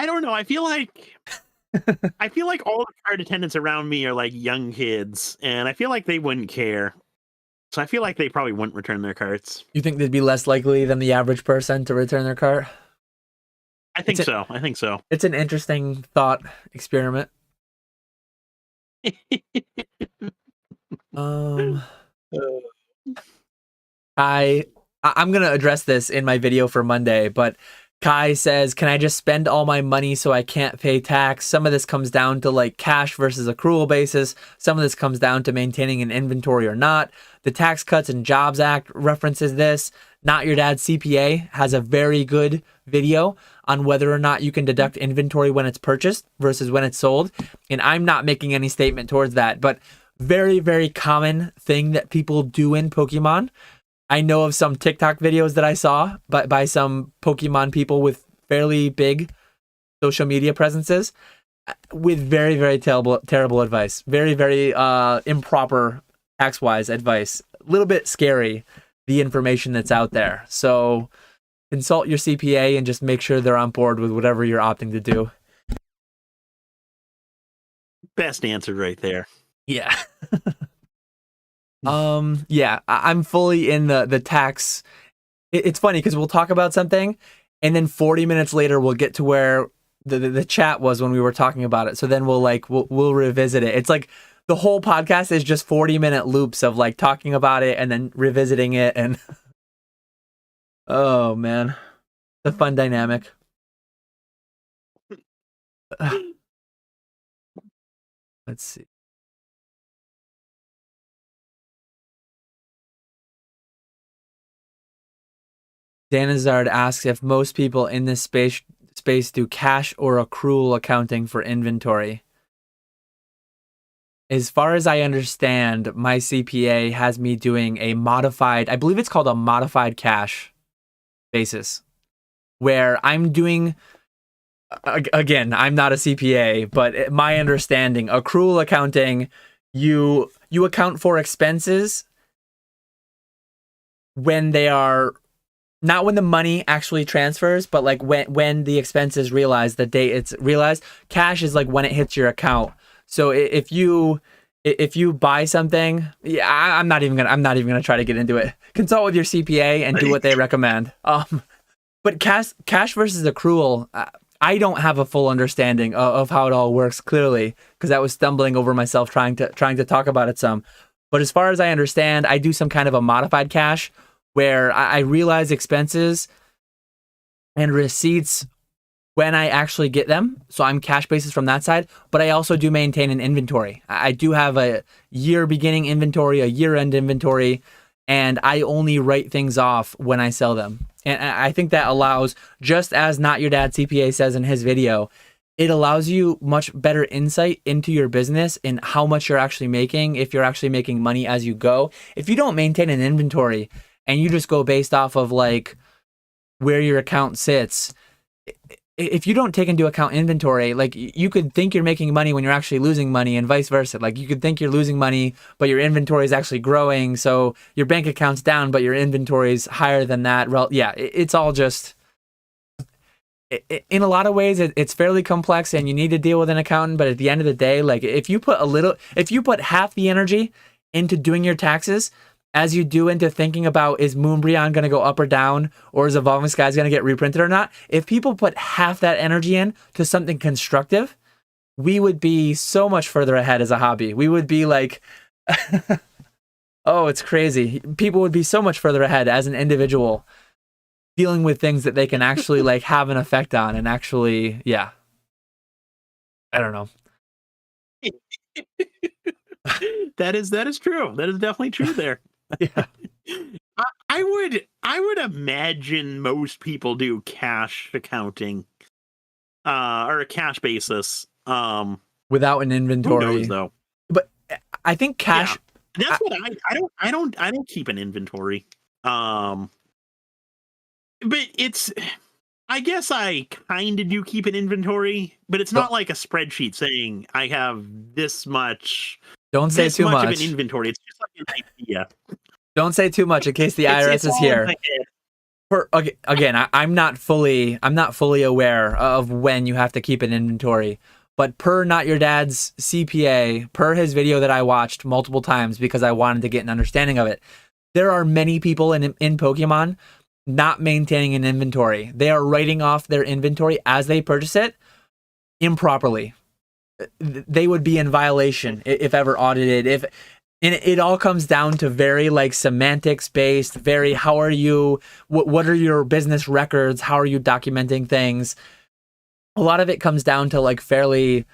Speaker 1: don't know. I feel like all the card attendants around me are like young kids, and I feel like they wouldn't care. So I feel like they probably wouldn't return their carts.
Speaker 2: You think they'd be less likely than the average person to return their cart?
Speaker 1: I think so.
Speaker 2: It's an interesting thought experiment. I'm going to address this in my video for Monday, but Kai says, can I just spend all my money so I can't pay tax? Some of this comes down to like cash versus accrual basis. Some of this comes down to maintaining an inventory or not. The Tax Cuts and Jobs Act references this. Not Your Dad's CPA has a very good video on whether or not you can deduct inventory when it's purchased versus when it's sold. And I'm not making any statement towards that, but very, very common thing that people do in Pokemon. I know of some TikTok videos that I saw by some Pokemon people with fairly big social media presences with very, very terrible advice. Very, very improper tax-wise advice. A little bit scary, the information that's out there. So consult your CPA and just make sure they're on board with whatever you're opting to do.
Speaker 1: Best answer right there.
Speaker 2: Yeah. Yeah, I'm fully in the tax. It's funny because we'll talk about something and then 40 minutes later we'll get to where the chat was when we were talking about it. So then we'll revisit it. It's like the whole podcast is just 40-minute loops of like talking about it and then revisiting it, and oh man, it's a fun dynamic. Let's see. Danazard asks if most people in this space do cash or accrual accounting for inventory. As far as I understand, my CPA has me doing a modified, I believe it's called a modified cash basis, where I'm doing, again, I'm not a CPA, but my understanding, accrual accounting, you you account for expenses when they are not when the money actually transfers, but like when the expense is realized, the date it's realized. Cash is like when it hits your account. So if you buy something, yeah, I'm not even gonna try to get into it. Consult with your CPA and do what they recommend. But cash versus accrual, I don't have a full understanding of how it all works clearly, because I was stumbling over myself trying to talk about it some. But as far as I understand, I do some kind of a modified cash where I realize expenses and receipts when I actually get them. So I'm cash basis from that side, but I also do maintain an inventory. I do have a year beginning inventory, a year end inventory, and I only write things off when I sell them. And I think that allows, just as Not Your Dad CPA says in his video, it allows you much better insight into your business and how much you're actually making, if you're actually making money as you go. If you don't maintain an inventory and you just go based off of like where your account sits, if you don't take into account inventory, like you could think you're making money when you're actually losing money, and vice versa. Like you could think you're losing money, but your inventory is actually growing. So your bank account's down, but your inventory is higher than that. Well, yeah, it's all just, in a lot of ways, it's fairly complex and you need to deal with an accountant. But at the end of the day, like if you put half the energy into doing your taxes as you do into thinking about, is Moonbryon going to go up or down, or is Evolving Skies going to get reprinted or not? If people put half that energy in to something constructive, we would be so much further ahead as a hobby. We would be like, oh, it's crazy. People would be so much further ahead as an individual dealing with things that they can actually like have an effect on and actually, yeah. I don't know.
Speaker 1: That is true. That is definitely true there.
Speaker 2: Yeah.
Speaker 1: I would imagine most people do cash accounting, or a cash basis,
Speaker 2: without an inventory.
Speaker 1: Who knows, though?
Speaker 2: But I think cash.
Speaker 1: Yeah, that's what I don't keep an inventory. But it's, I guess I kind of do keep an inventory, but it's not like a spreadsheet saying I have this much.
Speaker 2: Don't say too much
Speaker 1: of an inventory. It's just like an idea.
Speaker 2: Don't say too much in case the IRS is here. Again, I'm not fully aware of when you have to keep an inventory, but per Not Your Dad's CPA, per his video that I watched multiple times because I wanted to get an understanding of it, there are many people in Pokemon not maintaining an inventory. They are writing off their inventory as they purchase it improperly. They would be in violation if ever audited. And it all comes down to very like semantics based, very how are you, what are your business records, how are you documenting things. A lot of it comes down to like fairly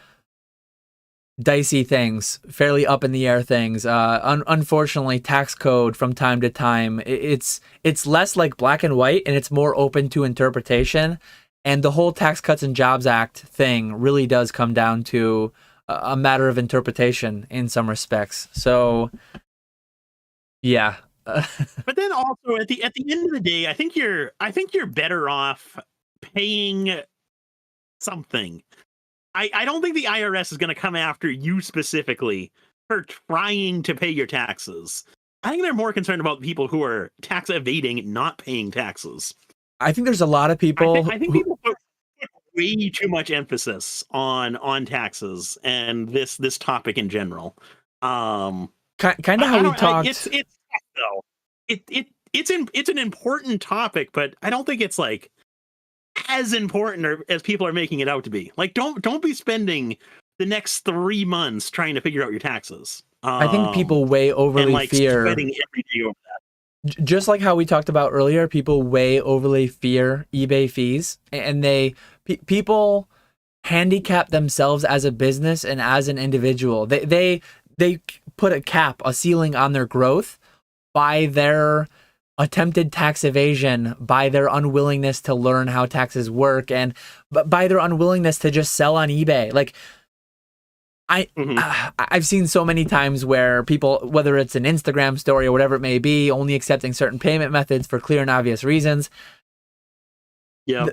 Speaker 2: dicey things, fairly up in the air things. Unfortunately, tax code from time to time, it's less like black and white and it's more open to interpretation. And the whole Tax Cuts and Jobs Act thing really does come down to a matter of interpretation in some respects. So, yeah.
Speaker 1: But then also at the end of the day, I think you're better off paying something. I don't think the IRS is going to come after you specifically for trying to pay your taxes. I think they're more concerned about people who are tax evading and not paying taxes.
Speaker 2: I think there's a lot of people.
Speaker 1: I think people put way too much emphasis on taxes and this topic in general.
Speaker 2: Kind of how we talked.
Speaker 1: It's though. It's an important topic, but I don't think it's like as important as people are making it out to be. Like, don't be spending the next 3 months trying to figure out your taxes.
Speaker 2: I think people way overly fear
Speaker 1: spending every day over that.
Speaker 2: Just like how we talked about earlier, people way overly fear eBay fees, and people handicap themselves as a business and as an individual. They put a ceiling on their growth by their attempted tax evasion, by their unwillingness to learn how taxes work, and by their unwillingness to just sell on eBay. Like, I've seen so many times where people, whether it's an Instagram story or whatever it may be, only accepting certain payment methods for clear and obvious reasons.
Speaker 1: Yeah.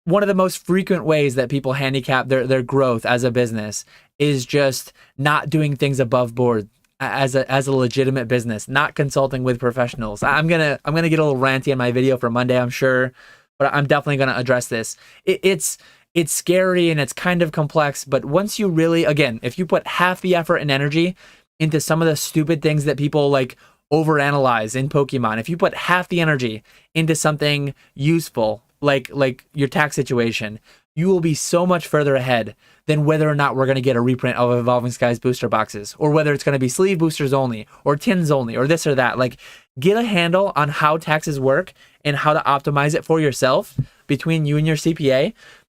Speaker 2: One of the most frequent ways that people handicap their growth as a business is just not doing things above board. as a legitimate business, not consulting with professionals. I'm gonna get a little ranty in my video for Monday, I'm sure, but I'm definitely gonna address this. It's scary and it's kind of complex, but once you really, again, if you put half the effort and energy into some of the stupid things that people like overanalyze in Pokemon, if you put half the energy into something useful, like your tax situation, you will be so much further ahead than whether or not we're going to get a reprint of Evolving Skies booster boxes, or whether it's going to be sleeve boosters only, or tins only, or this or that. Like, get a handle on how taxes work and how to optimize it for yourself between you and your CPA,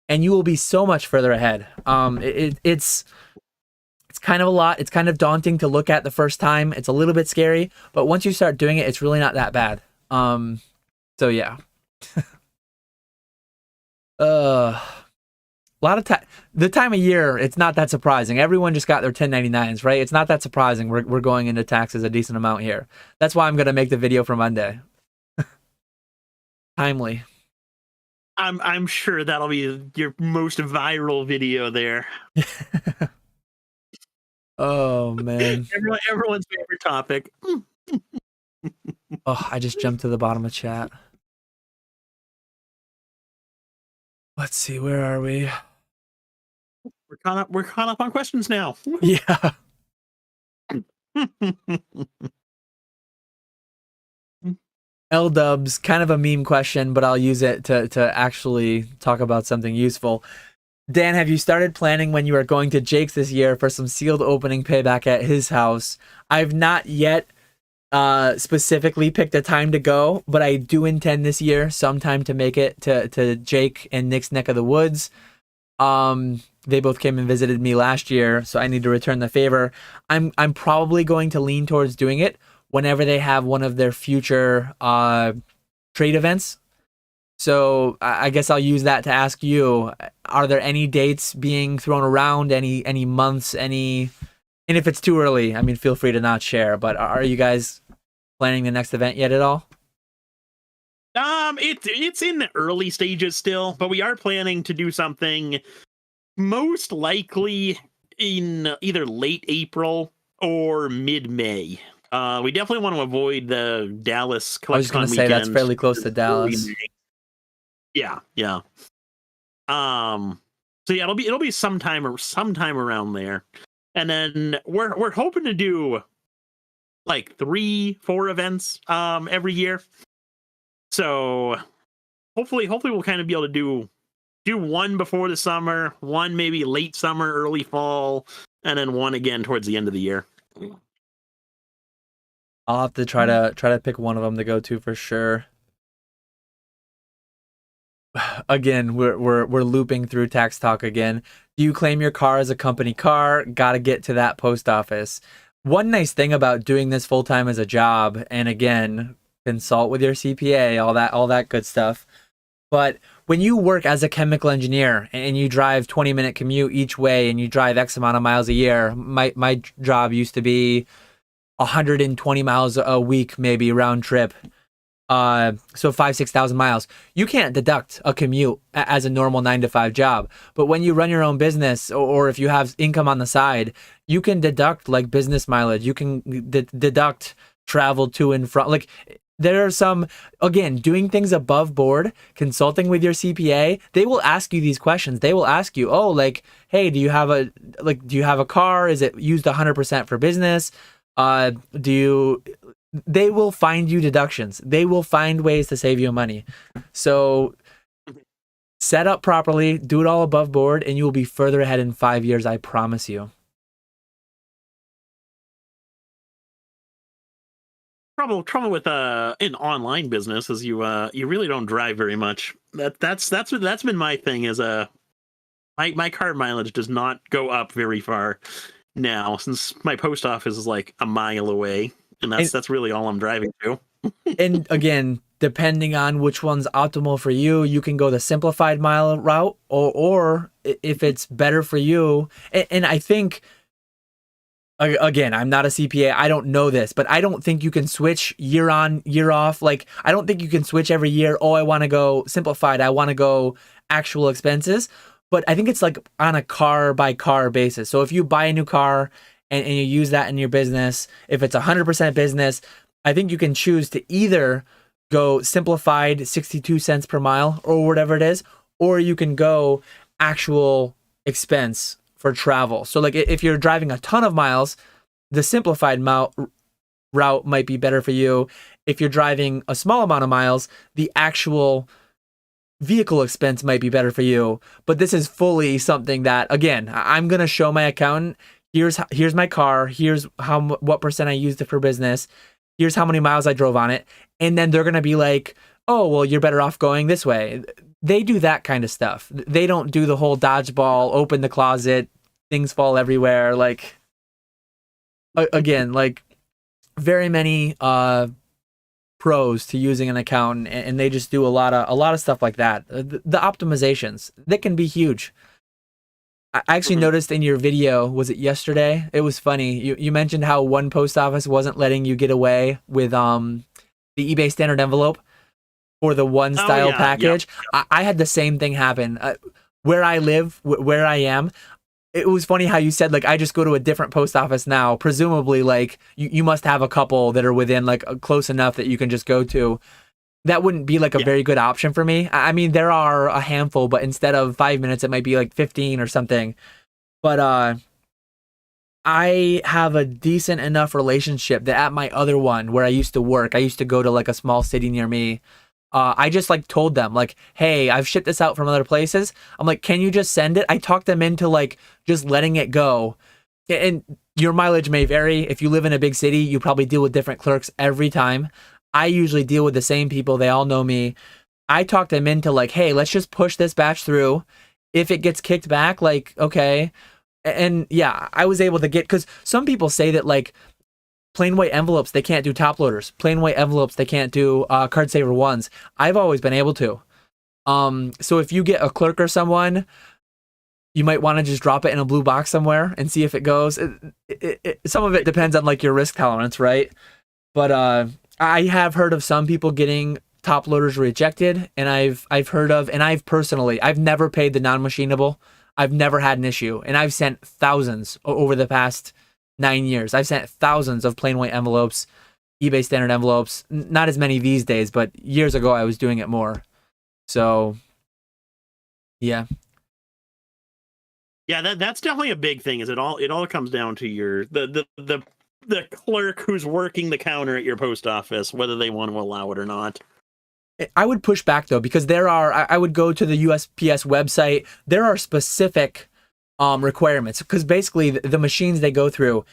Speaker 2: and you will be so much further ahead. It's kind of a lot. It's kind of daunting to look at the first time. It's a little bit scary, but once you start doing it, it's really not that bad. So yeah. A lot of time, the time of year, it's not that surprising. Everyone just got their 1099s, right? It's not that surprising. We're going into taxes a decent amount here. That's why I'm going to make the video for Monday. Timely.
Speaker 1: I'm sure that'll be your most viral video there.
Speaker 2: Oh man.
Speaker 1: Everyone's favorite topic.
Speaker 2: Oh, I just jumped to the bottom of chat. Let's see, where are we?
Speaker 1: We're caught up on questions now.
Speaker 2: Yeah. L-dubs, kind of a meme question, but I'll use it to actually talk about something useful. Dan, have you started planning when you are going to Jake's this year for some sealed opening payback at his house? I've not yet specifically picked a time to go, but I do intend this year sometime to make it to Jake and Nick's neck of the woods. They both came and visited me last year, so I need to return the favor. I'm probably going to lean towards doing it whenever they have one of their future trade events. So I guess I'll use that to ask you, are there any dates being thrown around, any months, and if it's too early, I mean, feel free to not share, but are you guys planning the next event yet at all?
Speaker 1: It's in the early stages still, but we are planning to do something most likely in either late April or mid-May. We definitely want to avoid the Dallas CollectCon weekend.
Speaker 2: I was going to say that's fairly close to Dallas.
Speaker 1: Yeah. So yeah, it'll be sometime around there, and then we're hoping to do like 3-4 events every year. So hopefully we'll kind of be able to do one before the summer, one maybe late summer, early fall, and then one again towards the end of the year.
Speaker 2: I'll have to try to pick one of them to go to for sure. Again, we're looping through tax talk again. Do you claim your car as a company car? Gotta get to that post office. One nice thing about doing this full time as a job, and again, consult with your CPA, all that good stuff. But when you work as a chemical engineer and you drive 20-minute commute each way and you drive X amount of miles a year, my job used to be 120 miles a week, maybe round trip. So 5,000-6,000 miles. You can't deduct a commute as a normal 9-to-5 job. But when you run your own business, or if you have income on the side, you can deduct like business mileage. You can deduct travel to and from. Like, there are some, again, doing things above board, consulting with your CPA, they will ask you these questions. They will ask you, oh, like, hey, do you have a car? Is it used 100% for business? They will find you deductions. They will find ways to save you money. So set up properly, do it all above board, and you will be further ahead in 5 years, I promise you.
Speaker 1: Trouble with an online business is you really don't drive very much. That's been my thing, is my car mileage does not go up very far now, since my post office is like a mile away, and that's really all I'm driving to.
Speaker 2: And again, depending on which one's optimal for you, you can go the simplified mile route, or if it's better for you. And I think, again, I'm not a CPA, I don't know this, but I don't think you can switch year on, year off. Like, I don't think you can switch every year. Oh, I want to go simplified, I want to go actual expenses. But I think it's like on a car by car basis. So if you buy a new car and you use that in your business, if it's 100% business, I think you can choose to either go simplified 62 cents per mile or whatever it is, or you can go actual expense for travel. So like if you're driving a ton of miles, the simplified route might be better for you. If you're driving a small amount of miles, the actual vehicle expense might be better for you. But this is fully something that, again, I'm going to show my accountant, here's my car, here's what percent I used it for business, here's how many miles I drove on it, and then they're going to be like, oh, well, you're better off going this way. They do that kind of stuff. They don't do the whole dodgeball, open the closet, things fall everywhere. Like, again, like very many pros to using an accountant, and they just do a lot of stuff like that. The optimizations, that can be huge. I actually noticed in your video, was it yesterday? It was funny. You mentioned how one post office wasn't letting you get away with the eBay standard envelope for the one style package. Yep. I had the same thing happen. Where I live, where I am, it was funny how you said, like, I just go to a different post office now. Presumably, like, you must have a couple that are within, like, close enough that you can just go to. That wouldn't be, like, a very good option for me. I mean, there are a handful, but instead of 5 minutes, it might be, like, 15 or something. But I have a decent enough relationship that at my other one, where I used to work, I used to go to, like, a small city near me. I just like told them, like, hey, I've shipped this out from other places. I'm like, can you just send it? I talked them into like just letting it go. And your mileage may vary. If you live in a big city, you probably deal with different clerks every time. I usually deal with the same people. They all know me. I talked them into like, hey, let's just push this batch through. If it gets kicked back, like, okay. And yeah, I was able to get, because some people say that like, plain white envelopes, they can't do top loaders. Plain white envelopes, they can't do card saver ones. I've always been able to. So if you get a clerk or someone, you might want to just drop it in a blue box somewhere and see if it goes. Some of it depends on like your risk tolerance, right? But I have heard of some people getting top loaders rejected, and I've heard of, and I've never paid the non-machinable. I've never had an issue, and I've sent thousands over the past 9 years. I've sent thousands of plain white envelopes, eBay standard envelopes. Not as many these days, but years ago I was doing it more. So, yeah.
Speaker 1: Yeah, that's definitely a big thing. Is it all comes down to your the clerk who's working the counter at your post office, whether they want to allow it or not.
Speaker 2: I would push back though, because I would go to the USPS website. There are specific requirements, because basically the machines they go through,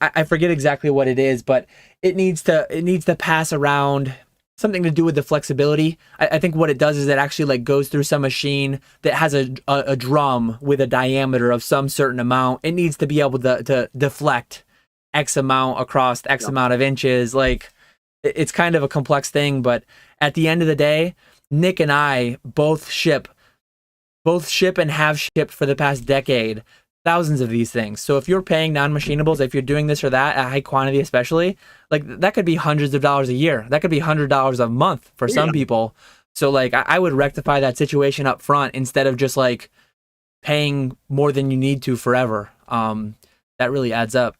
Speaker 2: I forget exactly what it is, but it needs to pass around something to do with the flexibility. I think what it does is it actually like goes through some machine that has a drum with a diameter of some certain amount. It needs to be able to deflect X amount across X amount of inches. Like, it's kind of a complex thing, but at the end of the day, Nick and I both ship and have shipped for the past decade thousands of these things. So if you're paying non-machinables, if you're doing this or that at high quantity especially, like that could be hundreds of dollars a year. That could be $100 a month for some people. So like I would rectify that situation up front instead of just like paying more than you need to forever. That really adds up.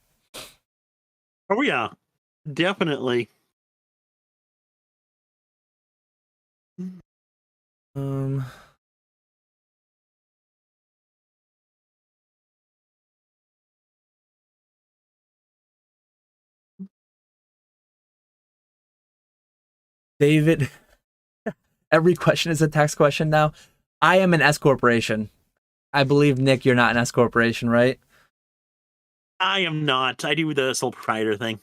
Speaker 1: Oh yeah, definitely.
Speaker 2: David, every question is a tax question now. I am an S corporation. I believe, Nick, you're not an S corporation, right?
Speaker 1: I am not. I do the sole proprietor thing.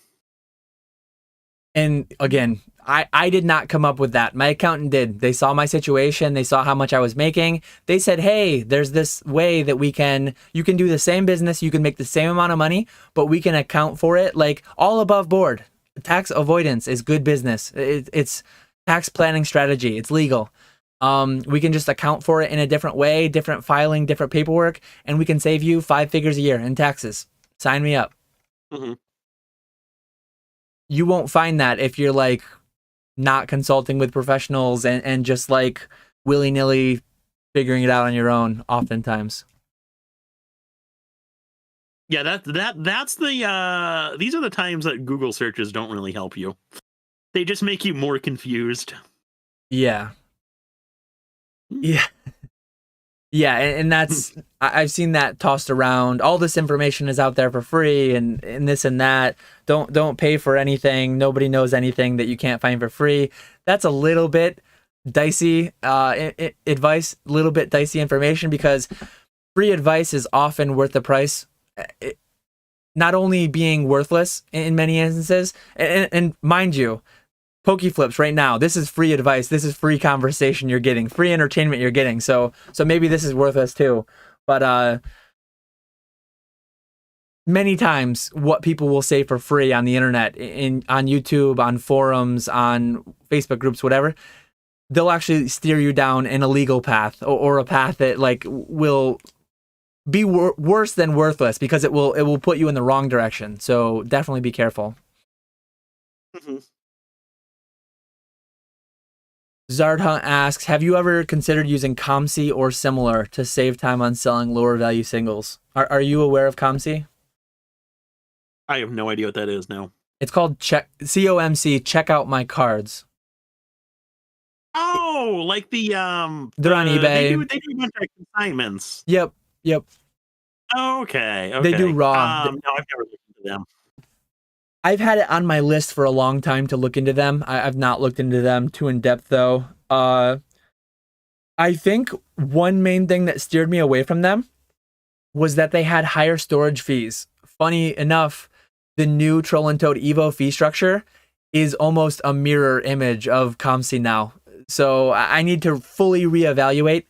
Speaker 2: And again, I did not come up with that. My accountant did. They saw my situation. They saw how much I was making. They said, hey, there's this way that you can do the same business. You can make the same amount of money, but we can account for it like all above board. Tax avoidance is good business. It's tax planning strategy. It's legal. We can just account for it in a different way, different filing, different paperwork, and we can save you 5 figures a year in taxes. Sign me up.
Speaker 1: Mm-hmm.
Speaker 2: You won't find that if you're like not consulting with professionals and just like willy-nilly figuring it out on your own oftentimes.
Speaker 1: Yeah, that's the these are the times that Google searches don't really help you. They just make you more confused.
Speaker 2: Yeah. Yeah. Yeah, and that's I've seen that tossed around. All this information is out there for free, and this and that. Don't pay for anything. Nobody knows anything that you can't find for free. That's a little bit dicey advice, a little bit dicey information, because free advice is often worth the price. Not only being worthless in many instances, and mind you, PokeFlipz right now, this is free advice, this is free conversation you're getting, free entertainment you're getting, so maybe this is worthless too. But many times what people will say for free on the internet, on YouTube, on forums, on Facebook groups, whatever, they'll actually steer you down an illegal path, or a path that like will be worse than worthless, because it will put you in the wrong direction. So definitely be careful.
Speaker 1: Mm-hmm.
Speaker 2: Zardhunt asks, have you ever considered using COMC or similar to save time on selling lower value singles? Are you aware of COMC?
Speaker 1: I have no idea what that is now.
Speaker 2: It's called COMC, check out my cards.
Speaker 1: Oh, like the
Speaker 2: they're on eBay.
Speaker 1: They do a bunch of consignments.
Speaker 2: Yep.
Speaker 1: Okay.
Speaker 2: They do raw.
Speaker 1: No, I've never looked into them.
Speaker 2: I've had it on my list for a long time to look into them. I've not looked into them too in depth though. I think one main thing that steered me away from them was that they had higher storage fees. Funny enough, the new Troll and Toad Evo fee structure is almost a mirror image of COMC now. So I need to fully reevaluate.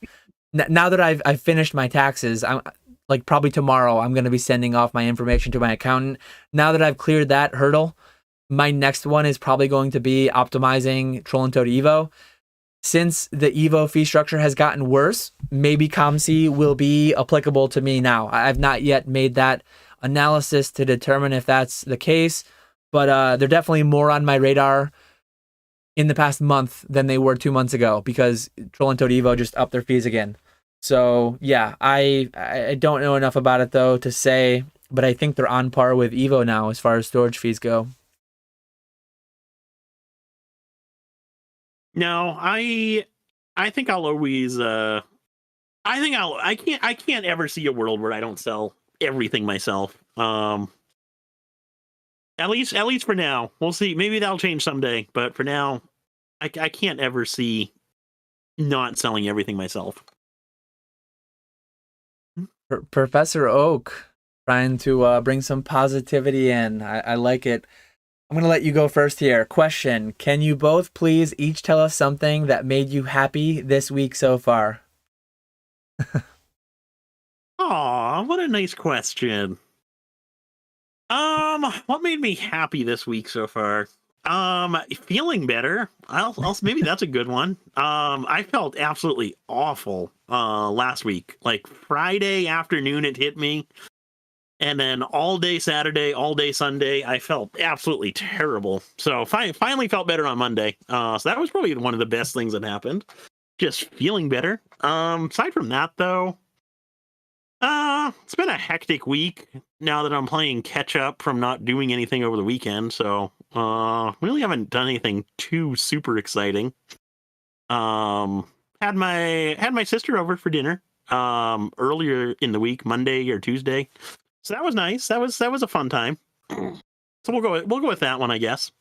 Speaker 2: Now that I've finished my taxes, I'm like probably tomorrow I'm going to be sending off my information to my accountant. Now that I've cleared that hurdle, my next one is probably going to be optimizing Troll and Toad Evo. Since the Evo fee structure has gotten worse, maybe COMC will be applicable to me now. I've not yet made that analysis to determine if that's the case, but they're definitely more on my radar in the past month than they were 2 months ago, because Troll and Toad Evo just upped their fees again. So yeah, I don't know enough about it though to say, but I think they're on par with Evo now as far as storage fees go.
Speaker 1: No, I think I'll always I can't ever see a world where I don't sell everything myself. At least for now. We'll see. Maybe that'll change someday, but for now, I can't ever see not selling everything myself.
Speaker 2: Professor Oak trying to bring some positivity in. I like it. I'm going to let you go first here. Question: can you both please each tell us something that made you happy this week so far?
Speaker 1: Aw, what a nice question. What made me happy this week so far? Feeling better. I'll maybe that's a good one. I felt absolutely awful last week. Like Friday afternoon it hit me. And then all day Saturday, all day Sunday, I felt absolutely terrible. So finally felt better on Monday. So that was probably one of the best things that happened. Just feeling better. Aside from that though, it's been a hectic week now that I'm playing catch up from not doing anything over the weekend. So really haven't done anything too super exciting. Had my sister over for dinner earlier in the week, Monday or Tuesday. So that was nice. That was a fun time. So we'll go with that one, I guess.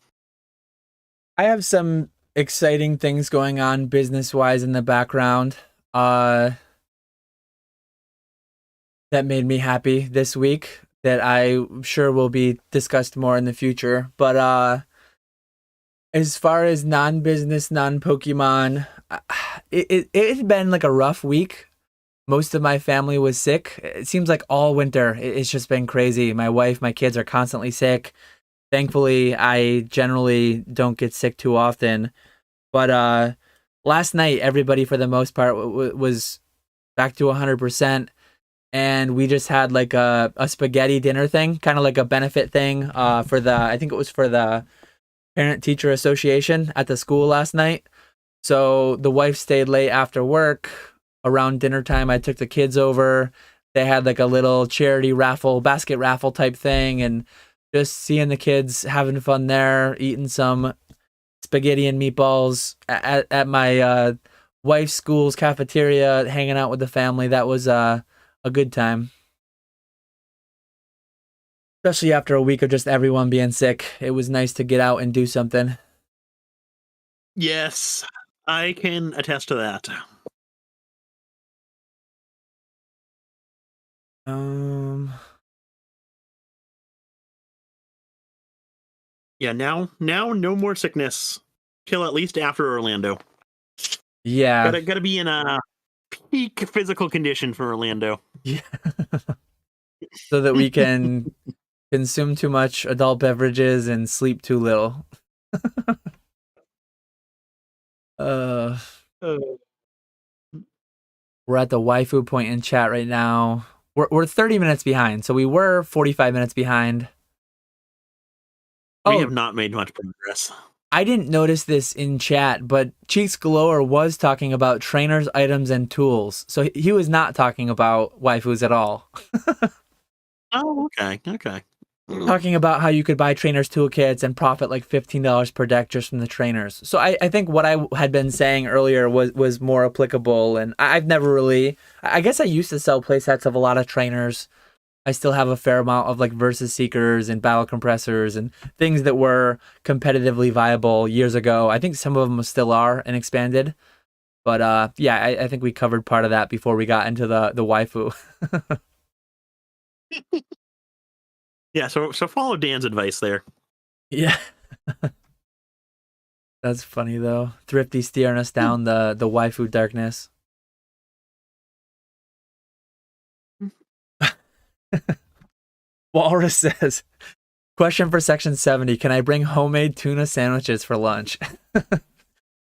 Speaker 2: I have some exciting things going on business-wise in the background that made me happy this week that I'm sure will be discussed more in the future. But as far as non-business, non-Pokemon, it's been like a rough week. Most of my family was sick. It seems like all winter, it's just been crazy. My wife, my kids are constantly sick. Thankfully, I generally don't get sick too often. But last night, everybody for the most part was back to 100%. And we just had like a spaghetti dinner thing, kind of like a benefit thing I think it was for the Parent-Teacher Association at the school last night. So the wife stayed late after work. Around dinner time, I took the kids over. they had like a little charity raffle, basket raffle type thing, and just seeing the kids having fun there, eating some spaghetti and meatballs at my wife's school's cafeteria, hanging out with the family. That was a good time. Especially after a week of just everyone being sick. It was nice to get out and do something.
Speaker 1: Yes, I can attest to that. Yeah, now no more sickness till at least after Orlando.
Speaker 2: Yeah.
Speaker 1: Gotta be in a peak physical condition for Orlando.
Speaker 2: Yeah. So that we can consume too much adult beverages and sleep too little. uh We're at the waifu point in chat right now. We're 30 minutes behind, so we were 45 minutes behind.
Speaker 1: We have not made much progress.
Speaker 2: I didn't notice this in chat, but Cheeks Galore was talking about trainers, items, and tools. So he was not talking about waifus at all.
Speaker 1: Oh, okay.
Speaker 2: Talking about how you could buy trainers toolkits and profit like $15 per deck just from the trainers. So I think what I had been saying earlier was more applicable, and I've never really... I guess I used to sell playsets of a lot of trainers. I still have a fair amount of like Versus Seekers and Battle Compressors and things that were competitively viable years ago. I think some of them still are and expanded. But yeah, I think we covered part of that before we got into the waifu.
Speaker 1: Yeah, so follow Dan's advice there.
Speaker 2: Yeah. That's funny though. Thrifty steering us down the waifu darkness. Walrus says, question for section 70, can I bring homemade tuna sandwiches for lunch?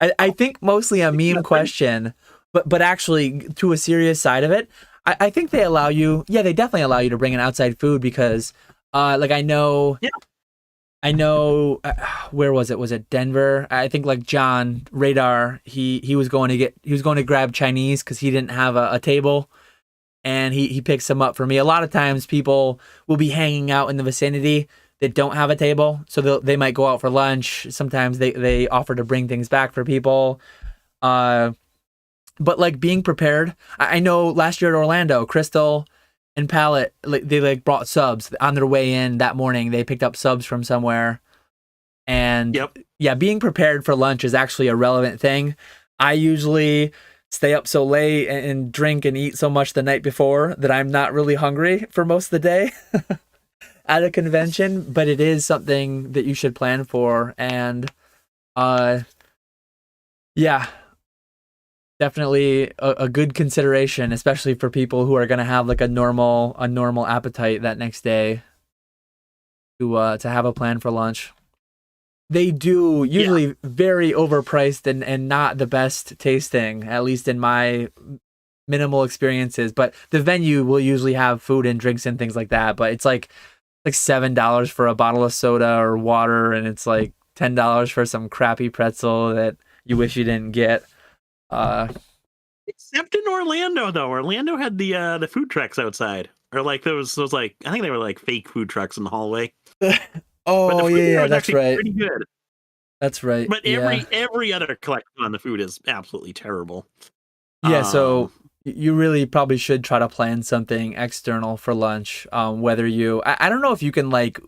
Speaker 2: I think mostly a meme question, but actually to a serious side of it, I think they allow you, they definitely allow you to bring in outside food because like I know, where was it? Was it Denver? I think like John Radar, he was going to grab Chinese because he didn't have a table, and he picks them up for me. A lot of times people will be hanging out in the vicinity that don't have a table, so they might go out for lunch. Sometimes they offer to bring things back for people. But like being prepared, I know last year at Orlando, Crystal and Palette, they brought subs on their way in that morning. They picked up subs from somewhere, and being prepared for lunch is actually a relevant thing. I usually stay up so late and drink and eat so much the night before that I'm not really hungry for most of the day at a convention, but it is something that you should plan for. And definitely a good consideration, especially for people who are going to have like a normal appetite that next day to have a plan for lunch. They do usually very overpriced and not the best tasting, at least in my minimal experiences. But the venue will usually have food and drinks and things like that. But it's like $7 for a bottle of soda or water, and it's like $10 for some crappy pretzel that you wish you didn't get.
Speaker 1: Except in Orlando, though. Orlando had the food trucks outside, or like those like, I think they were like fake food trucks in the hallway.
Speaker 2: Oh yeah, that's right.
Speaker 1: Pretty good.
Speaker 2: That's right.
Speaker 1: But every other collection on the food is absolutely terrible.
Speaker 2: Yeah, so you really probably should try to plan something external for lunch. Whether I don't know if you can like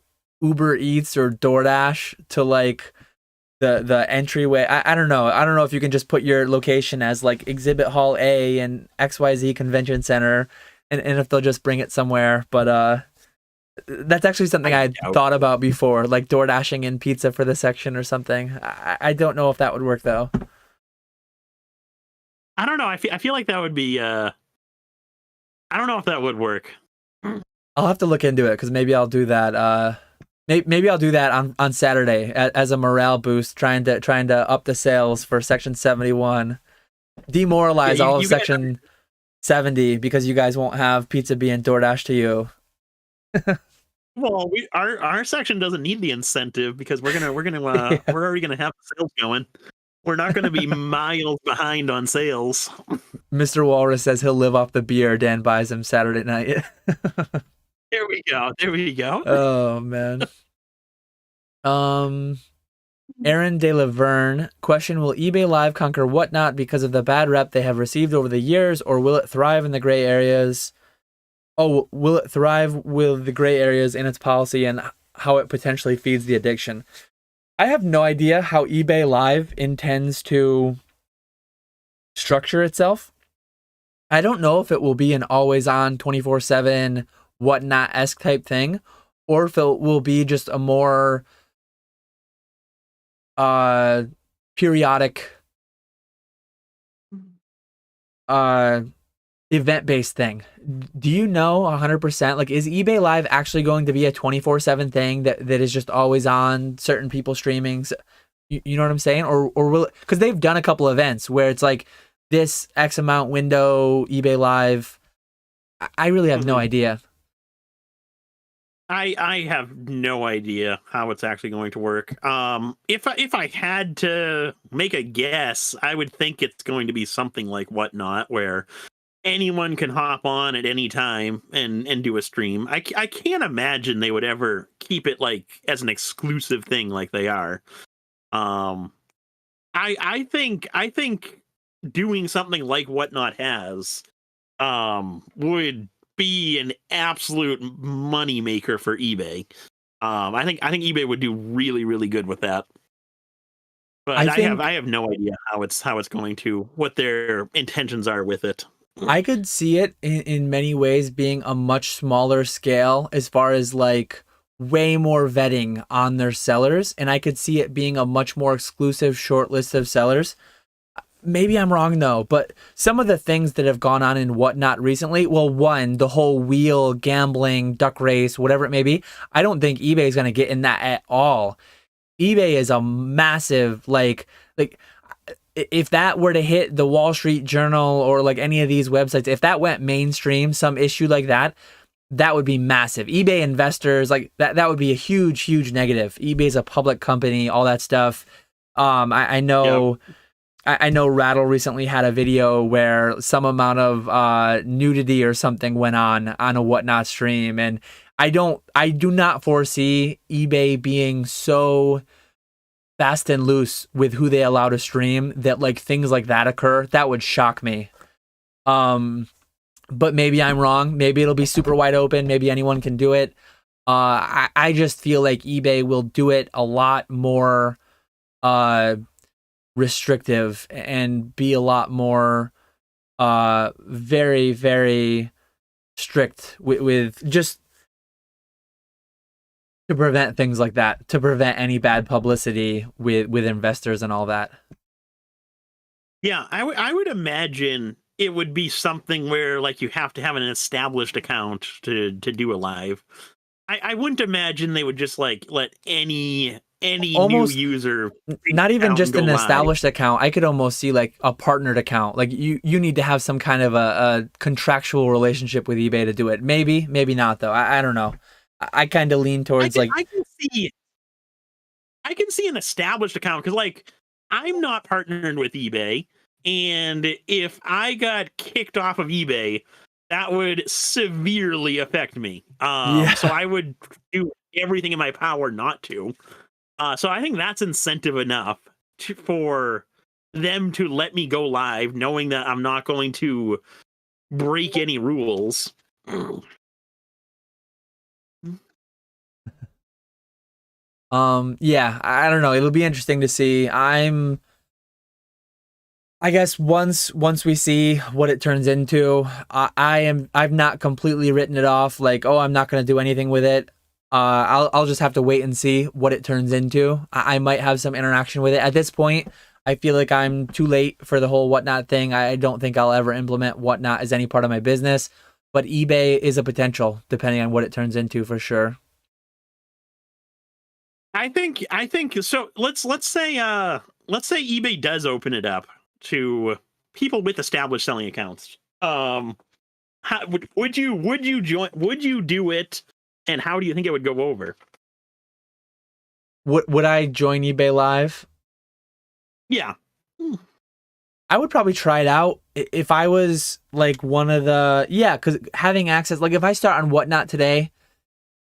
Speaker 2: Uber Eats or DoorDash to like the entryway. I don't know. I don't know if you can just put your location as like Exhibit Hall A and XYZ Convention Center, and if they'll just bring it somewhere. But that's actually something I thought about before, like door dashing in pizza for the section or something. I don't know if that would work though.
Speaker 1: I don't know. I feel like that would be. I don't know if that would work.
Speaker 2: I'll have to look into it because maybe I'll do that. Maybe I'll do that on Saturday as a morale boost, trying to up the sales for Section 71. Demoralize all of Section 70 because you guys won't have pizza being DoorDash to you.
Speaker 1: Well, our section doesn't need the incentive because we're already gonna have sales going. We're not going to be miles behind on sales.
Speaker 2: Mr. Walrus says he'll live off the beer Dan buys him Saturday night.
Speaker 1: There we go. There we go.
Speaker 2: Oh man. Aaron De Laverne, question: will eBay Live conquer Whatnot because of the bad rep they have received over the years, or will it thrive in the gray areas? Oh, will it thrive with the gray areas in its policy and how it potentially feeds the addiction? I have no idea how eBay Live intends to structure itself. I don't know if it will be an always-on 24/7 Whatnot-esque type thing, or if it will be just a more periodic event-based thing. Do you know 100%? Like, is eBay Live actually going to be a 24/7 thing that is just always on, certain people streaming? So, you know what I'm saying? Or will it, because they've done a couple events where it's like this X amount window eBay Live. I really have no idea.
Speaker 1: I have no idea how it's actually going to work. If I had to make a guess, I would think it's going to be something like Whatnot, where anyone can hop on at any time and do a stream. I can't imagine they would ever keep it like as an exclusive thing like they are. I think doing something like Whatnot has would be an absolute money maker for eBay. I think eBay would do really, really good with that. But I have no idea how it's going to, what their intentions are with it.
Speaker 2: I could see it in many ways being a much smaller scale as far as like way more vetting on their sellers, and I could see it being a much more exclusive short list of sellers. Maybe I'm wrong though, but some of the things that have gone on in Whatnot recently, well, one, the whole wheel gambling, duck race, whatever it may be, I don't think eBay is going to get in that at all. eBay is a massive, like if that were to hit the Wall Street Journal or like any of these websites, if that went mainstream, some issue like that, that would be massive. eBay investors, like that would be a huge, huge negative. eBay's a public company, all that stuff. I know. Yep. I know Rattle recently had a video where some amount of nudity or something went on a Whatnot stream, and I do not foresee eBay being so fast and loose with who they allow to stream that like things like that occur. That would shock me. But maybe I'm wrong. Maybe it'll be super wide open. Maybe anyone can do it. I just feel like eBay will do it a lot more restrictive and be a lot more very, very strict with just to prevent things like that, to prevent any bad publicity with investors and all that.
Speaker 1: Yeah, I would imagine it would be something where like you have to have an established account to do a live. I wouldn't imagine they would just like let any almost new user,
Speaker 2: not even just an established account. I could almost see like a partnered account. Like you need to have some kind of a contractual relationship with eBay to do it. Maybe not though. I don't know. I kind of lean towards I
Speaker 1: can see an established account because like I'm not partnering with eBay, and if I got kicked off of eBay, that would severely affect me. So I would do everything in my power not to. So I think that's incentive enough for them to let me go live, knowing that I'm not going to break any rules.
Speaker 2: Yeah, I don't know. It'll be interesting to see. I guess once we see what it turns into, I've not completely written it off. Like, oh, I'm not going to do anything with it. I'll just have to wait and see what it turns into. I might have some interaction with it. At this point, I feel like I'm too late for the whole Whatnot thing. I don't think I'll ever implement Whatnot as any part of my business, but eBay is a potential depending on what it turns into for sure.
Speaker 1: I think so. Let's say eBay does open it up to people with established selling accounts. Would you join? Would you do it? And how do you think it would go over?
Speaker 2: Would I join eBay Live?
Speaker 1: Yeah. Hmm.
Speaker 2: I would probably try it out if I was like one of the because having access, like if I start on Whatnot today,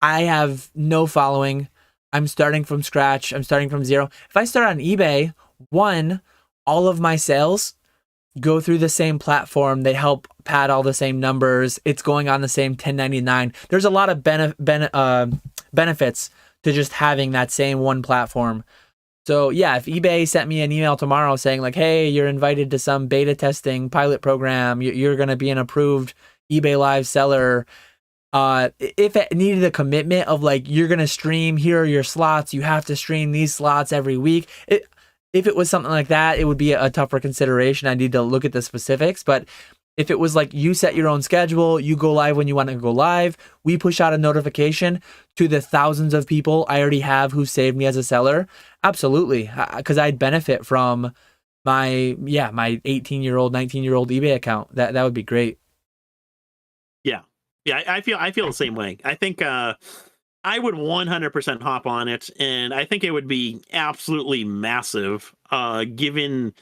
Speaker 2: I have no following. I'm starting from scratch. I'm starting from zero. If I start on eBay, one, all of my sales go through the same platform. They help pad all the same numbers. It's going on the same 1099. There's a lot of benefits to just having that same one platform. So yeah, if eBay sent me an email tomorrow saying like, hey, you're invited to some beta testing pilot program, you're going to be an approved eBay Live seller. If it needed a commitment of like, you're going to stream, here are your slots, you have to stream these slots every week. If it was something like that, it would be a tougher consideration. I need to look at the specifics. But if it was like you set your own schedule, you go live when you want to go live, we push out a notification to the thousands of people I already have who saved me as a seller, absolutely. Because I'd benefit from my 18-year-old, 19-year-old eBay account. That would be great.
Speaker 1: Yeah. Yeah, I feel the same way. I think I would 100% hop on it, and I think it would be absolutely massive, given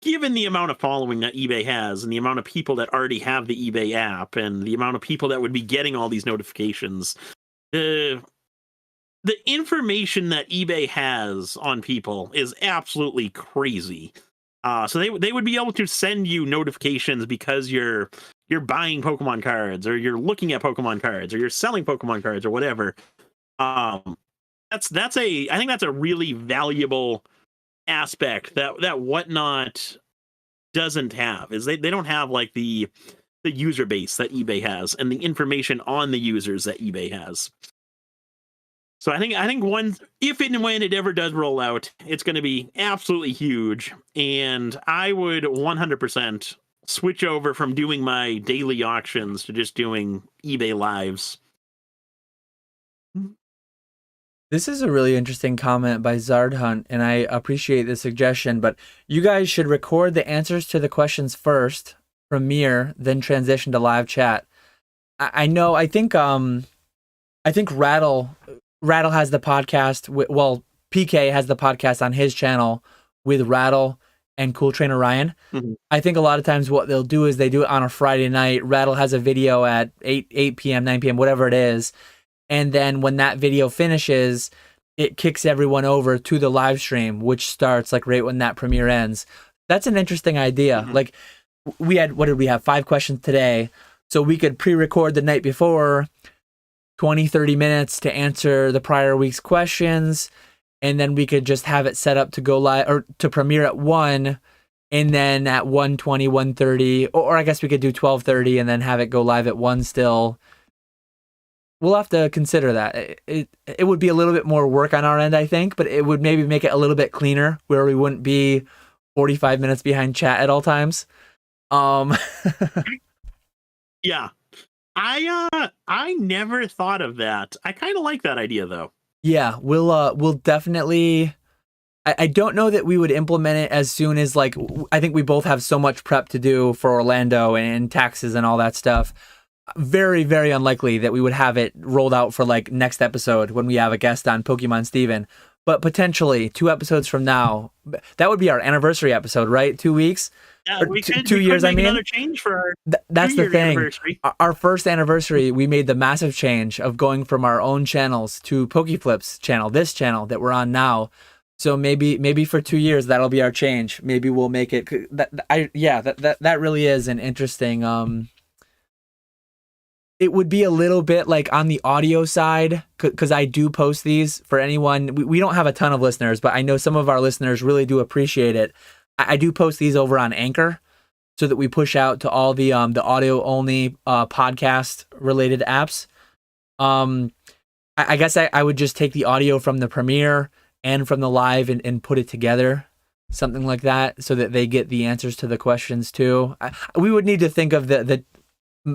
Speaker 1: the amount of following that eBay has and the amount of people that already have the eBay app and the amount of people that would be getting all these notifications. The information that eBay has on people is absolutely crazy. So they would be able to send you notifications because you're buying Pokemon cards, or you're looking at Pokemon cards, or you're selling Pokemon cards, or whatever. That's I think that's a really valuable aspect that Whatnot doesn't have. Is they don't have like the user base that eBay has and the information on the users that eBay has. So I think one, if and when it ever does roll out, it's going to be absolutely huge, and I would 100% switch over from doing my daily auctions to just doing eBay lives.
Speaker 2: This is a really interesting comment by Zardhunt, and I appreciate the suggestion, but you guys should record the answers to the questions first, premiere, then transition to live chat. I know, I think Rattle has the podcast, PK has the podcast on his channel with Rattle and Cool Trainer Ryan.
Speaker 1: Mm-hmm.
Speaker 2: I think a lot of times what they'll do is they do it on a Friday night. Rattle has a video at 8 p.m., 9 p.m., whatever it is. And then when that video finishes, it kicks everyone over to the live stream, which starts like right when that premiere ends. That's an interesting idea.
Speaker 1: Mm-hmm.
Speaker 2: Like what did we have? 5 questions today. So we could pre-record the night before 20, 30 minutes to answer the prior week's questions. And then we could just have it set up to go live or to premiere at 1. And then at 1:20, 1:30, or I guess we could do 12:30 and then have it go live at 1 still. We'll have to consider that. It would be a little bit more work on our end, I think, but it would maybe make it a little bit cleaner where we wouldn't be 45 minutes behind chat at all times.
Speaker 1: Yeah. I never thought of that. I kind of like that idea though.
Speaker 2: Yeah, we'll definitely. I don't know that we would implement it as soon as like I think we both have so much prep to do for Orlando and taxes and all that stuff. Very, very unlikely that we would have it rolled out for like next episode when we have a guest on Pokemon Steven. But potentially 2 episodes from now, that would be our anniversary episode, right? 2 weeks?
Speaker 1: Yeah,
Speaker 2: or
Speaker 1: we could,
Speaker 2: 2 years,
Speaker 1: make
Speaker 2: I mean.
Speaker 1: another change for our
Speaker 2: that's the thing.
Speaker 1: Anniversary.
Speaker 2: Our first anniversary, we made the massive change of going from our own channels to PokeFlipz channel, this channel that we're on now. So maybe for 2 years that'll be our change. Maybe we'll make it. That really is an interesting. It would be a little bit like on the audio side, because I do post these for anyone. We don't have a ton of listeners, but I know some of our listeners really do appreciate it. I do post these over on Anchor so that we push out to all the audio only podcast related apps. I guess I would just take the audio from the premiere and from the live and put it together, something like that, so that they get the answers to the questions too. We would need to think of the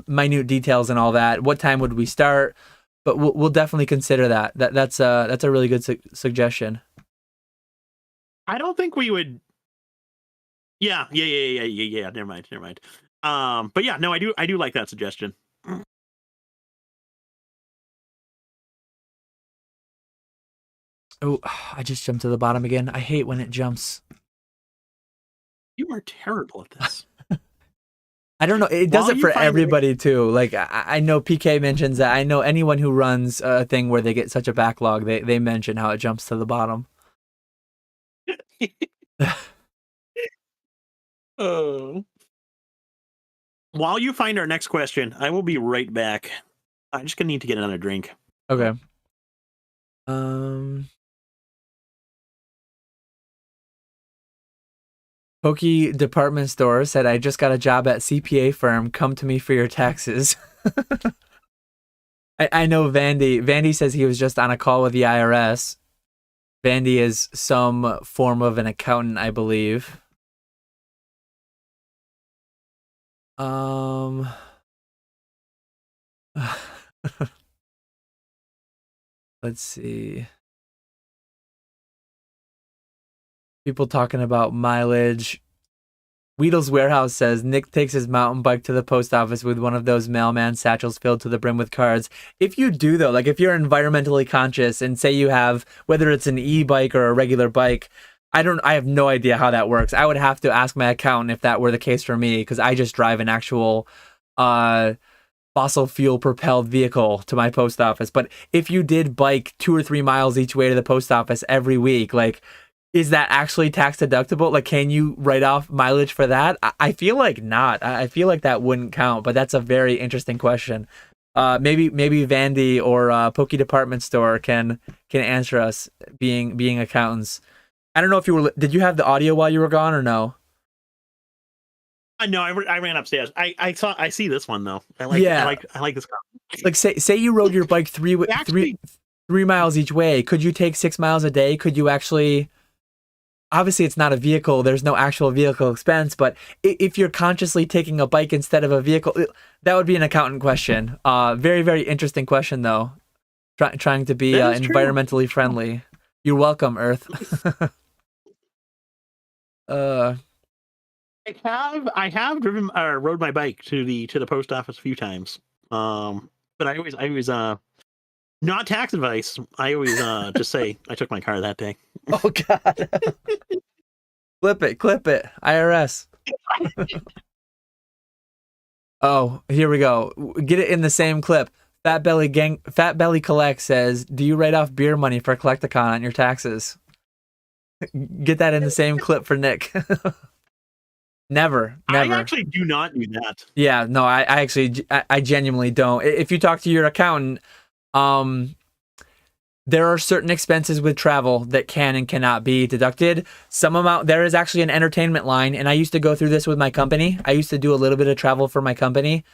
Speaker 2: minute details and all that. What time would we start? But we'll definitely consider that. That's a really good suggestion.
Speaker 1: I don't think we would. Yeah. Never mind. But yeah, no, I do like that suggestion.
Speaker 2: Oh, I just jumped to the bottom again. I hate when it jumps.
Speaker 1: You are terrible at this.
Speaker 2: I don't know. It does
Speaker 1: While
Speaker 2: it
Speaker 1: you
Speaker 2: for
Speaker 1: find
Speaker 2: everybody too. Like I know PK mentions that. I know anyone who runs a thing where they get such a backlog, they mention how it jumps to the bottom.
Speaker 1: Oh. While you find our next question, I will be right back. I'm just gonna need to get another drink.
Speaker 2: Okay. Poke Department Store said, I just got a job at CPA firm. Come to me for your taxes. I know Vandy. Vandy says he was just on a call with the IRS. Vandy is some form of an accountant, I believe. Let's see. People talking about mileage. Weedle's Warehouse says Nick takes his mountain bike to the post office with one of those mailman satchels filled to the brim with cards. If you do, though, like if you're environmentally conscious and say you have, whether it's an e-bike or a regular bike, I have no idea how that works. I would have to ask my accountant if that were the case for me, because I just drive an actual fossil fuel propelled vehicle to my post office. But if you did bike 2 or 3 miles each way to the post office every week, like, is that actually tax deductible? Like, can you write off mileage for that? I feel like not. I feel like that wouldn't count, but that's a very interesting question. Maybe Vandy or Poke Department Store can answer us, being accountants. I don't know if did you have the audio while you were gone or no?
Speaker 1: No, I ran upstairs. I see this one though. I like this.
Speaker 2: Like say you rode your bike 3 miles each way. Could you take 6 miles a day? Could you actually? Obviously, it's not a vehicle. There's no actual vehicle expense. But if you're consciously taking a bike instead of a vehicle, that would be an accountant question. Very, very interesting question, though. Trying to be environmentally friendly. You're welcome, Earth.
Speaker 1: I have driven rode my bike to the post office a few times. But I always not tax advice. I always just say I took my car that day.
Speaker 2: Oh God. Clip it. IRS. Oh, here we go. Get it in the same clip. Fat Belly Collect says, do you write off beer money for Collecticon on your taxes? Get that in the same clip for Nick. Never.
Speaker 1: I actually do not do that.
Speaker 2: Yeah, no, I genuinely don't. If you talk to your accountant, there are certain expenses with travel that can and cannot be deducted. There is actually an entertainment line, and I used to go through this with my company. I used to do a little bit of travel for my company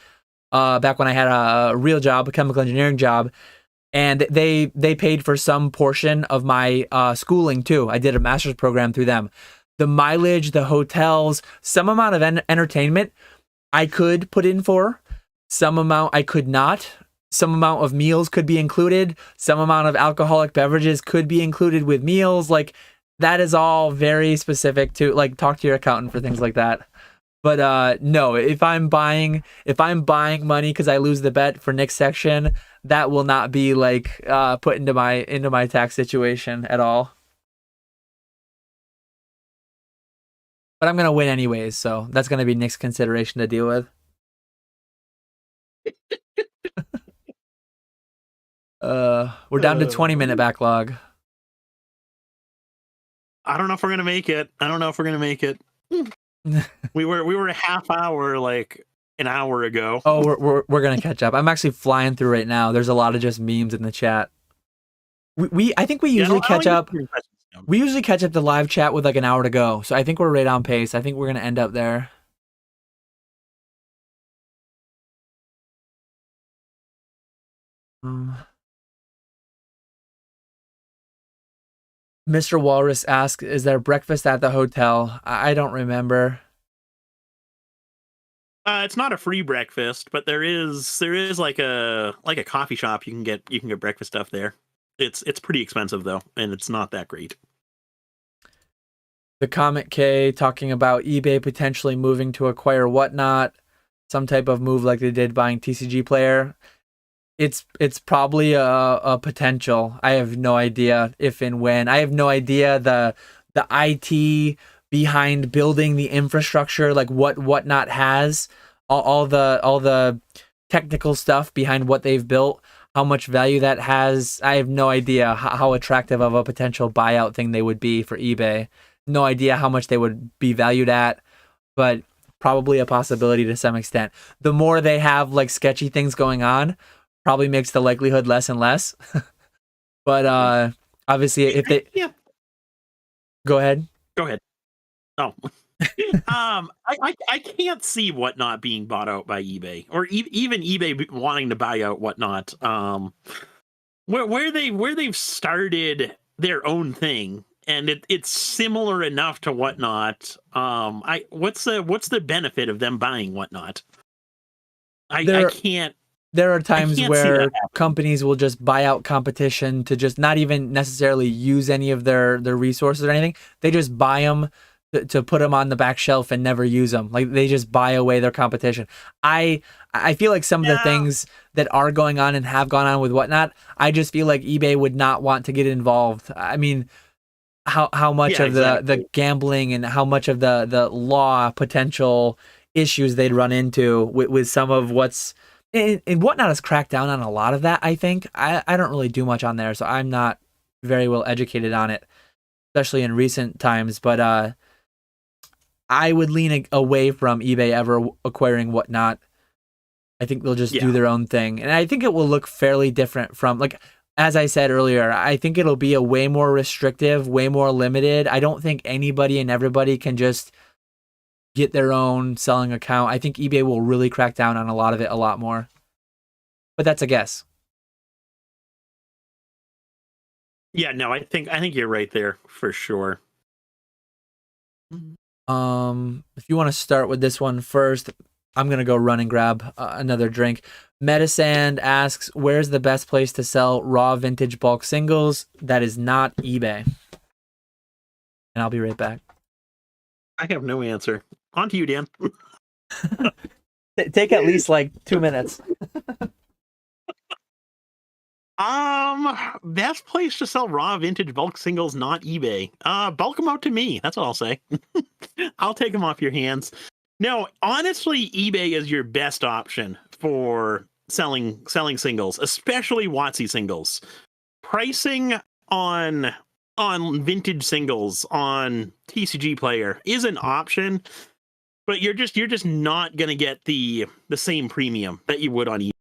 Speaker 2: back when I had a real job, a chemical engineering job, and they paid for some portion of my schooling too. I did a master's program through them. The mileage, the hotels, some amount of entertainment I could put in for, some amount I could not. Some amount of meals could be included. Some amount of alcoholic beverages could be included with meals. Like, that is all very specific to, like, talk to your accountant for things like that. But no, if I'm buying money because I lose the bet for Nick's section, that will not be like put into my tax situation at all. But I'm gonna win anyways, so that's gonna be Nick's consideration to deal with. We're down to 20-minute backlog.
Speaker 1: I don't know if we're gonna make it. We were a half hour like an hour ago.
Speaker 2: Oh, we're gonna catch up. I'm actually flying through right now. There's a lot of just memes in the chat. I think we usually catch up. We usually catch up the live chat with like an hour to go. So I think we're right on pace. I think we're gonna end up there. Mr. Walrus asks, is there breakfast at the hotel? I don't remember.
Speaker 1: It's not a free breakfast, but there is like a coffee shop you can get breakfast stuff there. It's pretty expensive though, and it's not that great.
Speaker 2: The Comet K talking about eBay potentially moving to acquire Whatnot, some type of move like they did buying TCG Player. It's probably a potential. I have no idea if and when. I have no idea the IT behind building the infrastructure, like what Whatnot has, all the technical stuff behind what they've built, how much value that has. I have no idea how attractive of a potential buyout thing they would be for eBay. No idea how much they would be valued at, but probably a possibility to some extent. The more they have like sketchy things going on, probably makes the likelihood less and less. But obviously, if they go ahead.
Speaker 1: Oh, I can't see Whatnot being bought out by eBay, or even eBay wanting to buy out Whatnot. Where they've started their own thing, and it's similar enough to Whatnot. What's the benefit of them buying Whatnot? I can't.
Speaker 2: There are times where companies will just buy out competition to just not even necessarily use any of their resources or anything. They just buy them to put them on the back shelf and never use them. Like they just buy away their competition. I feel like some of the things that are going on and have gone on with Whatnot, I just feel like eBay would not want to get involved. I mean, how much of the gambling and how much of the law potential issues they'd run into with some of what's and Whatnot has cracked down on a lot of that. I think I don't really do much on there, so I'm not very well educated on it, especially in recent times. But I would lean away from eBay ever acquiring Whatnot. I think they'll just do their own thing, and I think it will look fairly different from, like, as I said earlier, I think it'll be a way more restrictive, way more limited. I don't think anybody and everybody can just get their own selling account. I think eBay will really crack down on a lot of it a lot more. But that's a guess.
Speaker 1: Yeah, no, I think you're right there for sure.
Speaker 2: If you want to start with this one first, I'm going to go run and grab another drink. Metasand asks, where's the best place to sell raw vintage bulk singles that is not eBay? And I'll be right back.
Speaker 1: I have no answer. On to you, Dan.
Speaker 2: Take at least like 2 minutes.
Speaker 1: Best place to sell raw vintage bulk singles, not eBay. Bulk them out to me. That's what I'll say. I'll take them off your hands. No, honestly, eBay is your best option for selling singles, especially WotC singles. Pricing on vintage singles on TCG Player is an option, but you're just not gonna get the same premium that you would on eBay.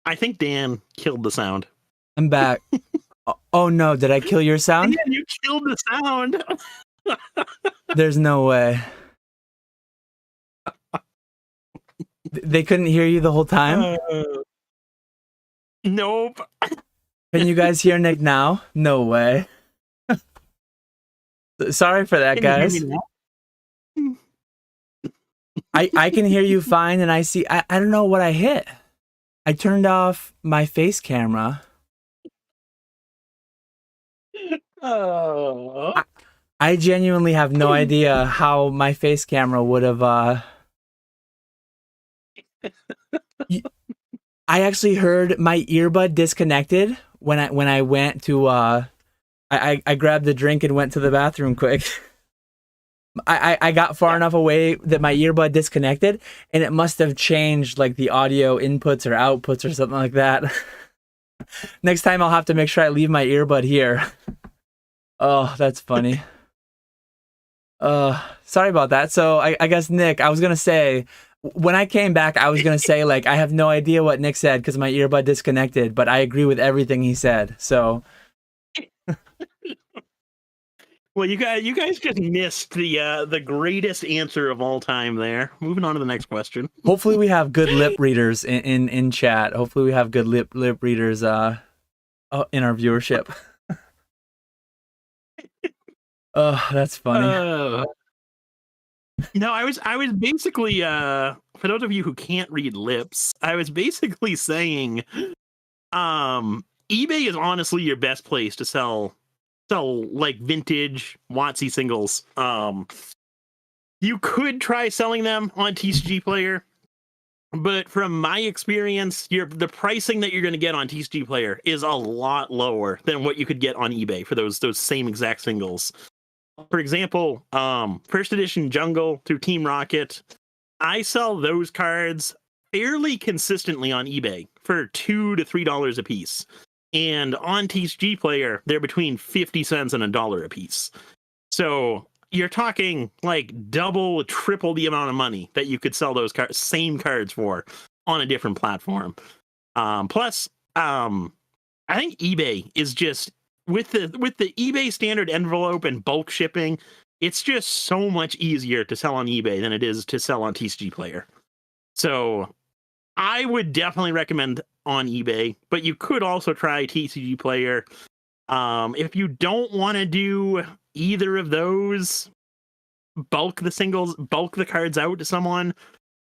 Speaker 1: I think Dan killed the sound.
Speaker 2: I'm back. Oh no, did I kill your sound?
Speaker 1: Dan, you killed the sound.
Speaker 2: There's no way. They couldn't hear you the whole time?
Speaker 1: Nope.
Speaker 2: Can you guys hear Nick now? No way. Sorry for that, guys. I can hear you fine, and I see. I don't know what I hit. I turned off my face camera.
Speaker 1: Oh.
Speaker 2: I genuinely have no idea how my face camera would have. I actually heard my earbud disconnected when I went to. I grabbed the drink and went to the bathroom quick. I got far enough away that my earbud disconnected, and it must have changed like the audio inputs or outputs or something like that. Next time I'll have to make sure I leave my earbud here. Oh, that's funny. Sorry about that. So I guess, Nick, I was going to say, when I came back, I was going to say, like, I have no idea what Nick said because my earbud disconnected, but I agree with everything he said. So.
Speaker 1: Well, you guys just missed the greatest answer of all time there. Moving on to the next question.
Speaker 2: Hopefully we have good lip readers in chat. Hopefully we have good lip readers in our viewership. Oh, that's funny.
Speaker 1: No, I was basically for those of you who can't read lips, I was basically saying eBay is honestly your best place to sell like vintage WotC singles. You could try selling them on TCG Player, but from my experience, the pricing that you're going to get on TCG Player is a lot lower than what you could get on eBay for those same exact singles. For example, first edition Jungle through Team Rocket, I sell those cards fairly consistently on eBay for $2 to $3 a piece. And on TCG Player, they're between 50 cents and $1 a piece. So you're talking like double, triple the amount of money that you could sell those same cards for on a different platform. Plus, I think eBay is just with the eBay standard envelope and bulk shipping, it's just so much easier to sell on eBay than it is to sell on TCG Player. So I would definitely recommend on eBay, but you could also try TCG Player. If you don't want to do either of those, bulk the cards out to someone,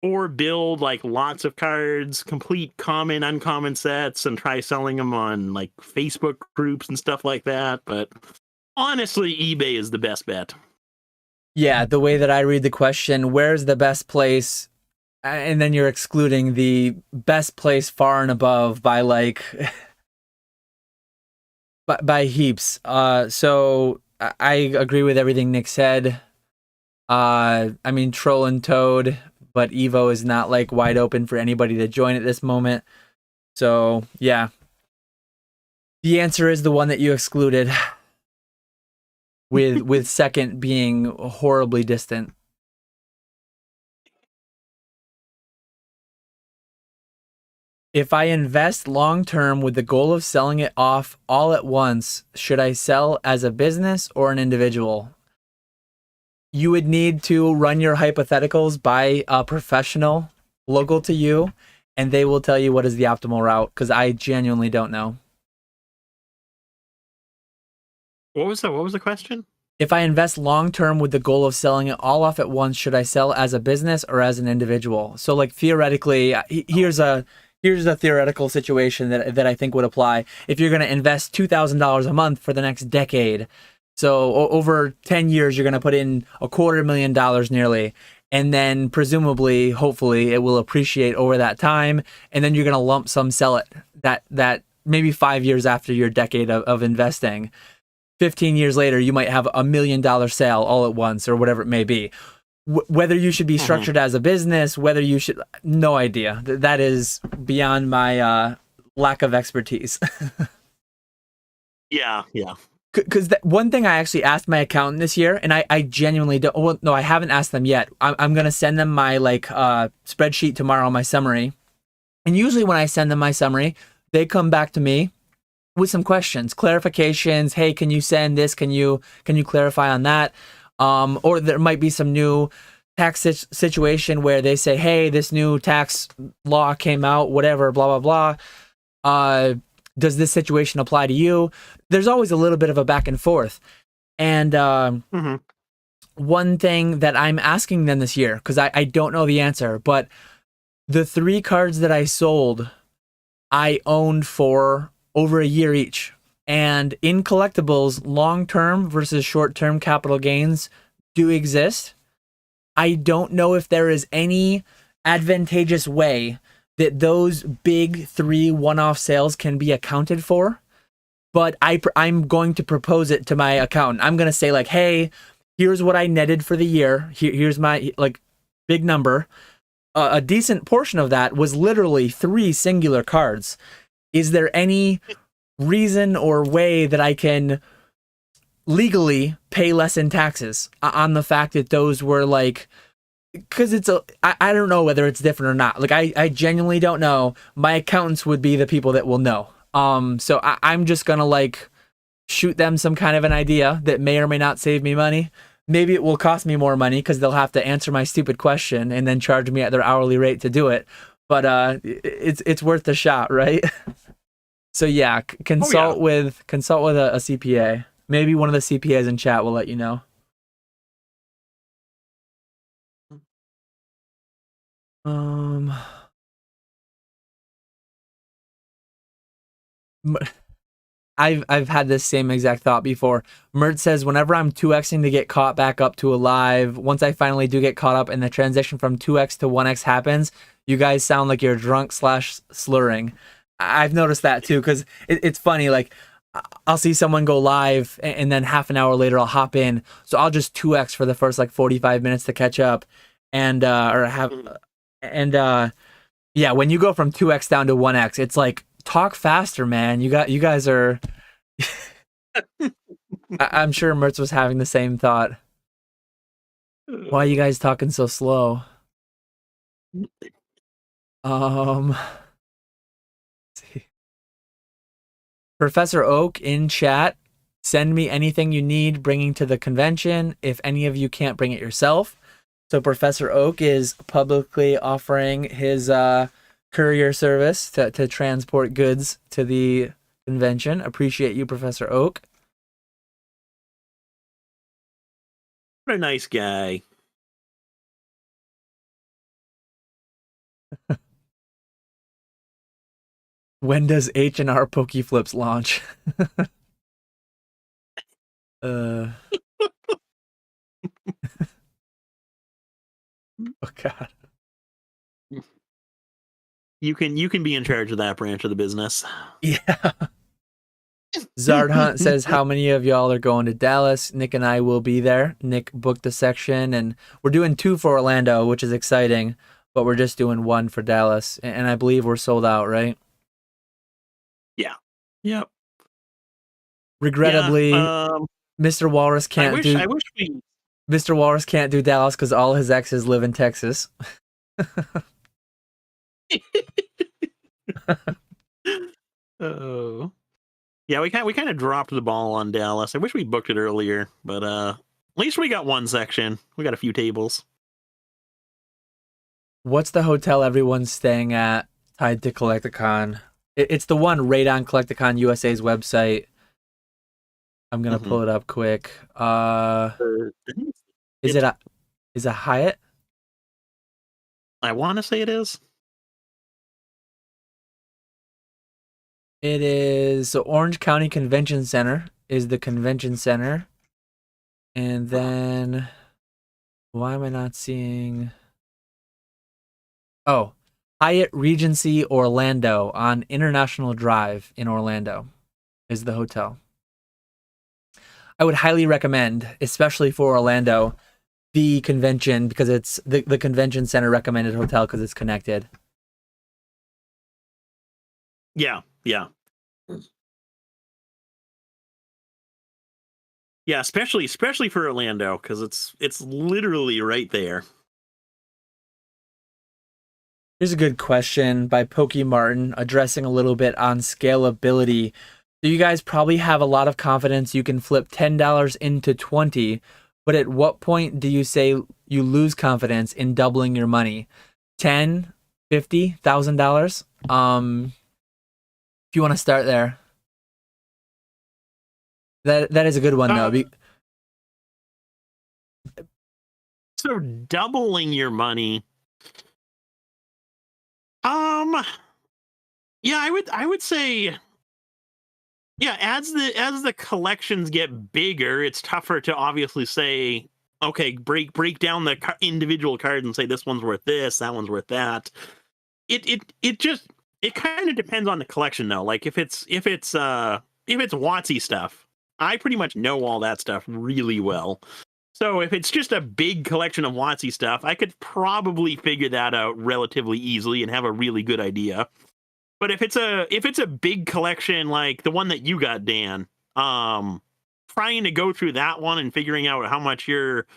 Speaker 1: or build like lots of cards, complete common, uncommon sets, and try selling them on like Facebook groups and stuff like that. But honestly, eBay is the best bet.
Speaker 2: Yeah, the way that I read the question, where's the best place? And then you're excluding the best place far and above by like by heaps. So I agree with everything Nick said. I mean, Troll and Toad, but Evo is not like wide open for anybody to join at this moment. So yeah, the answer is the one that you excluded, with second being horribly distant. If I invest long-term with the goal of selling it off all at once, should I sell as a business or an individual? You would need to run your hypotheticals by a professional local to you, and they will tell you what is the optimal route, because I genuinely don't know.
Speaker 1: What was the question?
Speaker 2: If I invest long-term with the goal of selling it all off at once, should I sell as a business or as an individual? So like theoretically, here's a theoretical situation that I think would apply. If you're going to invest $2,000 a month for the next decade, so over 10 years, you're going to put in $250,000 nearly, and then presumably, hopefully, it will appreciate over that time, and then you're going to lump sum sell it that maybe 5 years after your decade of investing. 15 years later, you might have $1 million sale all at once, or whatever it may be. Whether you should be structured as a business, whether you should, no idea. That is beyond my lack of expertise.
Speaker 1: Yeah.
Speaker 2: Because one thing I actually asked my accountant this year, and I genuinely don't. Well, no, I haven't asked them yet. I'm gonna send them my spreadsheet tomorrow, my summary. And usually when I send them my summary, they come back to me with some questions, clarifications. Hey, can you send this? Can you clarify on that? Or there might be some new tax situation where they say, hey, this new tax law came out, whatever, blah, blah, blah. Does this situation apply to you? There's always a little bit of a back and forth. And one thing that I'm asking them this year, because I don't know the answer, but the 3 cards that I sold, I owned for over a year each. And in collectibles, long-term versus short-term capital gains do exist. I don't know if there is any advantageous way that those big 3 one-off sales can be accounted for, but I'm going to propose it to my accountant. I'm going to say like, hey, here's what I netted for the year. Here's my big number. A decent portion of that was literally 3 singular cards. is there any reason or way that I can legally pay less in taxes on the fact that those were like, because I don't know whether it's different or not. Like I genuinely don't know. My accountants would be the people that will know. So I'm just gonna like shoot them some kind of an idea that may or may not save me money. Maybe it will cost me more money because they'll have to answer my stupid question and then charge me at their hourly rate to do it. But it's worth the shot, right? So yeah, consult with a CPA. Maybe one of the CPAs in chat will let you know. I've had this same exact thought before. Mert says, whenever I'm 2xing to get caught back up to alive, once I finally do get caught up and the transition from 2x to 1x happens, you guys sound like you're drunk / slurring. I've noticed that too, because it's funny. Like, I'll see someone go live and then half an hour later I'll hop in. So I'll just 2x for the first like 45 minutes to catch up. And yeah, when you go from 2x down to 1x, it's like, talk faster, man. You guys are I'm sure Mertz was having the same thought. Why are you guys talking so slow? Let's see. Professor Oak in chat, send me anything you need bringing to the convention if any of you can't bring it yourself. So Professor Oak is publicly offering his courier service to transport goods to the convention. Appreciate you, Professor Oak.
Speaker 1: What a nice guy.
Speaker 2: When does H&R PokeFlipz launch? Oh God.
Speaker 1: You can be in charge of that branch of the business.
Speaker 2: Yeah. Zard Hunt says, how many of y'all are going to Dallas? Nick and I will be there. Nick booked a section, and we're doing 2 for Orlando, which is exciting, but we're just doing 1 for Dallas. And I believe we're sold out, right?
Speaker 1: Yeah. Yep.
Speaker 2: Regrettably, Mr. Walrus can't Mr. Walrus can't do Dallas because all his exes live in Texas.
Speaker 1: Oh. Yeah, we kind of dropped the ball on Dallas. I wish we booked it earlier, but at least we got 1 section. We got a few tables.
Speaker 2: What's the hotel everyone's staying at tied to Collecticon? It's the one right on Collecticon USA's website. I'm gonna pull it up quick. Is it Hyatt?
Speaker 1: I want to say it is.
Speaker 2: It is so Orange County Convention Center is the convention center, and then why am I not seeing? Oh, Hyatt Regency Orlando on International Drive in Orlando is the hotel. I would highly recommend, especially for Orlando, the convention, because it's the convention center recommended hotel because it's connected.
Speaker 1: Yeah. Yeah, especially for Orlando, because it's literally right there.
Speaker 2: Here's a good question by Pokey Martin, addressing a little bit on scalability. So you guys probably have a lot of confidence you can flip $10 into 20, but at what point do you say you lose confidence in doubling your money? $10, $50,000? If you want to start there. That is a good one though.
Speaker 1: So doubling your money. Yeah, I would say, yeah, as the collections get bigger, it's tougher to obviously say, okay, break down the individual cards and say this one's worth this, that one's worth that. It kind of depends on the collection though. Like if it's WotC stuff, I pretty much know all that stuff really well. So if it's just a big collection of WotC stuff, I could probably figure that out relatively easily and have a really good idea. But if it's a big collection like the one that you got, Dan, trying to go through that one and figuring out how much you're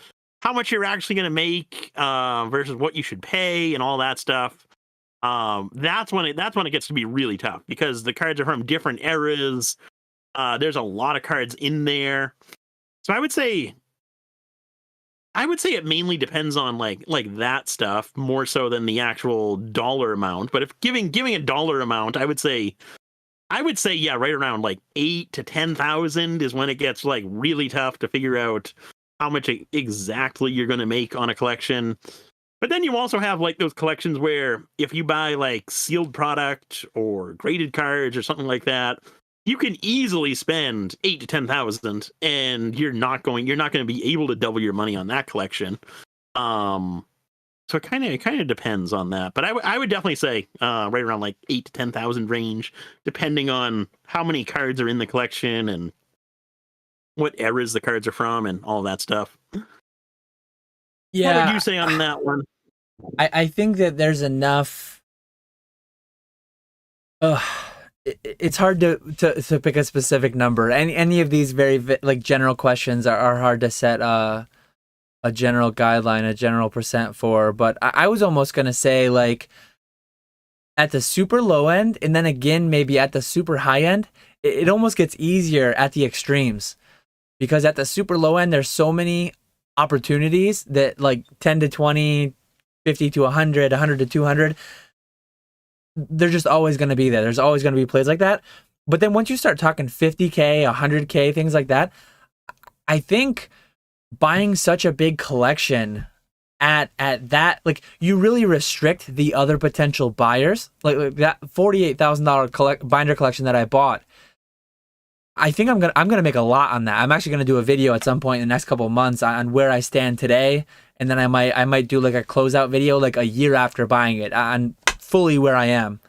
Speaker 1: actually going to make versus what you should pay and all that stuff. That's when it gets to be really tough because the cards are from different eras. There's a lot of cards in there. So I would say it mainly depends on like that stuff more so than the actual dollar amount. But if giving a dollar amount, I would say yeah, right around like 8,000 to 10,000 is when it gets like really tough to figure out how much exactly you're going to make on a collection. But then you also have like those collections where if you buy like sealed product or graded cards or something like that, you can easily spend 8,000 to 10,000 and you're not going to be able to double your money on that collection. So it kind of depends on that, but I would definitely say right around like 8,000 to 10,000 range, depending on how many cards are in the collection and what eras the cards are from and all that stuff.
Speaker 2: Yeah,
Speaker 1: what would you say on that one?
Speaker 2: I think that there's enough. It's hard to pick a specific number. Any of these very like general questions are hard to set a general guideline, a general percent for. But I was almost gonna say like at the super low end, and then again maybe at the super high end, it almost gets easier at the extremes, because at the super low end there's so many opportunities that like 10 to 20, 50 to 100, 100 to 200. They're just always going to be there. There's always going to be plays like that. But then once you start talking 50K, 100K, things like that, I think buying such a big collection at that, like, you really restrict the other potential buyers. Like that $48,000 binder collection that I bought, I think I'm gonna make a lot on that. I'm actually gonna do a video at some point in the next couple of months on where I stand today, and then I might do like a closeout video like a year after buying it on fully where I am.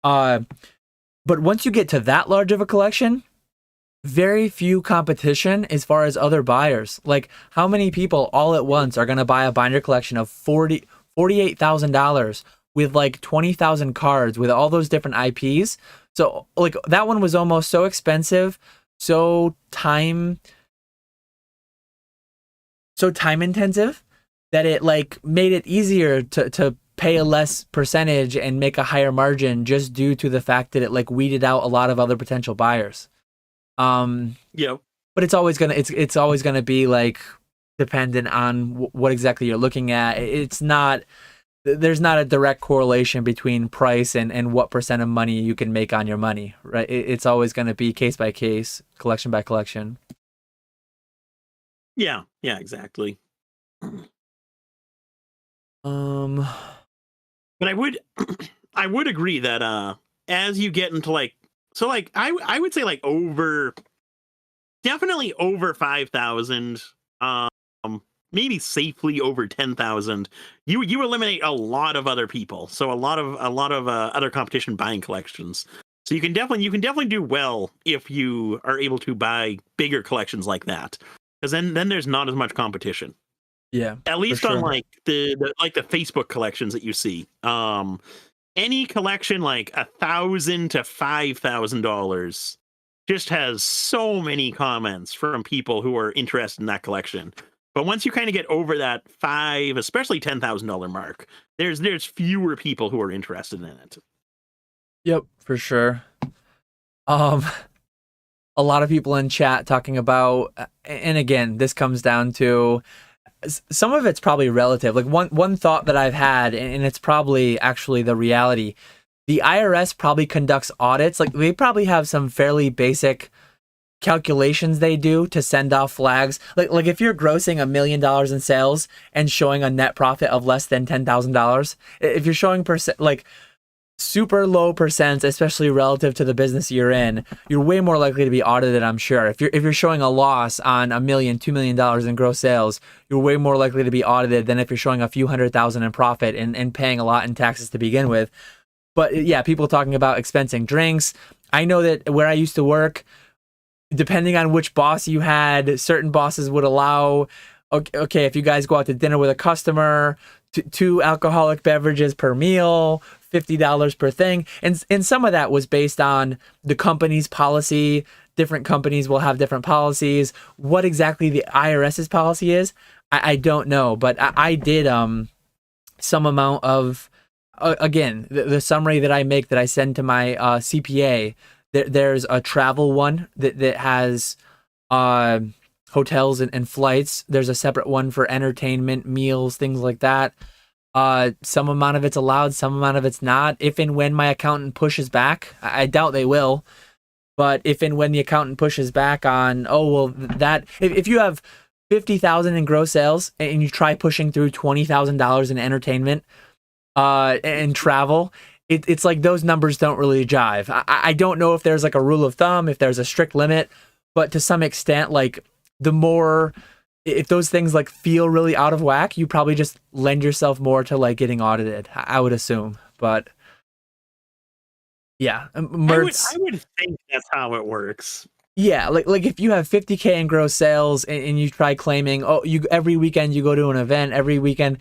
Speaker 2: But once you get to that large of a collection, very few competition as far as other buyers. Like, how many people all at once are gonna buy a binder collection of $48,000 with like 20,000 cards with all those different IPs? So like that one was almost so expensive, so time intensive that it like made it easier to pay a less percentage and make a higher margin just due to the fact that it like weeded out a lot of other potential buyers.
Speaker 1: Yeah.
Speaker 2: But it's always gonna be like dependent on what exactly you're looking at. There's not a direct correlation between price and what percent of money you can make on your money, right? It's always going to be case by case, collection by collection.
Speaker 1: Yeah, exactly.
Speaker 2: But
Speaker 1: I would agree that as you get into like, so like I would say like definitely over 5,000, maybe safely over 10,000, you eliminate a lot of other people. So a lot of other competition buying collections. So you can definitely do well if you are able to buy bigger collections like that, because then there's not as much competition.
Speaker 2: Yeah,
Speaker 1: at least on like the Facebook collections that you see. Any collection like $1,000 to $5,000 just has so many comments from people who are interested in that collection. But once you kind of get over that especially $10,000 mark, there's fewer people who are interested in it.
Speaker 2: Yep, for sure. A lot of people in chat talking about, and again, this comes down to some of it's probably relative. Like one thought that I've had, and it's probably actually the reality. The IRS probably conducts audits. Like, they probably have some fairly basic calculations they do to send off flags. Like if you're grossing $1 million in sales and showing a net profit of less than $10,000, if you're showing like super low percents, especially relative to the business you're in, you're way more likely to be audited, I'm sure. If you're showing a loss on $1 million, $2 million in gross sales, you're way more likely to be audited than if you're showing a few $100,000 in profit and paying a lot in taxes to begin with. But yeah, people talking about expensing drinks. I know that where I used to work, depending on which boss you had, certain bosses would allow, okay, if you guys go out to dinner with a customer, 2 alcoholic beverages per meal, $50 per thing. And some of that was based on the company's policy. Different companies will have different policies. What exactly the IRS's policy is, I don't know. But I did some amount of, again, the summary that I make that I send to my CPA, there's a travel one that has hotels and flights. There's a separate one for entertainment, meals, things like that. Some amount of it's allowed, some amount of it's not. If and when my accountant pushes back, I doubt they will, but if and when the accountant pushes back on, oh, well, that, if you have 50,000 in gross sales and you try pushing through $20,000 in entertainment, and travel, it's like those numbers don't really jive. I don't know if there's like a rule of thumb, if there's a strict limit, but to some extent, like the more, if those things like feel really out of whack, you probably just lend yourself more to like getting audited, I would assume. But yeah,
Speaker 1: I would think that's how it works.
Speaker 2: Yeah, like if you have 50K in gross sales and you try claiming, oh, you every weekend you go to an event, every weekend,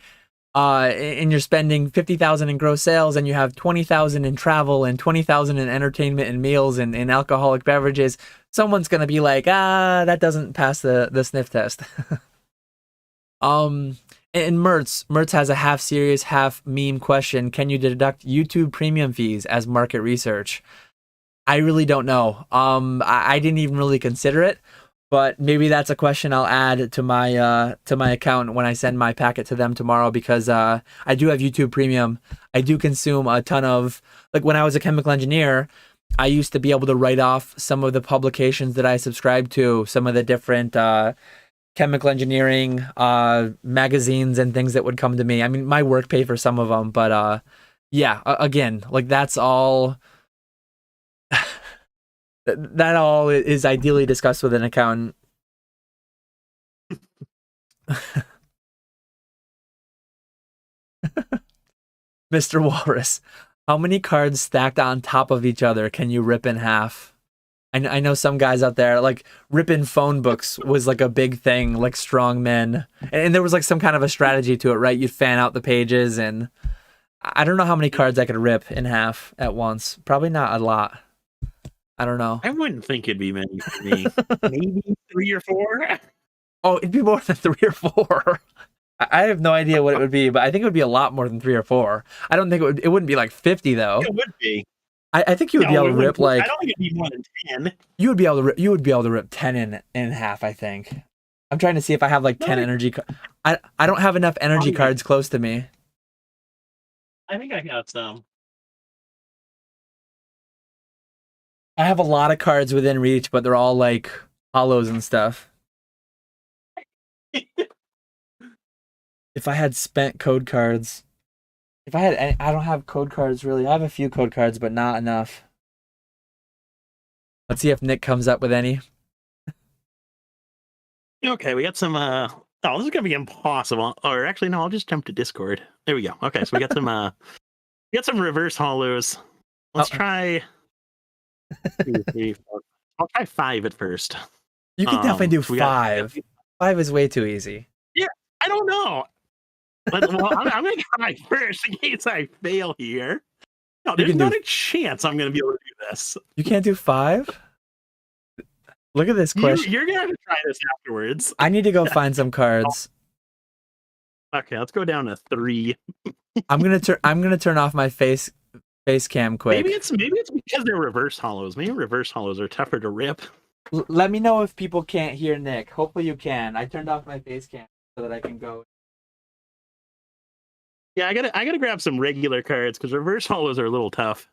Speaker 2: and you're spending 50,000 in gross sales and you have 20,000 in travel and 20,000 in entertainment and meals and alcoholic beverages, someone's gonna be like, that doesn't pass the sniff test. And Mertz has a half serious, half meme question. Can you deduct YouTube premium fees as market research? I really don't know. I didn't even really consider it, but maybe that's a question I'll add to my account when I send my packet to them tomorrow, because I do have YouTube Premium. I do consume a ton of, like when I was a chemical engineer, I used to be able to write off some of the publications that I subscribed to, some of the different chemical engineering magazines and things that would come to me. I mean, my work paid for some of them, but yeah, again, like that's all. That all is ideally discussed with an accountant. Mr. Walrus, how many cards stacked on top of each other can you rip in half? I know some guys out there, like ripping phone books was like a big thing, like strong men. And there was like some kind of a strategy to it, right? You'd fan out the pages, and I don't know how many cards I could rip in half at once. Probably not a lot. I don't know.
Speaker 1: I wouldn't think it'd be many for me. Maybe 3 or 4.
Speaker 2: Oh, it'd be more than 3 or 4. I have no idea what it would be, but I think it would be a lot more than 3 or 4. I don't think it wouldn't be like 50 though.
Speaker 1: It would be.
Speaker 2: I think you would be able to rip like.
Speaker 1: I don't think it'd be more than 10.
Speaker 2: You would be able to rip 10 in half. I think. I'm trying to see if I have like 10 energy. I don't have enough energy cards close to me.
Speaker 1: I think I got some.
Speaker 2: I have a lot of cards within reach, but they're all like hollows and stuff. If I had spent code cards, I don't have code cards really. I have a few code cards, but not enough. Let's see if Nick comes up with any.
Speaker 1: Okay, we got some. Oh, this is gonna be impossible. Or actually, no, I'll just jump to Discord. There we go. Okay, so we got some. We got some reverse hollows. Let's try. 2, 3, 4. I'll try 5 at first.
Speaker 2: You can definitely do 5. 5 is way too easy.
Speaker 1: Yeah, I don't know. But, well, I'm going to try first in case I fail here. No, there's not a chance I'm going to be able to do this.
Speaker 2: You can't do 5? Look at this question.
Speaker 1: You're going to have to try this afterwards.
Speaker 2: I need to go find some cards.
Speaker 1: Okay, let's go down to 3.
Speaker 2: I'm gonna turn off my face cam quick.
Speaker 1: Maybe it's because they're reverse hollows. Maybe reverse hollows are tougher to rip.
Speaker 2: Let me know if people can't hear Nick. Hopefully you can. I turned off my face cam so that I can go.
Speaker 1: Yeah, I gotta grab some regular cards because reverse hollows are a little tough.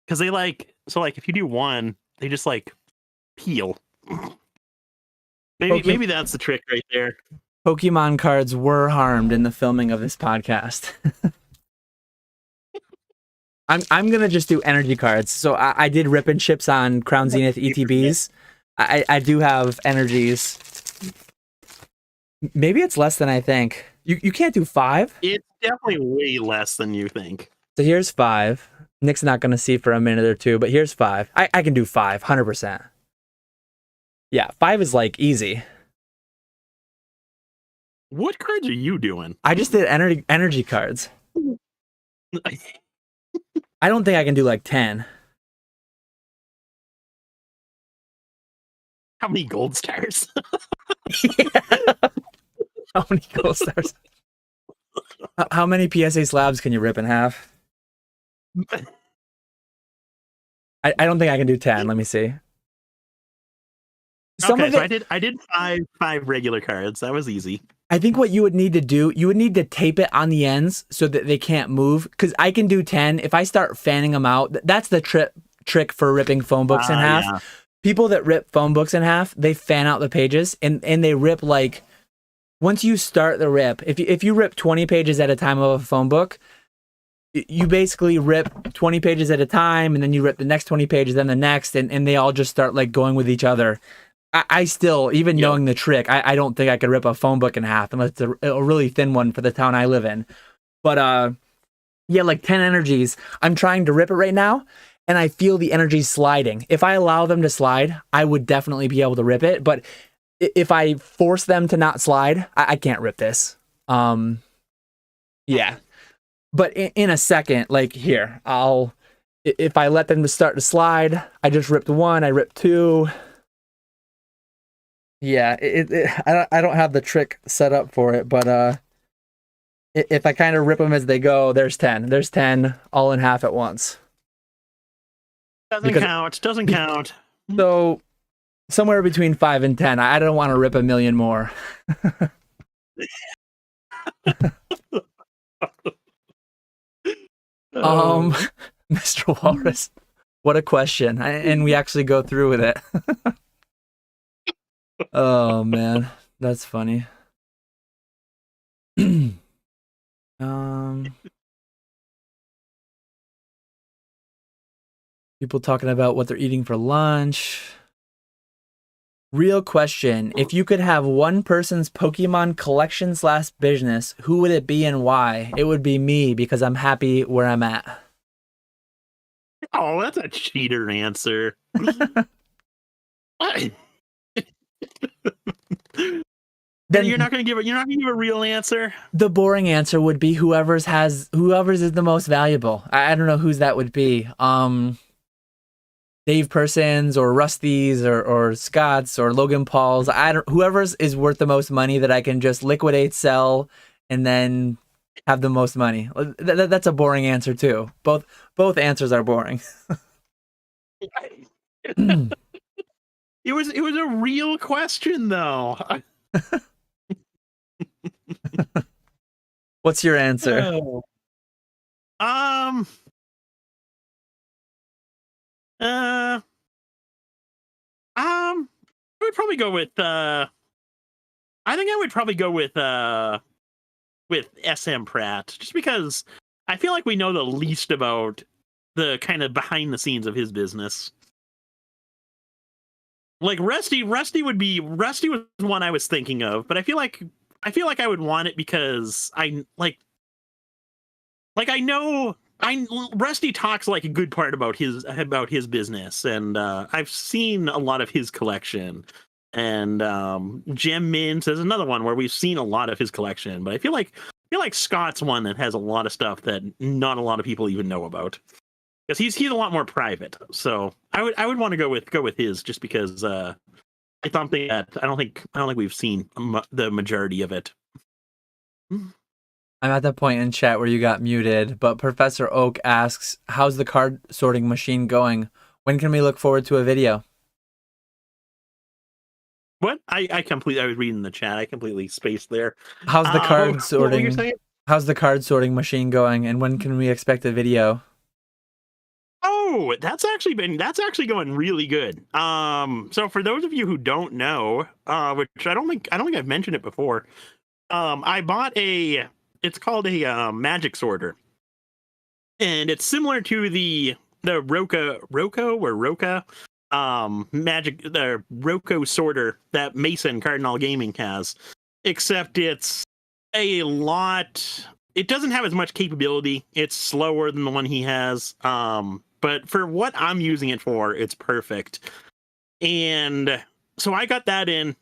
Speaker 1: Because they like if you do 1, they just like peel. Maybe that's the trick right there.
Speaker 2: Pokemon cards were harmed in the filming of this podcast. I'm gonna just do energy cards. So I did rip and chips on Crown Zenith ETBs. I do have energies. Maybe it's less than I think. You can't do 5?
Speaker 1: It's definitely way less than you think.
Speaker 2: So here's 5. Nick's not gonna see for a minute or two, but here's 5. I can do 5, 100%. Yeah, 5 is like easy.
Speaker 1: What cards are you doing?
Speaker 2: I just did energy cards. I don't think I can do like 10.
Speaker 1: How many gold stars?
Speaker 2: Yeah. How many gold stars? How many PSA slabs can you rip in half? I don't think I can do 10. Let me see. Some
Speaker 1: Okay,
Speaker 2: of
Speaker 1: so
Speaker 2: it,
Speaker 1: I did five regular cards. That was easy.
Speaker 2: I think what you would need to do, you would need to tape it on the ends so that they can't move. Because I can do 10. If I start fanning them out, that's the trick for ripping phone books in half.
Speaker 1: Yeah.
Speaker 2: People that rip phone books in half, they fan out the pages and they rip like, once you start the rip, if you rip 20 pages at a time of a phone book, you basically rip 20 pages at a time, and then you rip the next 20 pages, then the next, and they all just start like going with each other. I still, even knowing the trick, I don't think I could rip a phone book in half unless it's a really thin one for the town I live in. But yeah, like 10 energies. I'm trying to rip it right now, and I feel the energies sliding. If I allow them to slide, I would definitely be able to rip it. But if I force them to not slide, I can't rip this. Yeah. But in a second, like here, if I let them start to slide, I just ripped one, I ripped two. Yeah, I don't have the trick set up for it, but if I kind of rip them as they go, there's 10. There's 10 all in half at once.
Speaker 1: Doesn't count. Doesn't count.
Speaker 2: So somewhere between 5 and 10. I don't want to rip a million more. Mr. Walrus, what a question. And we actually go through with it. Oh man, that's funny. People talking about what they're eating for lunch. Real question. If you could have one person's Pokemon collection / business, who would it be and why? It would be me because I'm happy where I'm at.
Speaker 1: Oh, that's a cheater answer. What? Then you're not gonna give a real answer.
Speaker 2: The boring answer would be whoever's is the most valuable. I don't know whose that would be. Dave Persons or Rusty's or Scott's or Logan Paul's. Whoever's is worth the most money that I can just liquidate, sell, and then have the most money. That's a boring answer too. Both answers are boring.
Speaker 1: It was a real question though.
Speaker 2: What's your answer?
Speaker 1: I would probably go with I think I would probably go with SM Pratt, just because I feel like we know the least about the kind of behind the scenes of his business. Like Rusty was one I was thinking of, but I feel like I would want it because I know Rusty talks like a good part about his business, and I've seen a lot of his collection, and Gem Mint is another one where we've seen a lot of his collection, but I feel like Scott's one that has a lot of stuff that not a lot of people even know about, because he's a lot more private. So I would want to go with his, just because it's something that I don't think we've seen the majority of it.
Speaker 2: I'm at the point in chat where you got muted, but Professor Oak asks, how's the card sorting machine going? When can we look forward to a video?
Speaker 1: What? I was reading the chat. I completely spaced there.
Speaker 2: How's the card sorting? How's the card sorting machine going, and when can we expect a video?
Speaker 1: Oh, that's actually going really good. So for those of you who don't know, which I don't think I've mentioned it before, I bought it's called a magic sorter, and it's similar to the Roka magic, the Roko sorter that Mason Cardinal Gaming has, except it's a lot. It doesn't have as much capability. It's slower than the one he has. But for what I'm using it for, it's perfect. And so I got that in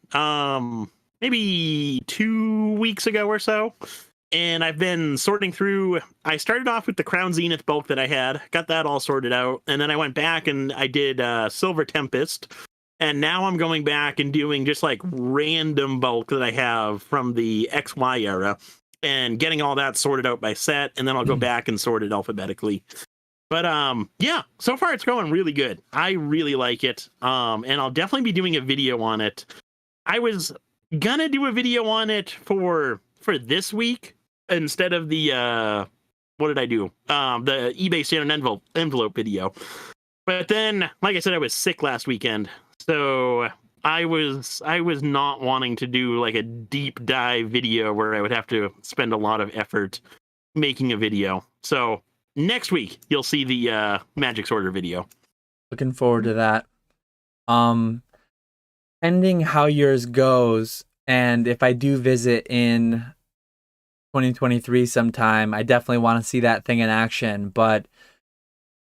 Speaker 1: maybe 2 weeks ago or so. and I've been sorting through. I started off with the Crown Zenith bulk that I had, got that all sorted out, and then I went back and I did Silver Tempest, and now I'm going back and doing just like random bulk that I have from the XY era, and getting all that sorted out by set, and then I'll go back and sort it alphabetically. But yeah, so far it's going really good. I really like it. And I'll definitely be doing a video on it. I was gonna do a video on it for this week instead of the what did I do? The eBay standard envelope video. But then, like I said, I was sick last weekend. So I was not wanting to do like a deep dive video where I would have to spend a lot of effort making a video. So next week you'll see the Magic Sorter video.
Speaker 2: Looking forward to that. Pending how yours goes, and if I do visit in 2023 sometime, I definitely want to see that thing in action. But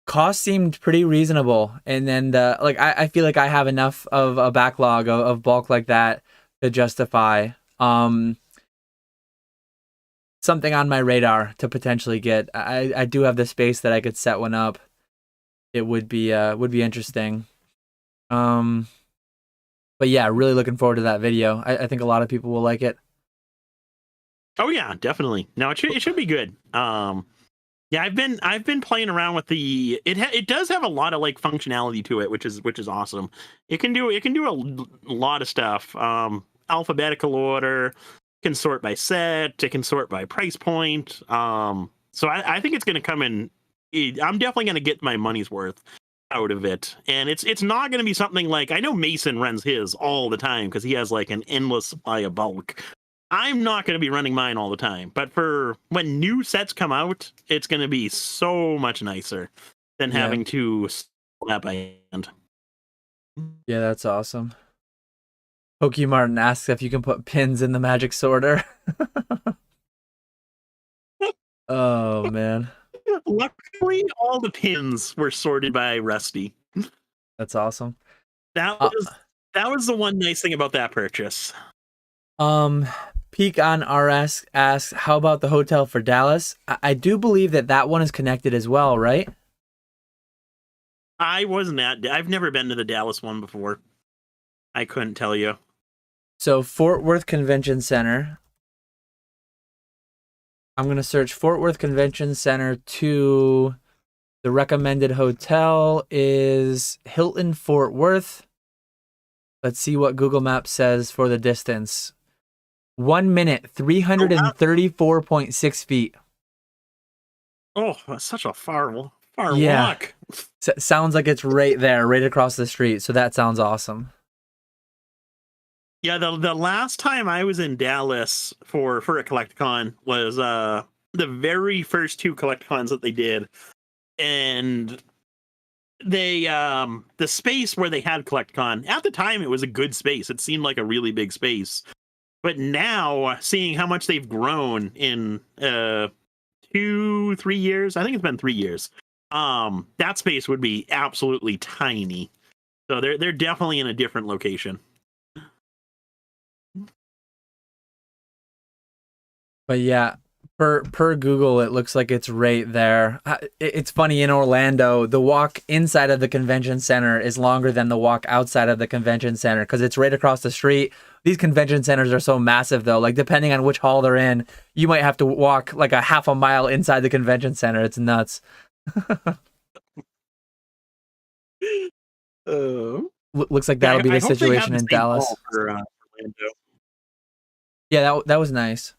Speaker 2: cost seemed pretty reasonable, and then I feel like I have enough of a backlog of bulk like that to justify something on my radar to potentially get. I do have the space that I could set one up. It would be interesting. But yeah, really looking forward to that video. I think a lot of people will like it.
Speaker 1: Oh yeah, definitely. No, it should be good. Yeah, I've been playing around with the it does have a lot of like functionality to it, which is awesome. It can do a lot of stuff. Alphabetical order, can sort by set, it can sort by price point. So I think it's going to come in. I'm definitely going to get my money's worth out of it, and it's not going to be something like, I know Mason runs his all the time because he has like an endless supply of bulk. I'm not going to be running mine all the time, but for when new sets come out, it's going to be so much nicer than having to slap by hand.
Speaker 2: Yeah, that's awesome. Pokemartin asks if you can put pins in the Magic Sorter. Oh man.
Speaker 1: Luckily, all the pins were sorted by Rusty.
Speaker 2: That's awesome.
Speaker 1: That was the one nice thing about that purchase.
Speaker 2: Peak on RS asks, how about the hotel for Dallas? I do believe that one is connected as well, right?
Speaker 1: I've never been to the Dallas one before. I couldn't tell you.
Speaker 2: So Fort Worth Convention Center. I'm going to search Fort Worth Convention Center to the recommended hotel is Hilton Fort Worth. Let's see what Google Maps says for the distance. 1 minute, 334.6 feet.
Speaker 1: Oh, that's such a far walk.
Speaker 2: Sounds like it's right there, right across the street. So that sounds awesome.
Speaker 1: Yeah, the last time I was in Dallas for a Collecticon was the very first two Collecticons that they did, and they the space where they had Collecticon at the time, it was a good space. It seemed like a really big space, but now seeing how much they've grown in 2-3 years, I think it's been 3 years. That space would be absolutely tiny. So they're definitely in a different location.
Speaker 2: But yeah, per Google, it looks like it's right there. It's funny, in Orlando, the walk inside of the convention center is longer than the walk outside of the convention center because it's right across the street. These convention centers are so massive, though. Like, depending on which hall they're in, you might have to walk like a half a mile inside the convention center. It's nuts. Looks like that'll be the situation in Dallas.
Speaker 1: For Orlando.
Speaker 2: Yeah, that was nice.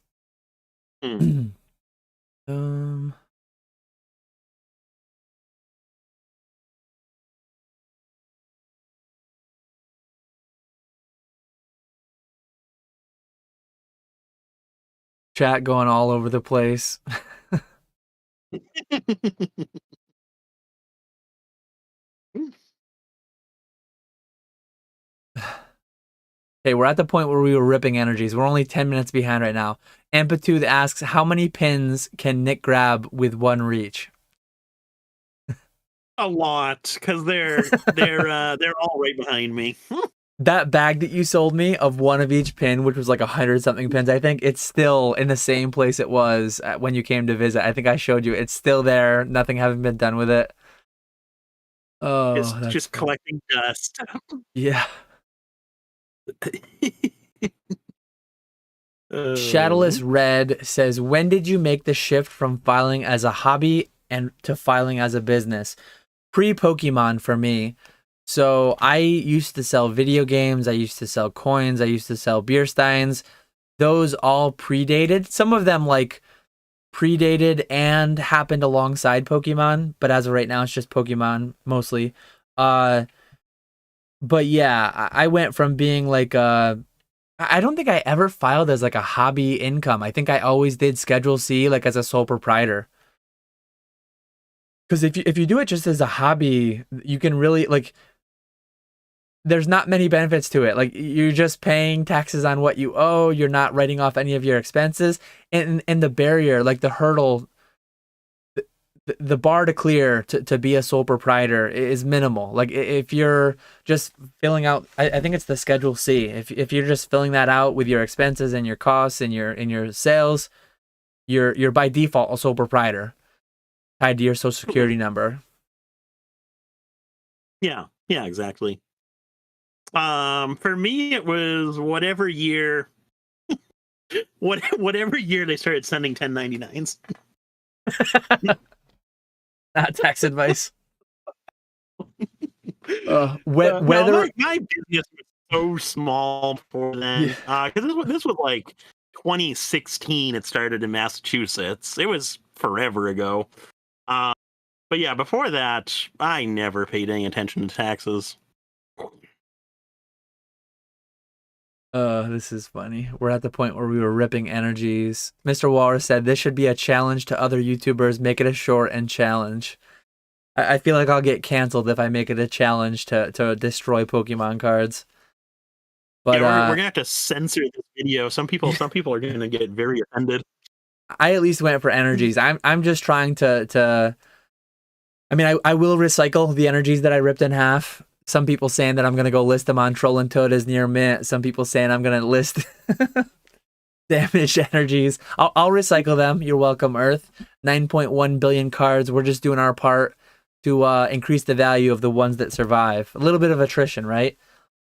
Speaker 2: Chat going all over the place. Okay, we're at the point where we were ripping energies. We're only 10 minutes behind right now. Amplitude asks, how many pins can Nick grab with one reach?
Speaker 1: A lot, because they're all right behind me.
Speaker 2: That bag that you sold me of one of each pin, which was like 100-something pins, I think it's still in the same place it was when you came to visit. I think I showed you. It's still there. Nothing having been done with it.
Speaker 1: It's
Speaker 2: Oh, that's
Speaker 1: just
Speaker 2: funny.
Speaker 1: collecting dust.
Speaker 2: Yeah. Shadowless
Speaker 1: Uh,
Speaker 2: Red says, when did you make the shift from filing as a hobby and to filing as a business? Pre-Pokemon for me. So I used to sell video games. I used to sell coins. I used to sell beer steins. Those all predated. Some of them like predated and happened alongside Pokemon, but as of right now, it's just Pokemon mostly. Uh, but yeah, I went from being like I don't think I ever filed as like a hobby income. I think I always did Schedule C like as a sole proprietor. Because if you do it just as a hobby, you can really like there's not many benefits to it. Like you're just paying taxes on what you owe. You're not writing off any of your expenses, and the barrier, like the hurdle, the bar to clear to be a sole proprietor is minimal. Like if you're just filling out, I think it's the Schedule C. If you're just filling that out with your expenses and your costs and your sales, you're by default a sole proprietor tied to your social security number.
Speaker 1: yeah, exactly. For me, it was whatever year, whatever year they started sending 1099s.
Speaker 2: Not tax advice.
Speaker 1: No,
Speaker 2: Whether
Speaker 1: my business was so small before then.
Speaker 2: yeah.
Speaker 1: Because this was like 2016. It started in Massachusetts. It was forever ago. Uh, but yeah, before that, I never paid any attention to taxes.
Speaker 2: This is funny. We're at the point where we were ripping energies. Mr. Walrus said this should be a challenge to other YouTubers. Make it a short and challenge. I feel like I'll get canceled if I make it a challenge to destroy Pokemon cards. But
Speaker 1: Yeah, we're gonna have to censor this video. Some people are gonna get very offended.
Speaker 2: I at least went for energies. I'm just trying to. I mean, I will recycle the energies that I ripped in half. Some people saying that I'm gonna go list them on Troll Toadas near mint. Some people saying I'm gonna list damaged energies. I'll recycle them. You're welcome, Earth. 9.1 billion cards. We're just doing our part to increase the value of the ones that survive. A little bit of attrition, right?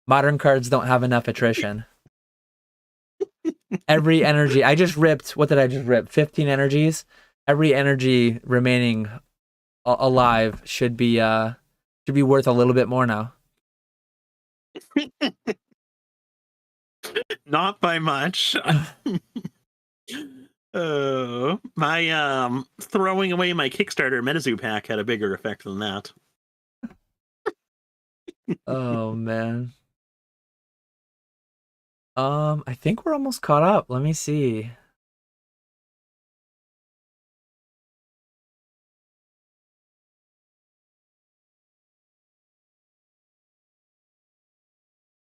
Speaker 2: Modern cards don't have enough attrition. Every energy I just ripped. What did I just rip? 15 energies. Every energy remaining alive should be worth a little bit more now.
Speaker 1: Not by much. My throwing away my Kickstarter Metazoo pack had a bigger effect than that.
Speaker 2: Oh man. I think we're almost caught up. Let me see.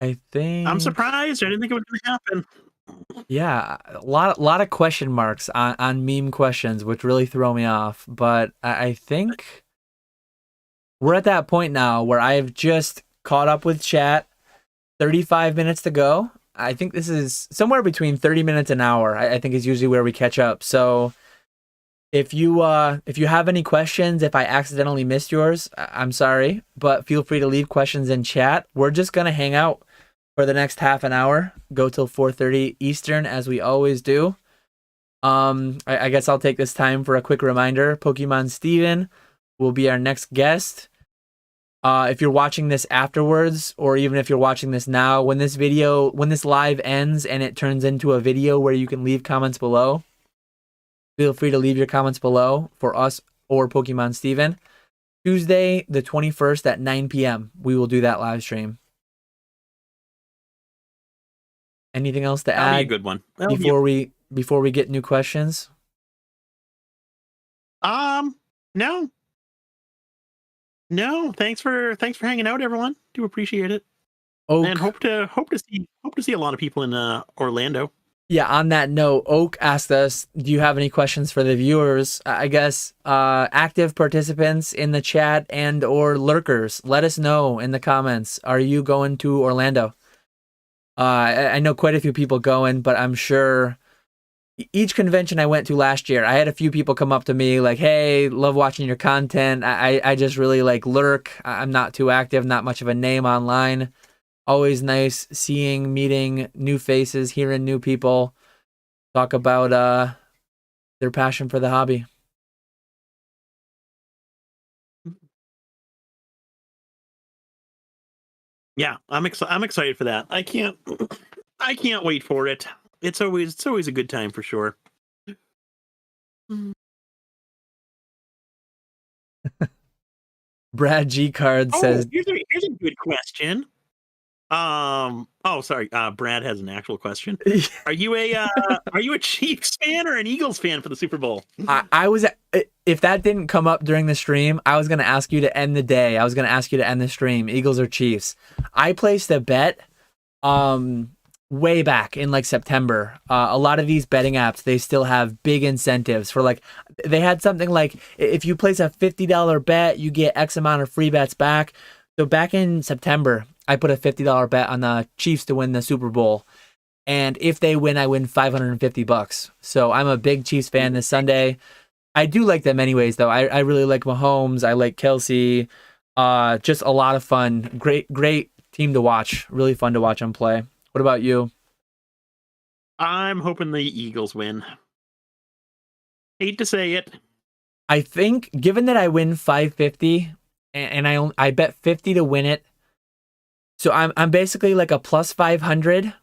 Speaker 2: I think
Speaker 1: I'm surprised. I didn't think it was going to happen.
Speaker 2: yeah, a lot of question marks on meme questions, which really throw me off. But I think we're at that point now where I've just caught up with chat. 35 minutes to go. I think this is somewhere between 30 minutes and an hour. I think is usually where we catch up. So if you have any questions, if I accidentally missed yours, I'm sorry, but feel free to leave questions in chat. We're just gonna hang out for the next half an hour, go till 4:30 Eastern as we always do. I guess I'll take this time for a quick reminder. Pokemon Steven will be our next guest. If you're watching this afterwards, or even if you're watching this now, when this live ends and it turns into a video where you can leave comments below, feel free to leave your comments below for us or Pokemon Steven. Tuesday, the 21st at 9 p.m. We will do that live stream. Anything else to
Speaker 1: That'll
Speaker 2: add?
Speaker 1: be a good one.
Speaker 2: Before we get new questions?
Speaker 1: No. No, thanks for hanging out, everyone. Do appreciate it.
Speaker 2: Oak.
Speaker 1: And hope to see a lot of people in Orlando.
Speaker 2: Yeah, on that note, Oak asked us, do you have any questions for the viewers? I guess active participants in the chat and or lurkers, let us know in the comments. Are you going to Orlando? I know quite a few people going, but I'm sure each convention I went to last year, I had a few people come up to me like, "Hey, love watching your content. I just really like lurk. I'm not too active, not much of a name online. Always nice seeing, meeting new faces, hearing new people talk about their passion for the hobby."
Speaker 1: Yeah, I'm excited for that. I can't wait for it. It's always a good time for sure.
Speaker 2: Brad G Card
Speaker 1: Oh,
Speaker 2: says,
Speaker 1: here's a good question. Oh, sorry. Brad has an actual question. Are you a Chiefs fan or an Eagles fan for the Super Bowl?
Speaker 2: I was, if that didn't come up during the stream, I was gonna ask you to end the day. I was gonna ask you to end the stream. Eagles or Chiefs? I placed a bet way back in like September. A lot of these betting apps, they still have big incentives for like, they had something like if you place a $50 bet, you get X amount of free bets back. So back in September, I put a $50 bet on the Chiefs to win the Super Bowl. And if they win, I win $550. So I'm a big Chiefs fan this Sunday. I do like them anyways, though. I really like Mahomes. I like Kelsey. Just a lot of fun. Great team to watch. Really fun to watch them play. What about you?
Speaker 1: I'm hoping the Eagles win. Hate to say it.
Speaker 2: I think given that I win 550 and I bet 50 to win it. So I'm basically like a plus 500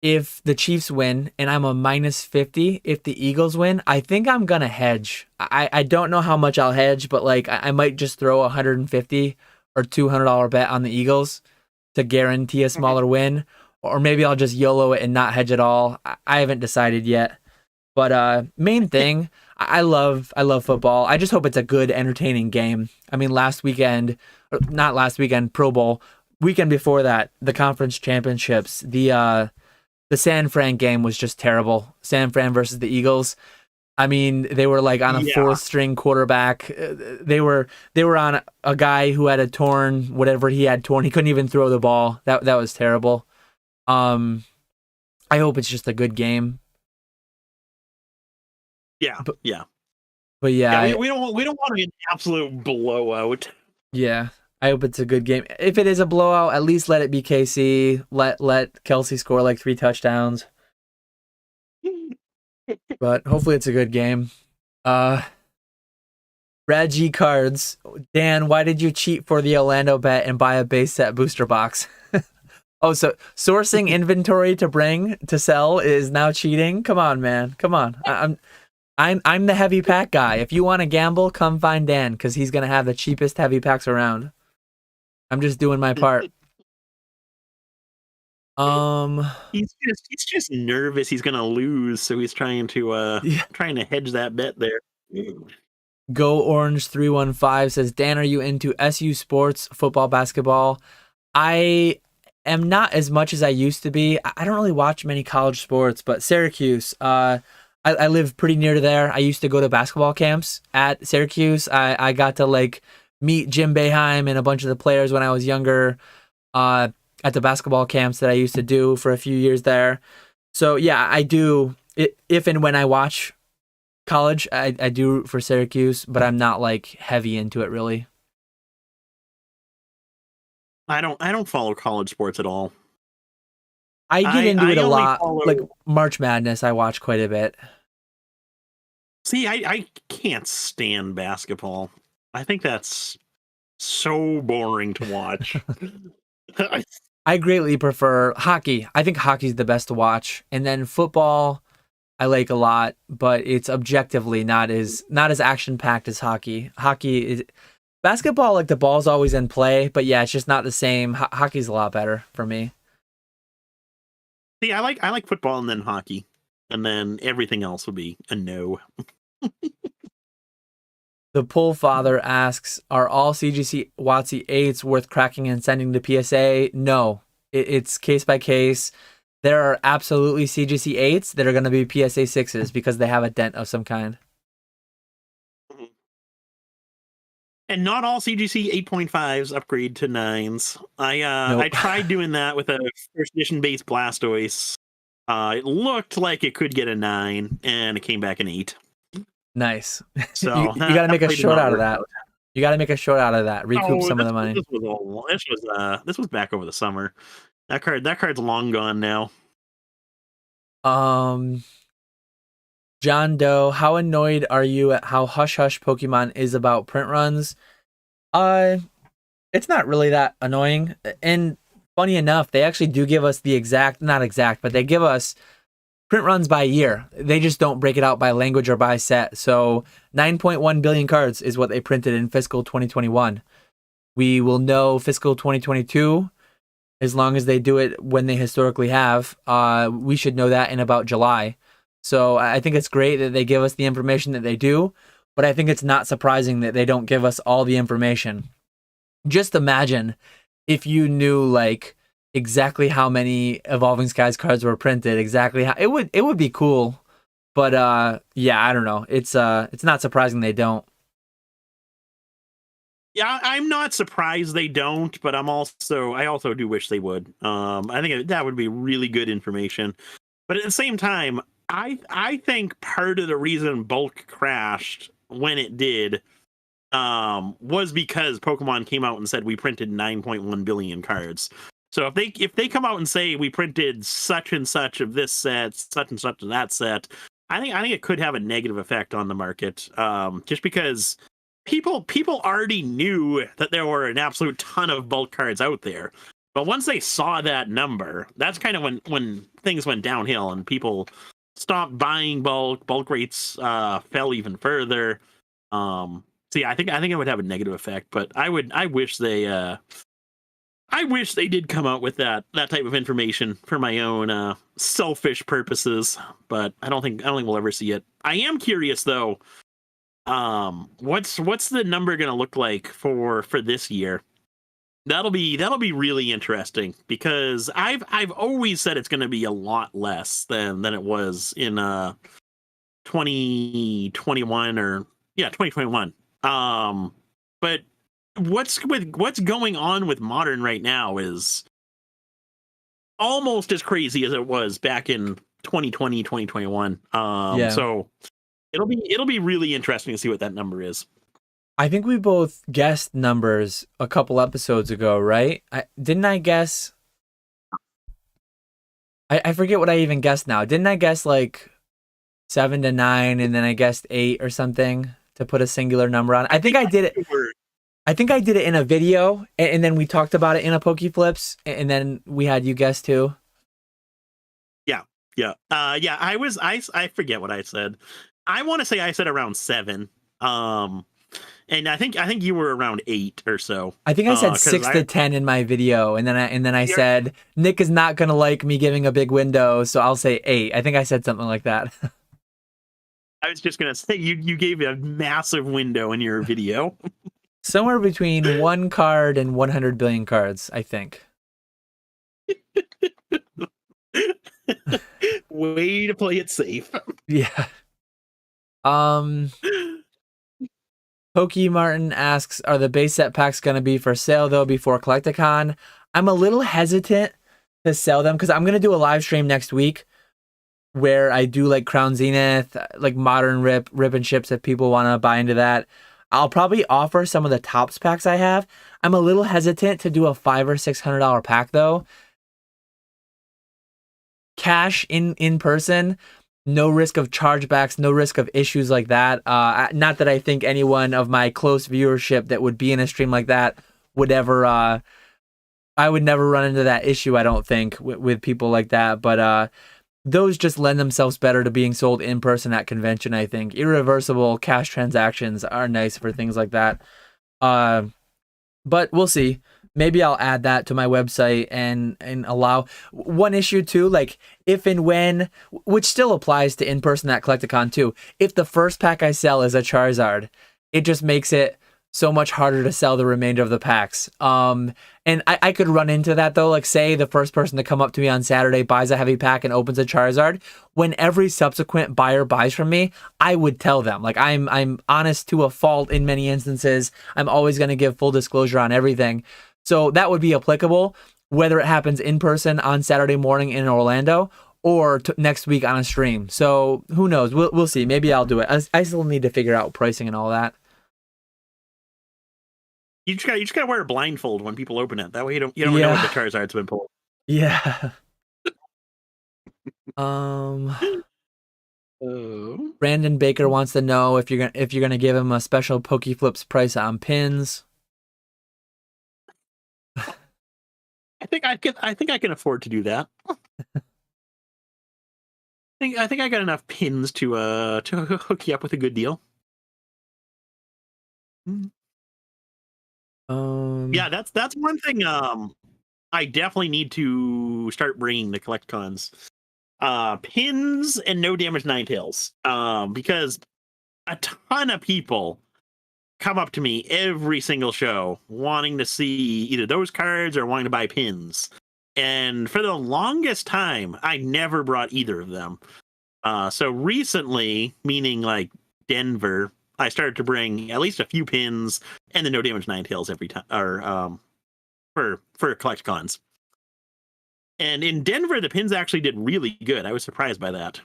Speaker 2: if the Chiefs win, and I'm a minus 50 if the Eagles win. I think I'm gonna hedge. I don't know how much I'll hedge, but like I might just throw a 150 or $200 bet on the Eagles to guarantee a smaller win, or maybe I'll just YOLO it and not hedge at all. I haven't decided yet. But main thing, I love football. I just hope it's a good, entertaining game. I mean, last weekend, not last weekend, Pro Bowl weekend before that, the conference championships, the San Fran game was just terrible. San Fran versus the Eagles. I mean, they were like on a
Speaker 1: Yeah.
Speaker 2: fourth string quarterback. They were on a guy who had a torn whatever he had torn. He couldn't even throw the ball. That was terrible. I hope it's just a good game.
Speaker 1: Yeah.
Speaker 2: But,
Speaker 1: Yeah.
Speaker 2: but yeah,
Speaker 1: Yeah. We don't want an absolute blowout.
Speaker 2: yeah. I hope it's a good game. If it is a blowout, at least let it be KC. Let Kelsey score like 3 touchdowns. But hopefully it's a good game. Brad G Cards. Dan, why did you cheat for the Orlando bet and buy a base set booster box? Oh, so sourcing inventory to bring to sell is now cheating? Come on, man. Come on. I'm the heavy pack guy. If you want to gamble, come find Dan because he's gonna have the cheapest heavy packs around. I'm just doing my part.
Speaker 1: He's just nervous he's gonna lose, so he's trying to
Speaker 2: Yeah.
Speaker 1: trying to hedge that bet there.
Speaker 2: Go Orange 315 says, Dan, are you into SU sports, football, basketball? I am not as much as I used to be. I don't really watch many college sports, but Syracuse, I live pretty near to there. I used to go to basketball camps at Syracuse. I got to like meet Jim Boeheim and a bunch of the players when I was younger at the basketball camps that I used to do for a few years there. So yeah, I do. If and when I watch college, I do root for Syracuse, but I'm not like heavy into it really.
Speaker 1: I don't follow college sports at all.
Speaker 2: I get into it a
Speaker 1: only
Speaker 2: lot.
Speaker 1: follow-
Speaker 2: Like March Madness, I watch quite a bit.
Speaker 1: See, I can't stand basketball. I think that's so boring to watch.
Speaker 2: I greatly prefer hockey. I think hockey's the best to watch, and then football I like a lot, but it's objectively not as action packed as hockey. Hockey is basketball, like the ball's always in play, but yeah, it's just not the same. Hockey's a lot better for me.
Speaker 1: See, I like football and then hockey, and then everything else would be a no.
Speaker 2: The Pull Father asks, are all CGC WotC 8s worth cracking and sending to PSA? No. It's case by case. There are absolutely CGC 8s that are going to be PSA 6s because they have a dent of some kind.
Speaker 1: And not all CGC 8.5s upgrade to 9s.
Speaker 2: Nope.
Speaker 1: I tried doing that with a first edition base Blastoise. It looked like it could get a 9, and it came back an 8.
Speaker 2: Nice.
Speaker 1: So
Speaker 2: you got to make a short out of that.
Speaker 1: Out.
Speaker 2: You got to make a short out of that. Recoup some of the money.
Speaker 1: This was back over the summer. That card's long gone now.
Speaker 2: John Doe, how annoyed are you at how hush hush Pokemon is about print runs? It's not really that annoying. And funny enough, they actually do give us the not exact, but they give us print runs by year. They just don't break it out by language or by set. So 9.1 billion cards is what they printed in fiscal 2021. We will know fiscal 2022 as long as they do it when they historically have. We should know that in about July. So I think it's great that they give us the information that they do, but I think it's not surprising that they don't give us all the information. Just imagine if you knew like exactly how many Evolving Skies cards were printed, exactly how it would be cool. But yeah, I don't know. It's not surprising they don't.
Speaker 1: Yeah, I'm not surprised they don't, but I also do wish they would. I think that would be really good information. But at the same time, I think part of the reason bulk crashed when it did was because Pokemon came out and said we printed 9.1 billion cards. So if they come out and say we printed such and such of this set, such and such of that set, I think it could have a negative effect on the market. Just because people already knew that there were an absolute ton of bulk cards out there. But once they saw that number, that's kind of when things went downhill and people stopped buying bulk rates fell even further. So yeah, I think it would have a negative effect, but I wish they did come out with that type of information for my own selfish purposes, but I don't think we'll ever see it. I am curious though, what's the number going to look like for this year? That'll be really interesting because I've always said it's going to be a lot less than it was in 2021 or 2021. But what's going on with Modern right now is almost as crazy as it was back in 2020, 2021. So it'll be really interesting to see what that number is.
Speaker 2: I think we both guessed numbers a couple episodes ago, right? Didn't I guess? I forget what I even guessed now. Didn't I guess like 7 to 9 and then I guessed 8 or something to put a singular number on? I think I did it. I think I did it in a video and then we talked about it in a PokeFlipz and then we had you guess too.
Speaker 1: Yeah. I forget what I said. I want to say I said around 7. And I think you were around 8 or so.
Speaker 2: I think I said 6 to 10 in my video, and then I said Nick is not gonna like me giving a big window, so I'll say 8. I think I said something like that.
Speaker 1: I was just gonna say you gave a massive window in your video.
Speaker 2: Somewhere between 1 card and 100 billion cards, I think.
Speaker 1: Way to play it safe.
Speaker 2: Yeah. Pokey Martin asks, are the base set packs going to be for sale, though, before Collecticon? I'm a little hesitant to sell them because I'm going to do a live stream next week where I do like Crown Zenith, like Modern Rip and Ships if people want to buy into that. I'll probably offer some of the Topps packs I have. I'm a little hesitant to do a $500 or $600 pack, though. Cash in person. No risk of chargebacks, no risk of issues like that. Not that I think anyone of my close viewership that would be in a stream like that would ever... I would never run into that issue, I don't think, with people like that. But those just lend themselves better to being sold in person at convention, I think. Irreversible cash transactions are nice for things like that. But we'll see. Maybe I'll add that to my website and allow one issue too, like if and when, which still applies to in-person at Collecticon too. If the first pack I sell is a Charizard, it just makes it so much harder to sell the remainder of the packs. And I could run into that though. Like, say the first person to come up to me on Saturday buys a heavy pack and opens a Charizard. When every subsequent buyer buys from me, I would tell them. Like, I'm honest to a fault in many instances. I'm always going to give full disclosure on everything. So that would be applicable, whether it happens in person on Saturday morning in Orlando or next week on a stream. So who knows? We'll see. Maybe I'll do it. I still need to figure out pricing and all that.
Speaker 1: You just gotta wear a blindfold when people open it. That way you don't know what the Charizard's been pulled.
Speaker 2: Yeah. Brandon Baker wants to know if you're gonna give him a special PokeFlipz price on pins.
Speaker 1: I think I can afford to do that. I think I got enough pins to hook you up with a good deal. Yeah, that's one thing. I definitely need to start bringing the collect cons. Pins and no damage Ninetales. Because a ton of people come up to me every single show wanting to see either those cards or wanting to buy pins. And for the longest time, I never brought either of them. So recently, meaning like Denver, I started to bring at least a few pins and the no damage Ninetales every time, or for collect cons. And in Denver, the pins actually did really good. I was surprised by that.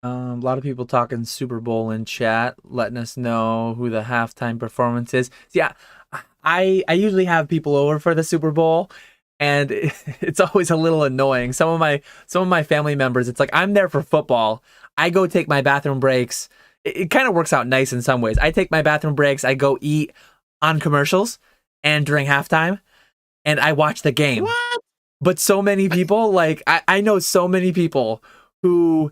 Speaker 2: A lot of people talking Super Bowl in chat, letting us know who the halftime performance is. Yeah, I usually have people over for the Super Bowl, and it's always a little annoying. Some of my family members, it's like, I'm there for football. I go take my bathroom breaks. It kind of works out nice in some ways. I take my bathroom breaks. I go eat on commercials and during halftime, and I watch the game.
Speaker 1: What?
Speaker 2: But so many people, like, I know so many people who,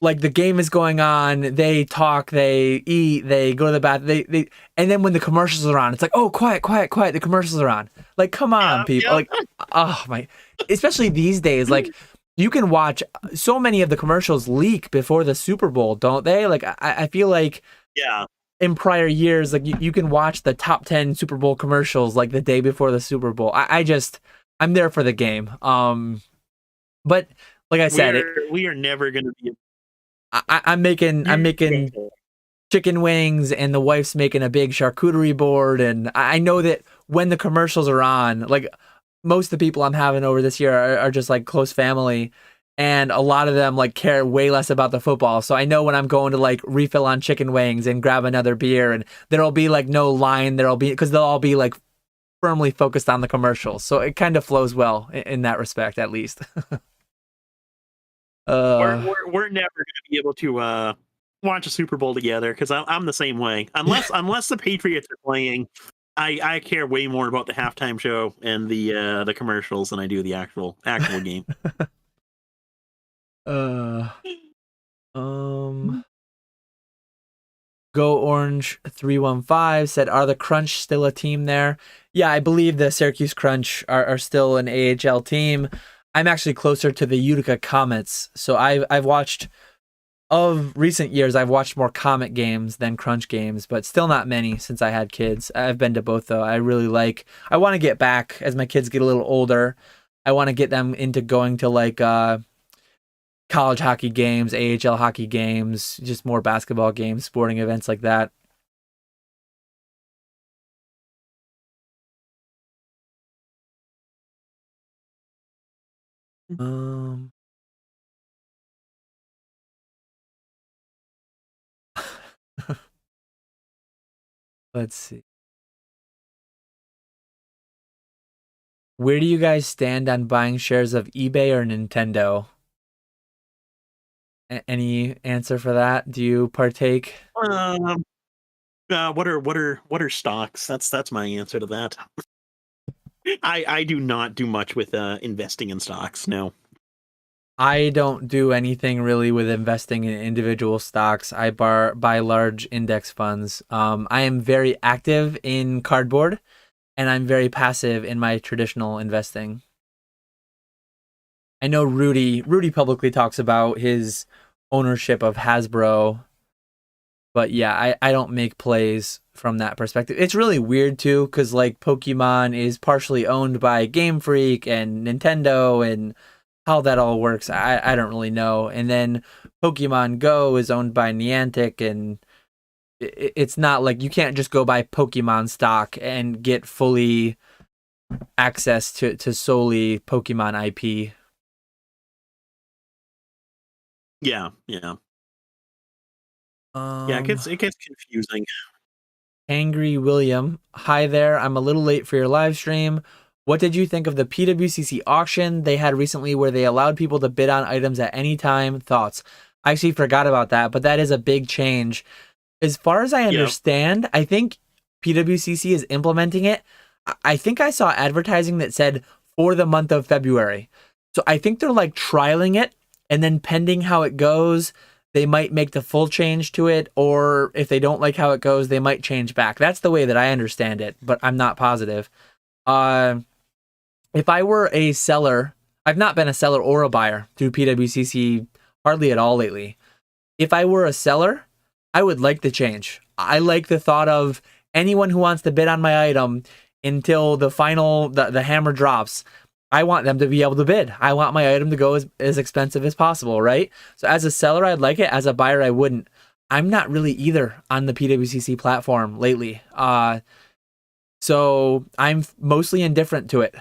Speaker 2: like, the game is going on, they talk, they eat, they go to the bathroom, they and then when the commercials are on, it's like, oh, quiet, the commercials are on. Like, come on, people. Like, oh my, especially these days, like, you can watch so many of the commercials leak before the Super Bowl, don't they? Like, I feel like,
Speaker 1: yeah,
Speaker 2: in prior years, like, you can watch the top 10 Super Bowl commercials like the day before the Super Bowl. I'm there for the game. But like I said,
Speaker 1: we are never going to be.
Speaker 2: I'm making chicken wings, and the wife's making a big charcuterie board, and I know that when the commercials are on, like, most of the people I'm having over this year are just like close family, and a lot of them like care way less about the football. So I know when I'm going to like refill on chicken wings and grab another beer, and there'll be like no line, because they'll all be like firmly focused on the commercials. So it kind of flows well in that respect, at least.
Speaker 1: We're never going to be able to watch a Super Bowl together, because I'm the same way. Unless the Patriots are playing, I care way more about the halftime show and the commercials than I do the actual game.
Speaker 2: Go Orange 315 said, are the Crunch still a team there? Yeah, I believe the Syracuse Crunch are still an AHL team. I'm actually closer to the Utica Comets, so I've watched, of recent years, I've watched more Comet games than Crunch games, but still not many since I had kids. I've been to both, though. I want to get back as my kids get a little older. I want to get them into going to like college hockey games, AHL hockey games, just more basketball games, sporting events like that. Let's see. Where do you guys stand on buying shares of eBay or Nintendo? Any answer for that? Do you partake?
Speaker 1: What are stocks? That's my answer to that. I do not do much with investing in stocks. No.
Speaker 2: I don't do anything really with investing in individual stocks. I buy large index funds. I am very active in cardboard, and I'm very passive in my traditional investing. I know Rudy publicly talks about his ownership of Hasbro. But yeah, I don't make plays from that perspective. It's really weird too, because like Pokemon is partially owned by Game Freak and Nintendo, and how that all works, I don't really know. And then Pokemon Go is owned by Niantic, and it's not like you can't just go buy Pokemon stock and get fully access to solely Pokemon IP.
Speaker 1: Yeah. Yeah, it gets confusing.
Speaker 2: Angry William, hi there. I'm a little late for your live stream. What did you think of the PWCC auction they had recently where they allowed people to bid on items at any time? Thoughts? I actually forgot about that, but that is a big change. As far as I understand, I think PWCC is implementing it. I think I saw advertising that said for the month of February. So I think they're like trialing it, and then pending how it goes, they might make the full change to it, or if they don't like how it goes, they might change back. That's the way that I understand it, but I'm not positive. If I were a seller, I've not been a seller or a buyer through PWCC hardly at all lately. If I were a seller, I would like the change. I like the thought of anyone who wants to bid on my item until the final, the hammer drops. I want them to be able to bid. I want my item to go as expensive as possible, right? So as a seller, I'd like it. As a buyer, I wouldn't. I'm not really either on the PWCC platform lately. So I'm mostly indifferent to it.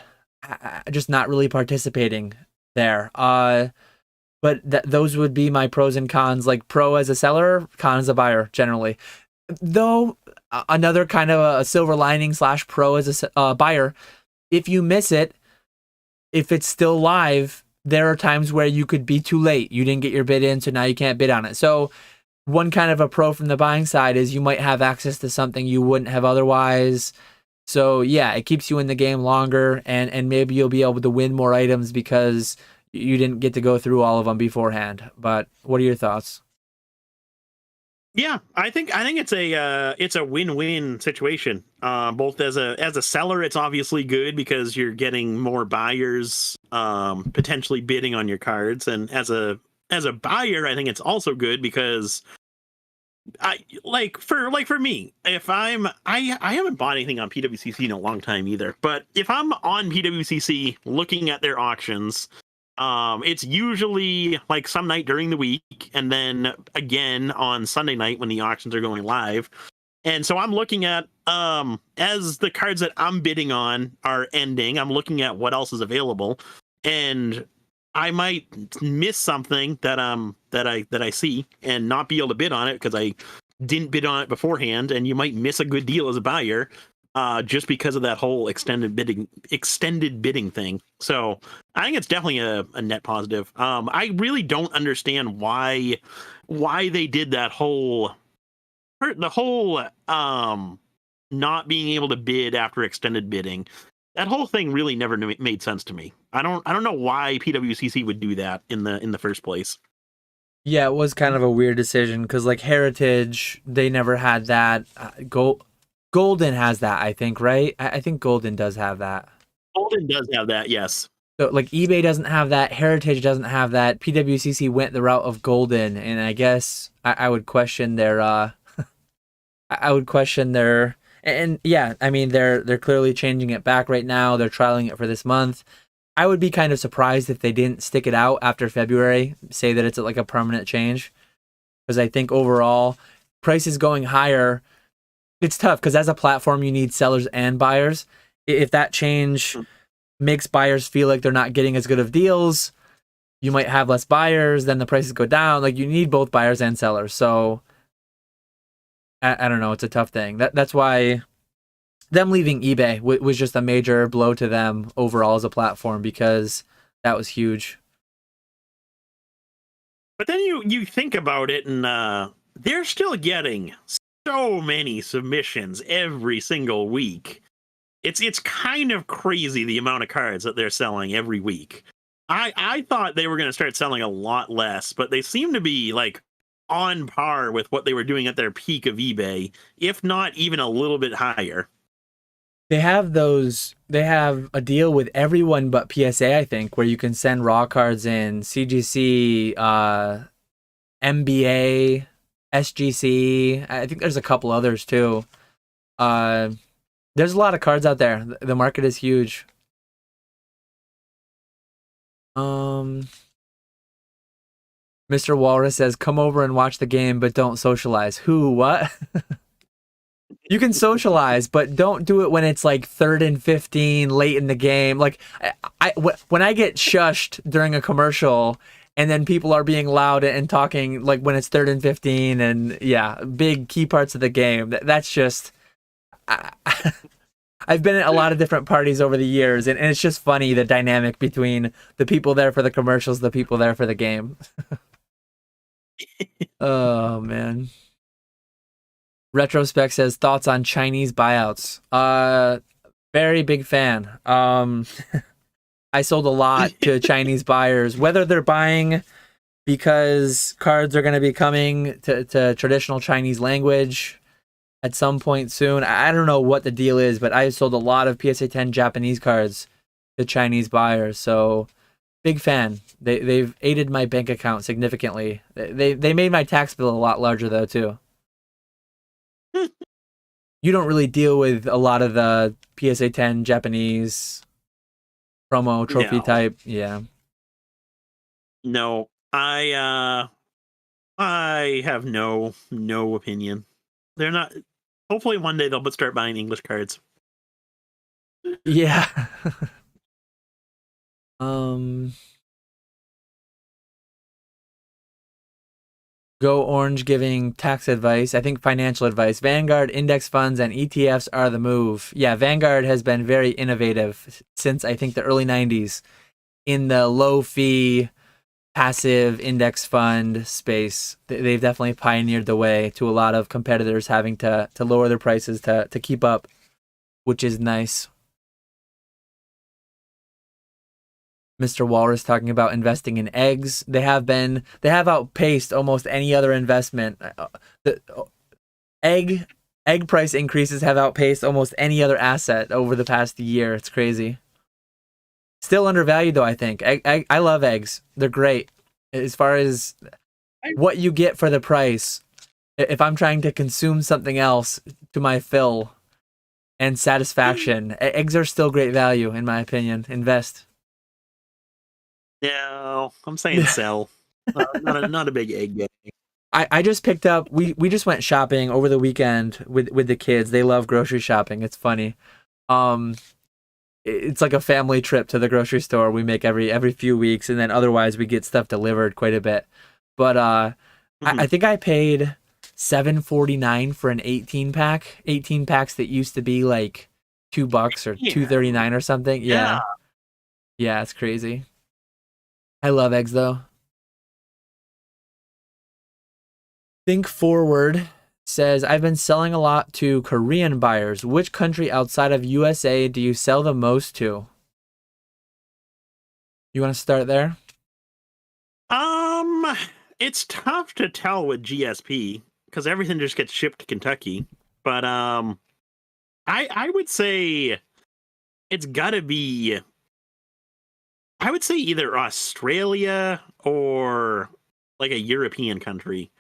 Speaker 2: Just not really participating there. But those would be my pros and cons. Like pro as a seller, con as a buyer, generally. Though another kind of a silver lining / pro as a buyer, if you miss it, if it's still live, there are times where you could be too late. You didn't get your bid in, so now you can't bid on it. So one kind of a pro from the buying side is you might have access to something you wouldn't have otherwise. So yeah, it keeps you in the game longer, and maybe you'll be able to win more items because you didn't get to go through all of them beforehand. But what are your thoughts?
Speaker 1: Yeah, I think it's a win-win situation. Both as a seller, it's obviously good because you're getting more buyers potentially bidding on your cards, and as a buyer, I think it's also good because for me, if I haven't bought anything on PWCC in a long time either, but if I'm on PWCC looking at their auctions, it's usually like some night during the week, and then again on Sunday night when the auctions are going live. And so I'm looking at as the cards that I'm bidding on are ending, I'm looking at what else is available, and I might miss something that I see and not be able to bid on it because I didn't bid on it beforehand, and you might miss a good deal as a buyer. Just because of that whole extended bidding thing. So I think it's definitely a net positive. I really don't understand why they did that the whole not being able to bid after extended bidding. That whole thing really never made sense to me. I don't know why PWCC would do that in the first place.
Speaker 2: Yeah, it was kind of a weird decision because like Heritage, they never had that. Golden has that, I think, right? I think Golden does have that.
Speaker 1: Golden does have that, yes.
Speaker 2: So, like, eBay doesn't have that. Heritage doesn't have that. PWCC went the route of Golden, and I guess I would question their. I would question their. And yeah, I mean, they're clearly changing it back right now. They're trialing it for this month. I would be kind of surprised if they didn't stick it out after February, say that it's like a permanent change, because I think overall, prices going higher. It's tough because as a platform, you need sellers and buyers. If that change makes buyers feel like they're not getting as good of deals, you might have less buyers, then the prices go down. Like you need both buyers and sellers. So I don't know. It's a tough thing. That's why them leaving eBay was just a major blow to them overall as a platform because that was huge.
Speaker 1: But then you think about it, and they're still getting so many submissions every single week. It's kind of crazy the amount of cards that they're selling every week. I thought they were going to start selling a lot less, but they seem to be like on par with what they were doing at their peak of eBay, if not even a little bit higher.
Speaker 2: They have a deal with everyone but PSA, I think, where you can send raw cards in. CGC, MBA, SGC. I think there's a couple others too. There's a lot of cards out there. The market is huge. Mr. Walrus says, "Come over and watch the game, but don't socialize." Who? What? You can socialize, but don't do it when it's like 3rd and 15 late in the game. Like, when I get shushed during a commercial, and then people are being loud and talking like when it's 3rd and 15, and yeah, big key parts of the game. That's just. I've been at a lot of different parties over the years, and it's just funny the dynamic between the people there for the commercials, the people there for the game. Oh man. Retrospect says, thoughts on Chinese buyouts. Very big fan. I sold a lot to Chinese buyers, whether they're buying because cards are going to be coming to traditional Chinese language at some point soon. I don't know what the deal is, but I sold a lot of PSA 10 Japanese cards to Chinese buyers. So big fan. They've aided my bank account significantly. They made my tax bill a lot larger though too. You don't really deal with a lot of the PSA 10 Japanese promo trophy type. Yeah.
Speaker 1: No, I have no opinion. They're not. Hopefully, one day they'll start buying English cards.
Speaker 2: Yeah. Go Orange giving tax advice. I think financial advice. Vanguard index funds and ETFs are the move. Yeah, Vanguard has been very innovative since I think the early 90s in the low fee passive index fund space. They've definitely pioneered the way to a lot of competitors having to lower their prices to keep up, which is nice. Mr. Walrus talking about investing in eggs. They have outpaced almost any other investment. The egg price increases have outpaced almost any other asset over the past year. It's crazy. Still undervalued though, I think. I love eggs. They're great. As far as what you get for the price, if I'm trying to consume something else to my fill and satisfaction, eggs are still great value in my opinion. Invest.
Speaker 1: No, I'm saying sell. Not a big egg guy.
Speaker 2: I just picked up. We just went shopping over the weekend with the kids. They love grocery shopping. It's funny. It's like a family trip to the grocery store we make every few weeks, and then otherwise we get stuff delivered quite a bit. But I think I paid $7.49 for an 18 pack. 18 packs that used to be like $2 or $2.39 or something. Yeah, it's crazy. I love eggs though. Think Forward says, I've been selling a lot to Korean buyers. Which country outside of USA do you sell the most to? You want to start there?
Speaker 1: It's tough to tell with GSP because everything just gets shipped to Kentucky. But I would say it's gotta be. I would say either Australia or like a European country.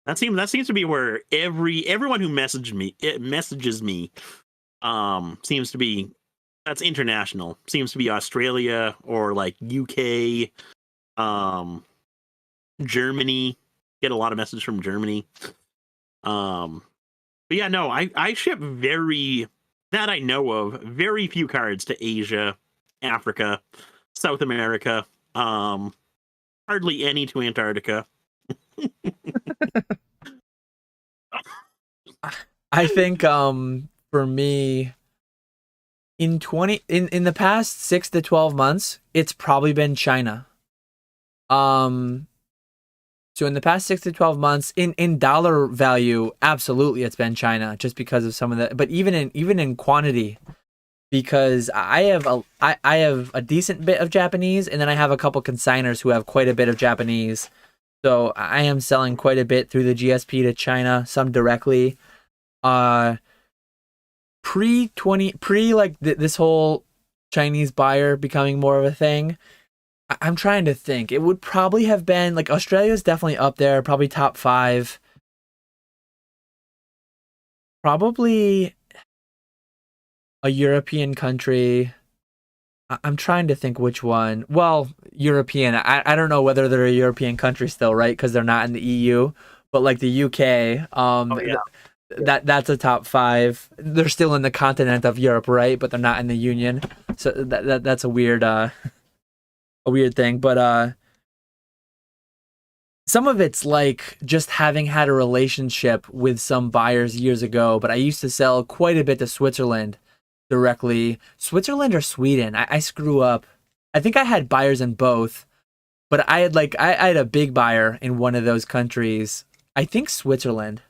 Speaker 1: That seems to be where everyone who messages me seems to be, that's international. Seems to be Australia or like UK, Germany. Get a lot of messages from Germany. But yeah, no, I ship that I know of, very few cards to Asia, Africa, South America, hardly any to Antarctica.
Speaker 2: I think for me in the past 6 to 12 months, it's probably been China. So in the past 6 to 12 months, in dollar value, absolutely it's been China, just because of some of the, but even in quantity, because I have a decent bit of Japanese, and then I have a couple consigners who have quite a bit of Japanese. So I am selling quite a bit through the GSP to China, some directly. Pre this whole Chinese buyer becoming more of a thing, I'm trying to think. It would probably have been like Australia's definitely up there, probably top 5. Probably a European country. I'm trying to think which one. Well, European. I don't know whether they're a European country still, right? Because they're not in the EU. But like the UK,
Speaker 1: Oh yeah.
Speaker 2: that's a top 5. They're still in the continent of Europe, right? But they're not in the Union. So that's a weird thing. But some of it's like just having had a relationship with some buyers years ago. But I used to sell quite a bit to Switzerland directly. Switzerland or Sweden? I screw up. I think I had buyers in both, but I had a big buyer in one of those countries. I think Switzerland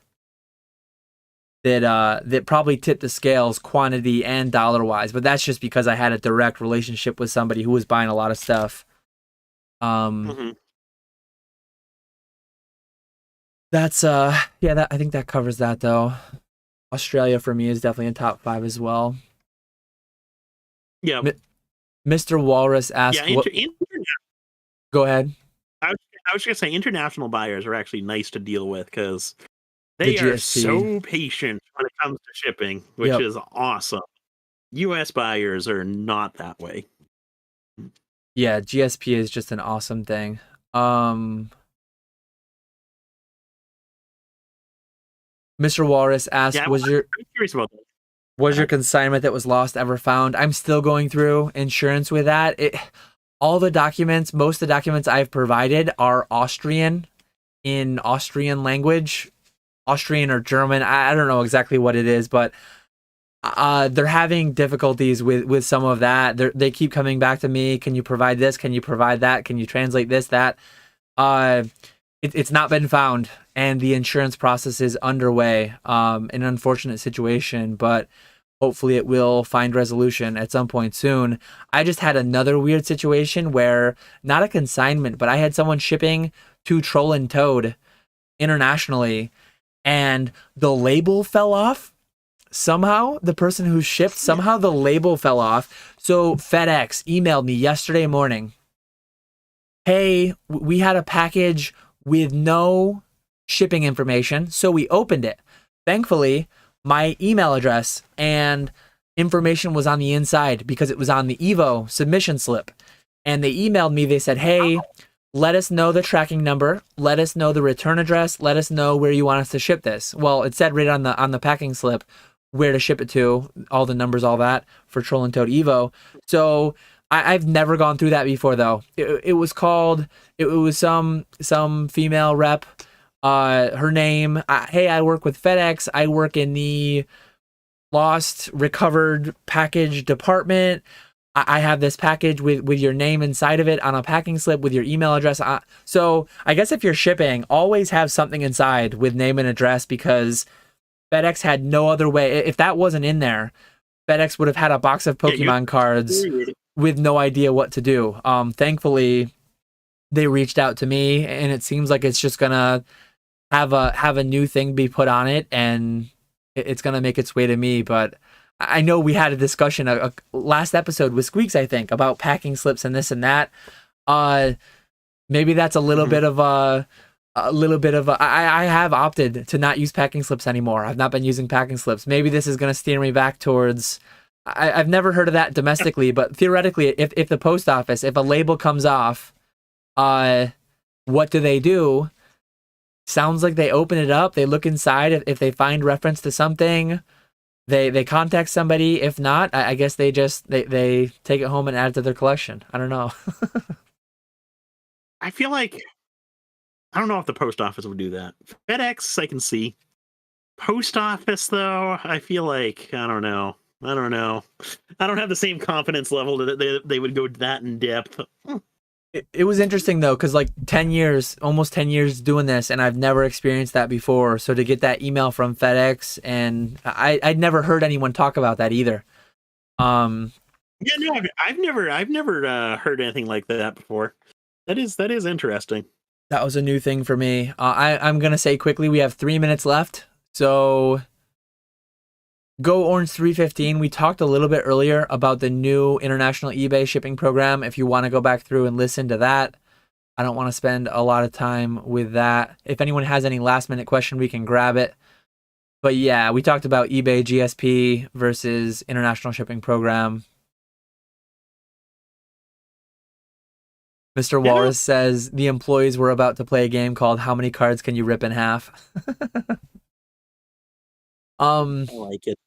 Speaker 2: that probably tipped the scales quantity and dollar wise, but that's just because I had a direct relationship with somebody who was buying a lot of stuff.
Speaker 1: Mm-hmm.
Speaker 2: That's yeah, I think that covers that though. Australia for me is definitely in top 5 as well.
Speaker 1: Yeah.
Speaker 2: Mr. Walrus asked,
Speaker 1: Yeah.
Speaker 2: Go ahead.
Speaker 1: I was gonna say international buyers are actually nice to deal with because
Speaker 2: The
Speaker 1: they are
Speaker 2: GSP.
Speaker 1: so patient when it comes to shipping, which
Speaker 2: Yep.
Speaker 1: is awesome. US buyers are not that way.
Speaker 2: Yeah, GSP is just an awesome thing. Mr. Walrus asked,
Speaker 1: Yeah, I'm curious about that.
Speaker 2: was your consignment that was lost ever found? I'm still going through insurance with that. All the documents, most of the documents I've provided are Austrian, in Austrian language, Austrian or German. I don't know exactly what it is, but they're having difficulties with some of that. They keep coming back to me. Can you provide this? Can you provide that? Can you translate this, that? It's not been found, and the insurance process is underway. An unfortunate situation, but hopefully it will find resolution at some point soon. I just had another weird situation where, not a consignment, but I had someone shipping to Troll and Toad internationally, and the label fell off. Somehow, the person who shipped, somehow the label fell off. So FedEx emailed me yesterday morning. Hey, we had a package with no shipping information, so we opened it. Thankfully, my email address and information was on the inside because it was on the Evo submission slip. And they emailed me, they said, hey, let us know the tracking number, let us know the return address, let us know where you want us to ship this. Well, it said right on the packing slip where to ship it to, all the numbers, all that for Troll and Toad Evo. So I've never gone through that before though. It was some female rep. Her name, hey, I work with FedEx. I work in the lost recovered package department. I have this package with your name inside of it on a packing slip with your email address. So I guess if you're shipping, always have something inside with name and address, because FedEx had no other way. If that wasn't in there, FedEx would have had a box of Pokemon cards with no idea what to do. Thankfully, they reached out to me, and it seems like it's just gonna have a new thing be put on it, and it's gonna make its way to me. But I know we had a discussion a last episode with Squeaks, I think, about packing slips and this and that. Maybe that's a little bit of I have opted to not use packing slips anymore. I've not been using packing slips. Maybe this is going to steer me back towards. I've never heard of that domestically, but theoretically, if the post office, if a label comes off, what do they do? Sounds like they open it up, they look inside. If they find reference to something, they contact somebody. If not, I guess they just they take it home and add it to their collection. I don't know.
Speaker 1: I feel like, I don't know if the post office would do that. FedEx, I can see. Post office, though, I feel like, I don't know. I don't have the same confidence level that they would go that in depth.
Speaker 2: It was interesting though, because like 10 years, almost 10 years doing this, and I've never experienced that before. So to get that email from FedEx, and I'd never heard anyone talk about that either.
Speaker 1: Yeah, no, I've never heard anything like that before. That is interesting.
Speaker 2: That was a new thing for me. I'm gonna say quickly, we have 3 minutes left, so Go Orange 315. We talked a little bit earlier about the new international eBay shipping program. If you want to go back through and listen to that, I don't want to spend a lot of time with that. If anyone has any last minute question, we can grab it. But yeah, we talked about eBay GSP versus international shipping program. Mr. Walrus says the employees were about to play a game called How Many Cards Can You Rip in Half?
Speaker 1: I like it.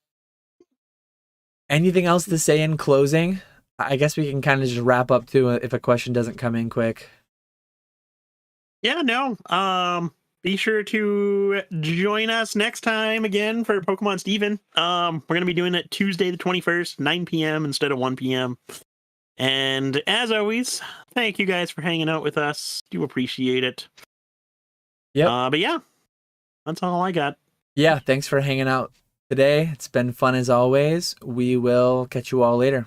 Speaker 2: Anything else to say in closing? I guess we can kind of just wrap up too if a question doesn't come in quick.
Speaker 1: Yeah, no. Be sure to join us next time again for Pokemon Steven. We're gonna be doing it Tuesday the 21st, 9 p.m. instead of 1 p.m. And as always, thank you guys for hanging out with us. Do appreciate it.
Speaker 2: Yep.
Speaker 1: But yeah, that's all I got.
Speaker 2: Yeah, thanks for hanging out today. It's been fun as always. We will catch you all later.